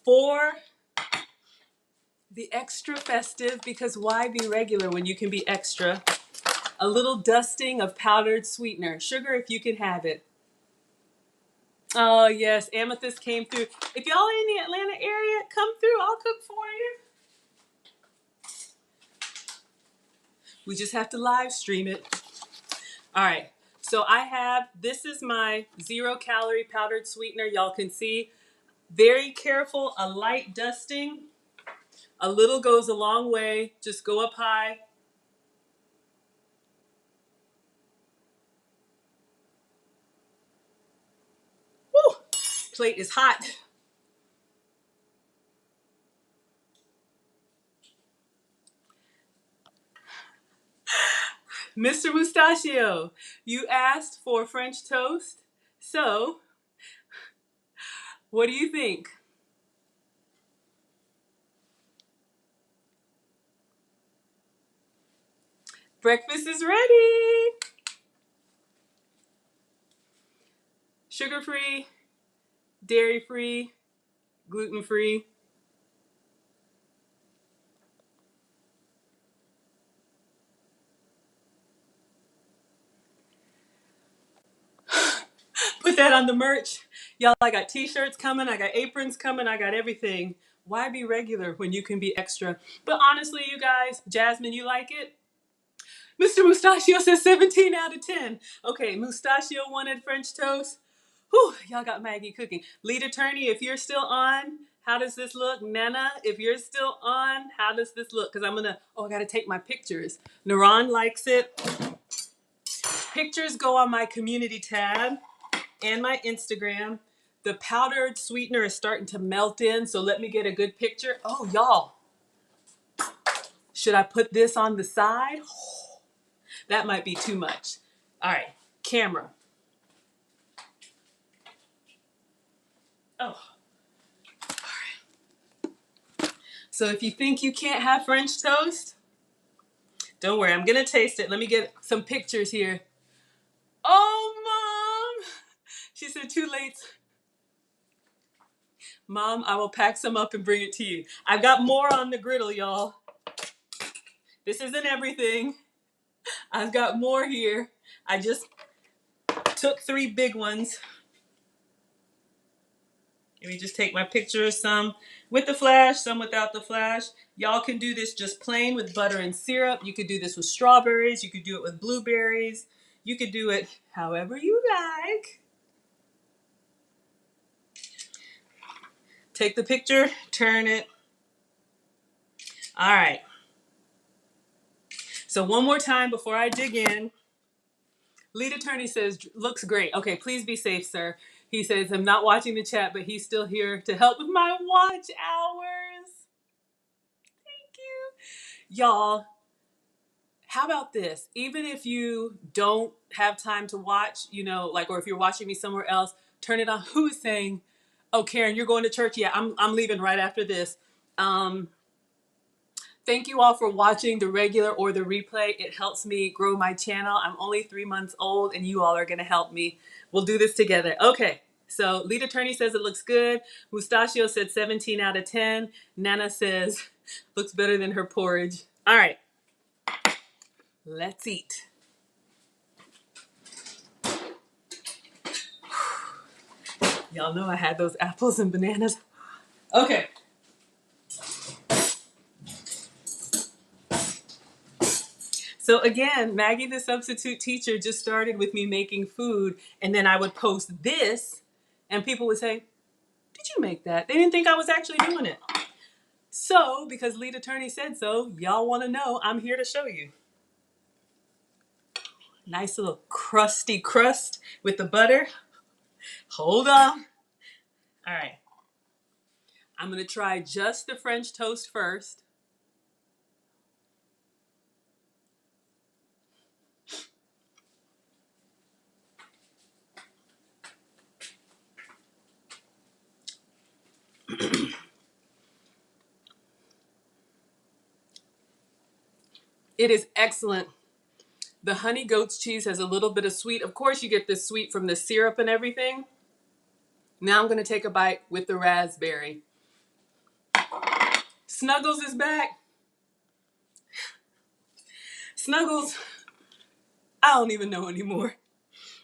S1: for the extra festive, because why be regular when you can be extra? A little dusting of powdered sweetener. Sugar if you can have it. Oh, yes, Amethyst came through. If y'all are in the Atlanta area, come through. I'll cook for you. We just have to live stream it. All right, so this is my 0-calorie powdered sweetener. Y'all can see. Very careful, a light dusting. A little goes a long way. Just go up high. Woo! Plate is hot. Mr. Mustachio, you asked for French toast. So, what do you think? Breakfast is ready. Sugar-free, dairy-free, gluten-free. Put that on the merch. Y'all, I got t-shirts coming. I got aprons coming. I got everything. Why be regular when you can be extra? But honestly, you guys, Jasmine, you like it? Mr. Mustachio says 17 out of 10. Okay, Mustachio wanted French toast. Whew, y'all got Maggie cooking. Lead attorney, if you're still on, how does this look? Nana, if you're still on, how does this look? Because I got to take my pictures. Naran likes it. Pictures go on my community tab and my Instagram. The powdered sweetener is starting to melt in, so let me get a good picture. Oh, y'all. Should I put this on the side? Oh, that might be too much. All right, camera. Oh. All right. So if you think you can't have French toast, don't worry, I'm gonna taste it. Let me get some pictures here. Oh, Mom! She said, too late. Mom, I will pack some up and bring it to you. I've got more on the griddle, y'all. This isn't everything. I've got more here. I just took 3 big ones. Let me just take my pictures, some with the flash, some without the flash. Y'all can do this just plain with butter and syrup. You could do this with strawberries. You could do it with blueberries. You could do it however you like. Take the picture, turn it. All right. So one more time before I dig in. Lead attorney says, looks great. Okay, please be safe, sir. He says, I'm not watching the chat, but he's still here to help with my watch hours. Thank you. Y'all, how about this? Even if you don't have time to watch, or if you're watching me somewhere else, turn it on. Who is saying, oh, Karen, you're going to church? Yeah, I'm leaving right after this. Thank you all for watching the regular or the replay. It helps me grow my channel. I'm only 3 months old and you all are going to help me. We'll do this together. Okay, So lead attorney says it looks good. Mustachio said 17 out of 10. Nana says looks better than her porridge. All right, let's eat. Y'all know I had those apples and bananas. Okay. So again, Maggie the substitute teacher just started with me making food, and then I would post this and people would say, did you make that? They didn't think I was actually doing it. So, because lead attorney said so, y'all want to know, I'm here to show you. Nice little crusty crust with the butter. Hold on. All right. I'm going to try just the French toast first. It is excellent. The honey goat's cheese has a little bit of sweet. Of course, you get the sweet from the syrup and everything. Now I'm going to take a bite with the raspberry. Snuggles is back. Snuggles, I don't even know anymore.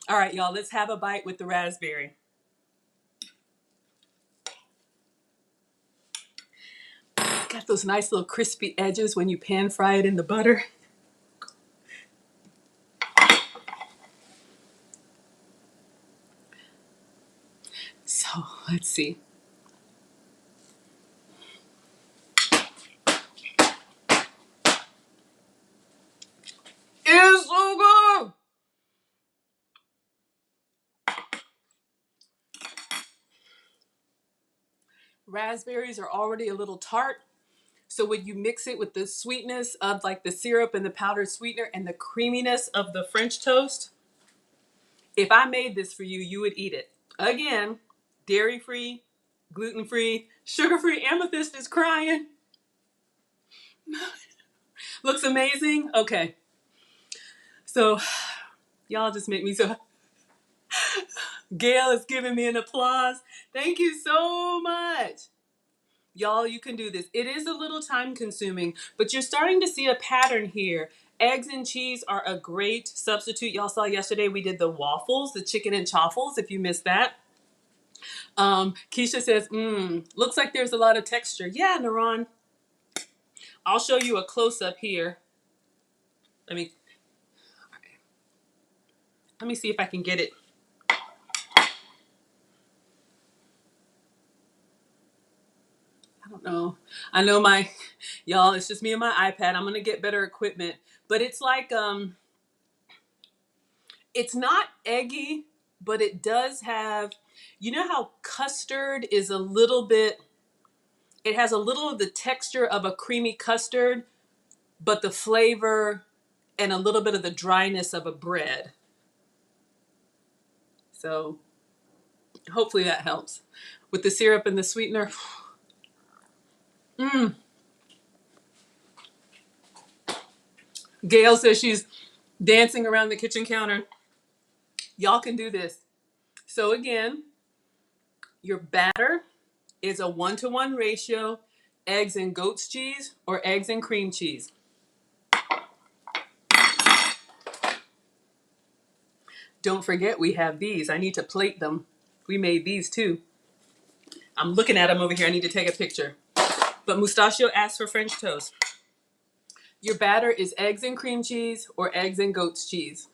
S1: All right, y'all, let's have a bite with the raspberry. Got those nice little crispy edges when you pan fry it in the butter. So let's see. It's so good. Raspberries are already a little tart. So when you mix it with the sweetness of like the syrup and the powdered sweetener and the creaminess of the French toast, if I made this for you, you would eat it. Again, dairy-free, gluten-free, sugar-free. Amethyst is crying. Looks amazing. Okay. So y'all just make me so... Gail is giving me an applause. Thank you so much. Y'all, you can do this. It is a little time consuming, but you're starting to see a pattern here. Eggs and cheese are a great substitute. Y'all saw yesterday we did the waffles, the chicken and chaffles, if you missed that. Keisha says, looks like there's a lot of texture. Yeah, Naran. I'll show you a close-up here. Let me see if I can get it. I don't know. I know y'all, it's just me and my iPad. I'm going to get better equipment. But it's like, it's not eggy, but it does have, you know how custard is a little bit, it has a little of the texture of a creamy custard, but the flavor and a little bit of the dryness of a bread. So hopefully that helps. With the syrup and the sweetener. Gail says she's dancing around the kitchen counter. Y'all can do this. So again, your batter is a 1-to-1 ratio, eggs and goat's cheese or eggs and cream cheese. Don't forget we have these. I need to plate them. We made these too. I'm looking at them over here. I need to take a picture. But Mustachio asked for French toast. Your batter is eggs and cream cheese or eggs and goat's cheese.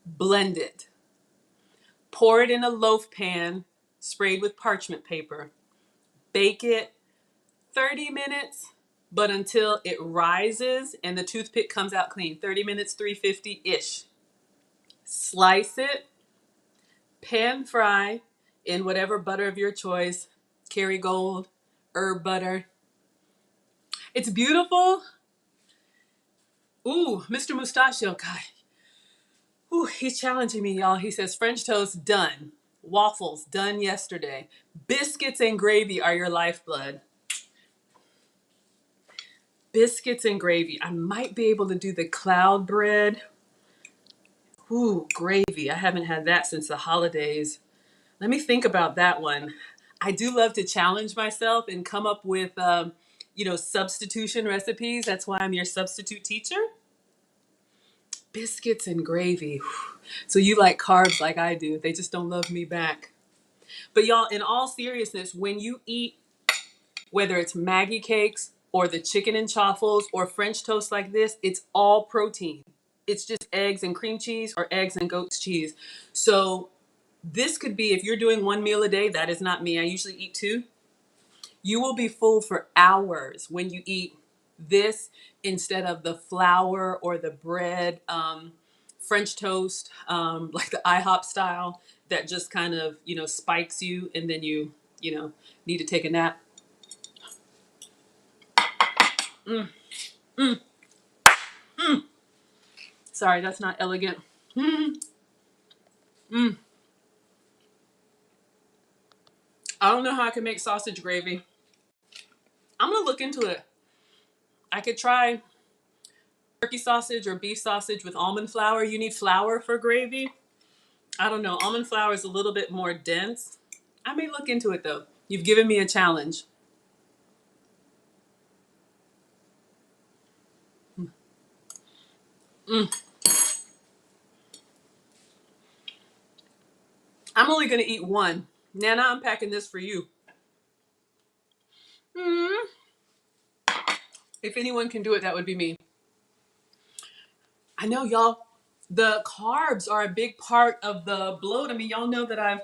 S1: Blend it. Pour it in a loaf pan sprayed with parchment paper. Bake it 30 minutes, but until it rises and the toothpick comes out clean. 30 minutes, 350-ish. Slice it, pan fry in whatever butter of your choice, Kerrygold, herb butter. It's beautiful. Ooh, Mr. Mustachio, God. Ooh, he's challenging me, y'all. He says French toast done. Waffles done yesterday. Biscuits and gravy are your lifeblood. Biscuits and gravy. I might be able to do the cloud bread. Ooh, gravy. I haven't had that since the holidays. Let me think about that one. I do love to challenge myself and come up with, substitution recipes. That's why I'm your substitute teacher. Biscuits and gravy. So you like carbs like I do. They just don't love me back. But y'all, in all seriousness, when you eat, whether it's Maggie cakes or the chicken and chaffles or French toast like this, it's all protein. It's just eggs and cream cheese or eggs and goat's cheese. So this could be, if you're doing one meal a day, that is not me. I usually eat two. You will be full for hours when you eat this instead of the flour or the bread, French toast, like the IHOP style that just kind of, spikes you and then you need to take a nap. Mm, mm, mm. Sorry, that's not elegant. Mm, mm. I don't know how I can make sausage gravy. I'm gonna look into it. I could try turkey sausage or beef sausage with almond flour. You need flour for gravy. I don't know. Almond flour is a little bit more dense. I may look into it though. You've given me a challenge. Mm. I'm only gonna eat one. Nana, I'm packing this for you. Mm. If anyone can do it, that would be me. I know, y'all. The carbs are a big part of the bloat. I mean, y'all know that I've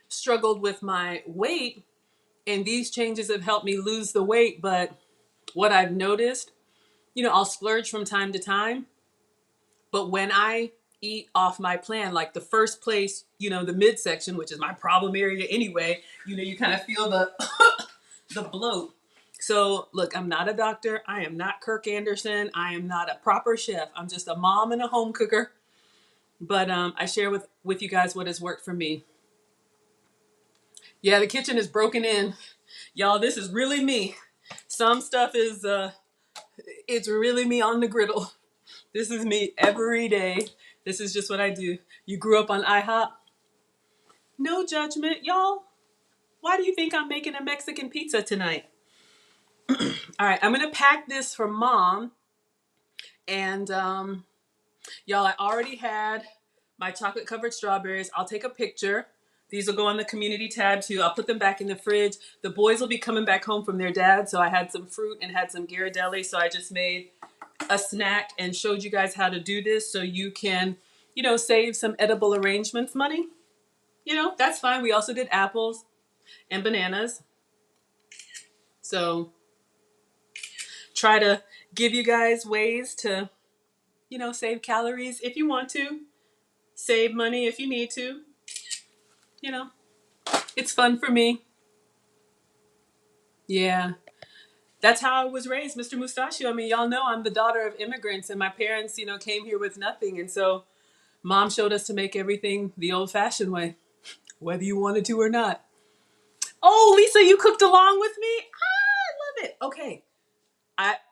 S1: struggled with my weight, and these changes have helped me lose the weight. But what I've noticed, I'll splurge from time to time. But when I eat off my plan, like the first place, the midsection, which is my problem area anyway, you kind of feel the the bloat. So look, I'm not a doctor. I am not Kirk Anderson. I am not a proper chef. I'm just a mom and a home cooker. But I share with you guys what has worked for me. Yeah, the kitchen is broken in. Y'all, this is really me. Some stuff is, it's really me on the griddle. This is me every day. This is just what I do. You grew up on IHOP? No judgment, y'all. Why do you think I'm making a Mexican pizza tonight? All right, I'm gonna pack this for mom. And y'all, I already had my chocolate covered strawberries. I'll take a picture. These will go on the community tab too. I'll put them back in the fridge. The boys will be coming back home from their dad, so I had some fruit and had some Ghirardelli. So I just made a snack and showed you guys how to do this so you can, save some edible arrangements money. That's fine. We also did apples and bananas. So try to give you guys ways to, save calories if you want to, save money if you need to. It's fun for me. Yeah. That's how I was raised, Mr. Mustachio. I mean, y'all know I'm the daughter of immigrants and my parents, came here with nothing. And so mom showed us to make everything the old fashioned way, whether you wanted to or not. Oh, Lisa, you cooked along with me? I love it. Okay.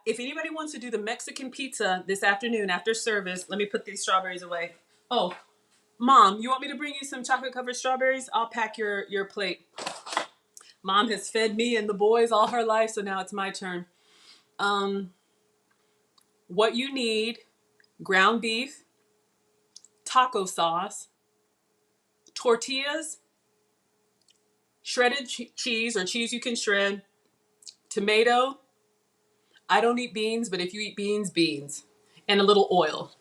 S1: If anybody wants to do the Mexican pizza this afternoon after service, let me put these strawberries away. Oh, Mom, you want me to bring you some chocolate covered strawberries? I'll pack your plate. Mom has fed me and the boys all her life, so now it's my turn. What you need: ground beef, taco sauce, tortillas, shredded cheese or cheese you can shred, tomato. I don't eat beans, but if you eat beans, beans, and a little oil.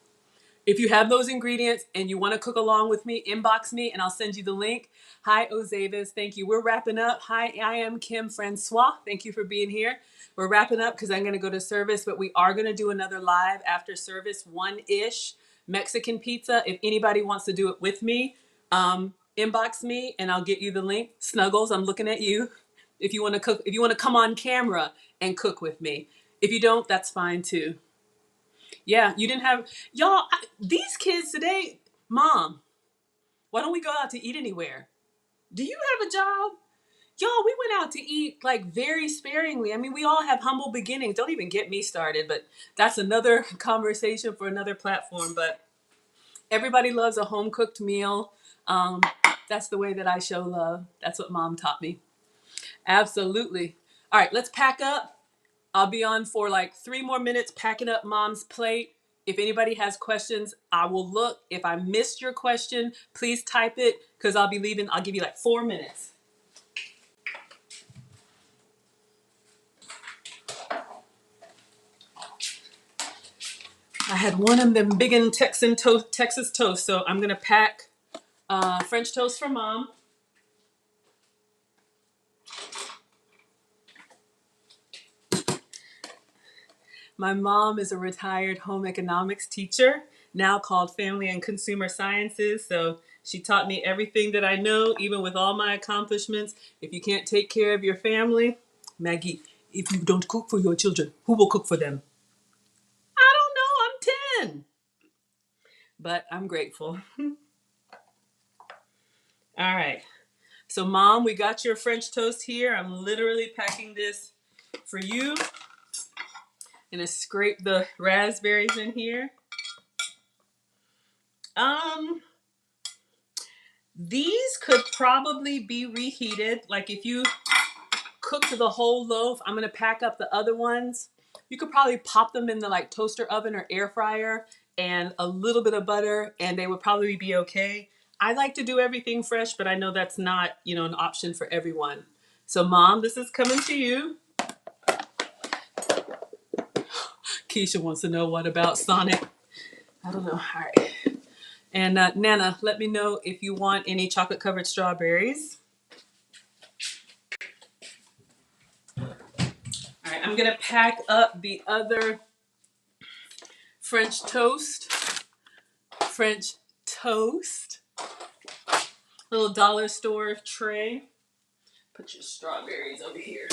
S1: If you have those ingredients and you want to cook along with me, inbox me and I'll send you the link. Hi, Ozavis. Thank you. We're wrapping up. Hi, I am Kim Francois. Thank you for being here. We're wrapping up because I'm going to go to service, but we are going to do another live after service, 1-ish, Mexican pizza. If anybody wants to do it with me, inbox me and I'll get you the link. Snuggles, I'm looking at you. If you want to cook, if you want to come on camera and cook with me. If you don't, that's fine too. Yeah, you didn't have, y'all, these kids today, Mom, why don't we go out to eat anywhere? Do you have a job? Y'all, we went out to eat like very sparingly. I mean, we all have humble beginnings. Don't even get me started, but that's another conversation for another platform. But everybody loves a home cooked meal. That's the way that I show love. That's what mom taught me. Absolutely. All right, let's pack up. I'll be on for like 3 more minutes packing up mom's plate. If anybody has questions, I will look. If I missed your question, please type it because I'll be leaving. I'll give you like 4 minutes. I had one of them big in Texas toast, so I'm gonna pack French toast for mom. My mom is a retired home economics teacher, now called Family and Consumer Sciences. So she taught me everything that I know, even with all my accomplishments. If you can't take care of your family, Maggie, if you don't cook for your children, who will cook for them? I don't know, I'm 10. But I'm grateful. All right. So, Mom, we got your French toast here. I'm literally packing this for you. Gonna scrape the raspberries in here. These could probably be reheated. Like if you cooked the whole loaf, I'm gonna pack up the other ones. You could probably pop them in the like toaster oven or air fryer and a little bit of butter and they would probably be okay. I like to do everything fresh, but I know that's not, an option for everyone. So Mom, this is coming to you. Keisha wants to know what about Sonic. I don't know. All right. And Nana, let me know if you want any chocolate covered strawberries. All right, I'm gonna pack up the other French toast. Little dollar store tray. Put your strawberries over here.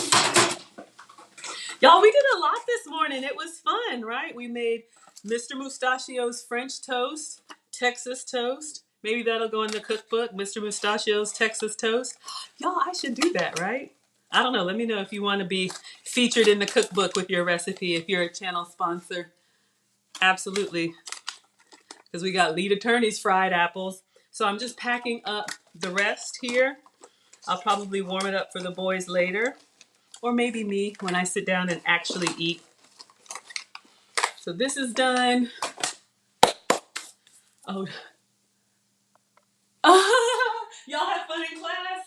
S1: Y'all, we did a lot this morning. It was fun, right? We made Mr. Mustachio's French toast, Texas toast. Maybe that'll go in the cookbook, Mr. Mustachio's Texas toast. Y'all, I should do that, right? I don't know. Let me know if you want to be featured in the cookbook with your recipe if you're a channel sponsor. Absolutely. Because we got Lead Attorney's fried apples. So I'm just packing up the rest here. I'll probably warm it up for the boys later. Or maybe me when I sit down and actually eat. So this is done. Oh. Y'all have fun in class?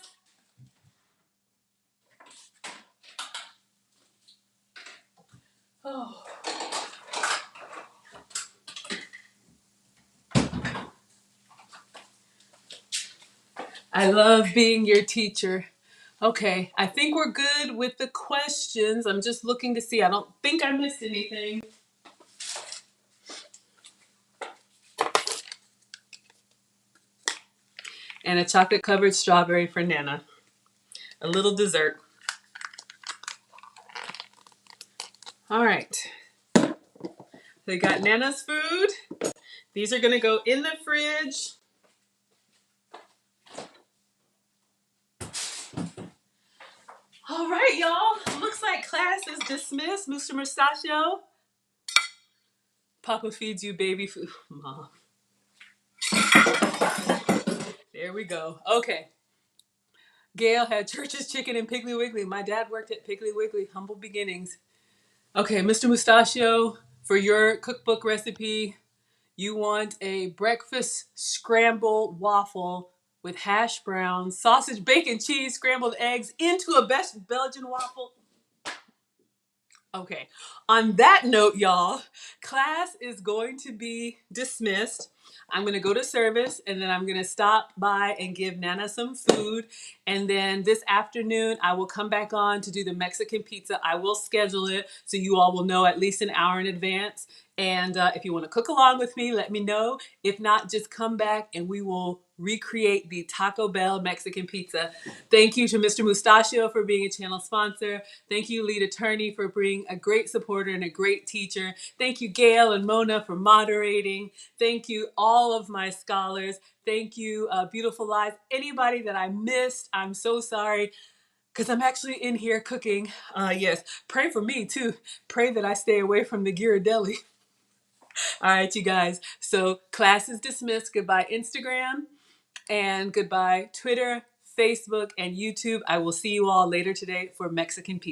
S1: Oh. I love being your teacher. Okay, I think we're good with the questions. I'm just looking to see. I don't think I missed anything. And a chocolate covered strawberry for Nana. A little dessert. All right. They got Nana's food. These are gonna go in the fridge. All right, y'all. Looks like class is dismissed. Mr. Mustachio. Papa feeds you baby food. Mom. There we go. Okay. Gail had Church's Chicken and Piggly Wiggly. My dad worked at Piggly Wiggly. Humble beginnings. Okay, Mr. Mustachio, for your cookbook recipe, you want a breakfast scrambled waffle with hash browns, sausage, bacon, cheese, scrambled eggs into a best Belgian waffle. Okay, on that note, y'all, class is going to be dismissed. I'm going to go to service and then I'm going to stop by and give Nana some food. And then this afternoon, I will come back on to do the Mexican pizza. I will schedule it so you all will know at least an hour in advance. And if you want to cook along with me, let me know. If not, just come back and we will recreate the Taco Bell Mexican pizza. Thank you to Mr. Mustachio for being a channel sponsor. Thank you, Lead Attorney, for being a great supporter and a great teacher. Thank you, Gail and Mona, for moderating. Thank you, all of my scholars. Thank you, Beautiful Lives. Anybody that I missed, I'm so sorry. Because I'm actually in here cooking. Yes, pray for me too. Pray that I stay away from the Ghirardelli. All right, you guys. So class is dismissed. Goodbye, Instagram. And goodbye, Twitter, Facebook, and YouTube. I will see you all later today for Mexican pizza.